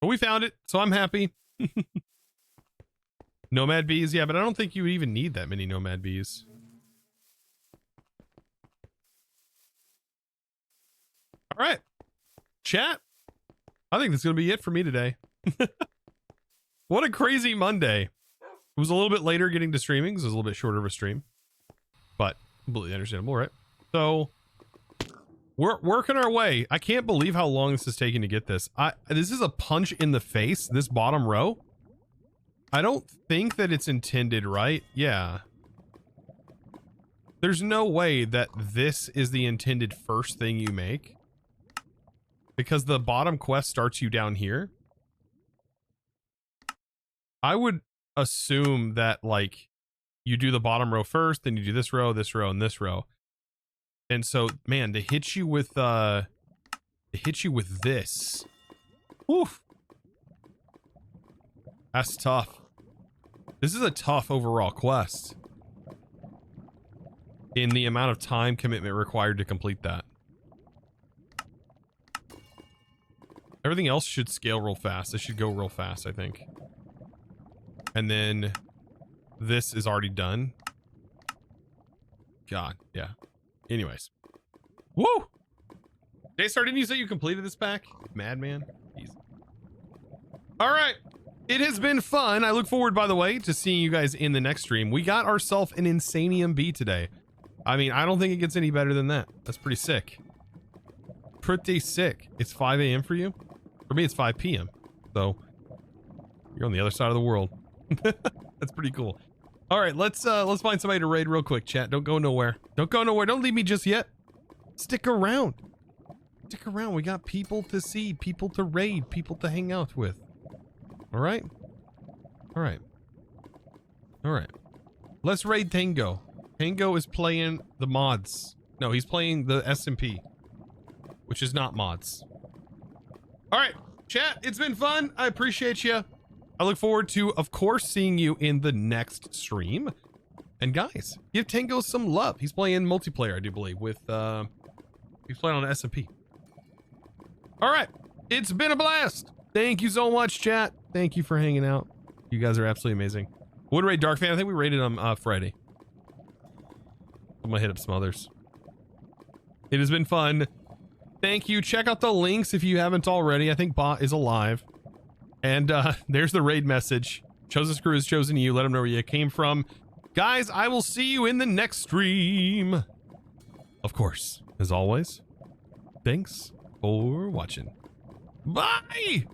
A: But we found it, so I'm happy. Nomad bees, yeah, but I don't think you would even need that many nomad bees. All right, chat. I think that's going to be it for me today. What a crazy Monday. It was a little bit later getting to streaming. It was a little bit shorter of a stream, but completely understandable, right? So we're working our way. I can't believe how long this is taking to get this. This is a punch in the face, this bottom row. I don't think that it's intended, right? Yeah. There's no way that this is the intended first thing you make, because the bottom quest starts you down here. I would assume that like you do the bottom row first, then you do this row, and this row. And so, man, to hit you with this. Oof. That's tough. This is a tough overall quest in the amount of time commitment required to complete that. Everything else should scale real fast. This should go real fast, I think. And then this is already done. God, yeah. Anyways. Woo! Daystar, didn't you say you completed this pack? Madman. Jeez. All right. It has been fun. I look forward, by the way, to seeing you guys in the next stream. We got ourselves an Insanium bee today. I mean, I don't think it gets any better than that. That's pretty sick. Pretty sick. It's 5 a.m. for you? For me, it's 5 p.m. So, you're on the other side of the world. That's pretty cool. All right, let's find somebody to raid real quick, chat. Don't go nowhere. Don't go nowhere. Don't leave me just yet. Stick around. Stick around. We got people to see, people to raid, people to hang out with. All right? All right. All right. Let's raid Tango. Tango is playing the mods. No, he's playing the SMP, which is not mods. All right, chat, it's been fun. I appreciate you. I look forward to, of course, seeing you in the next stream. And guys, give Tango some love. He's playing multiplayer, I do believe, with, he's playing on SMP. All right, it's been a blast. Thank you so much, chat. Thank you for hanging out. You guys are absolutely amazing. Would raid Dark Fan? I think we raided him Friday. I'm gonna hit up some others. It has been fun. Thank you. Check out the links if you haven't already. I think Bot is alive. And there's the raid message. Chosen Screw has chosen you. Let them know where you came from. Guys, I will see you in the next stream. Of course, as always, thanks for watching. Bye!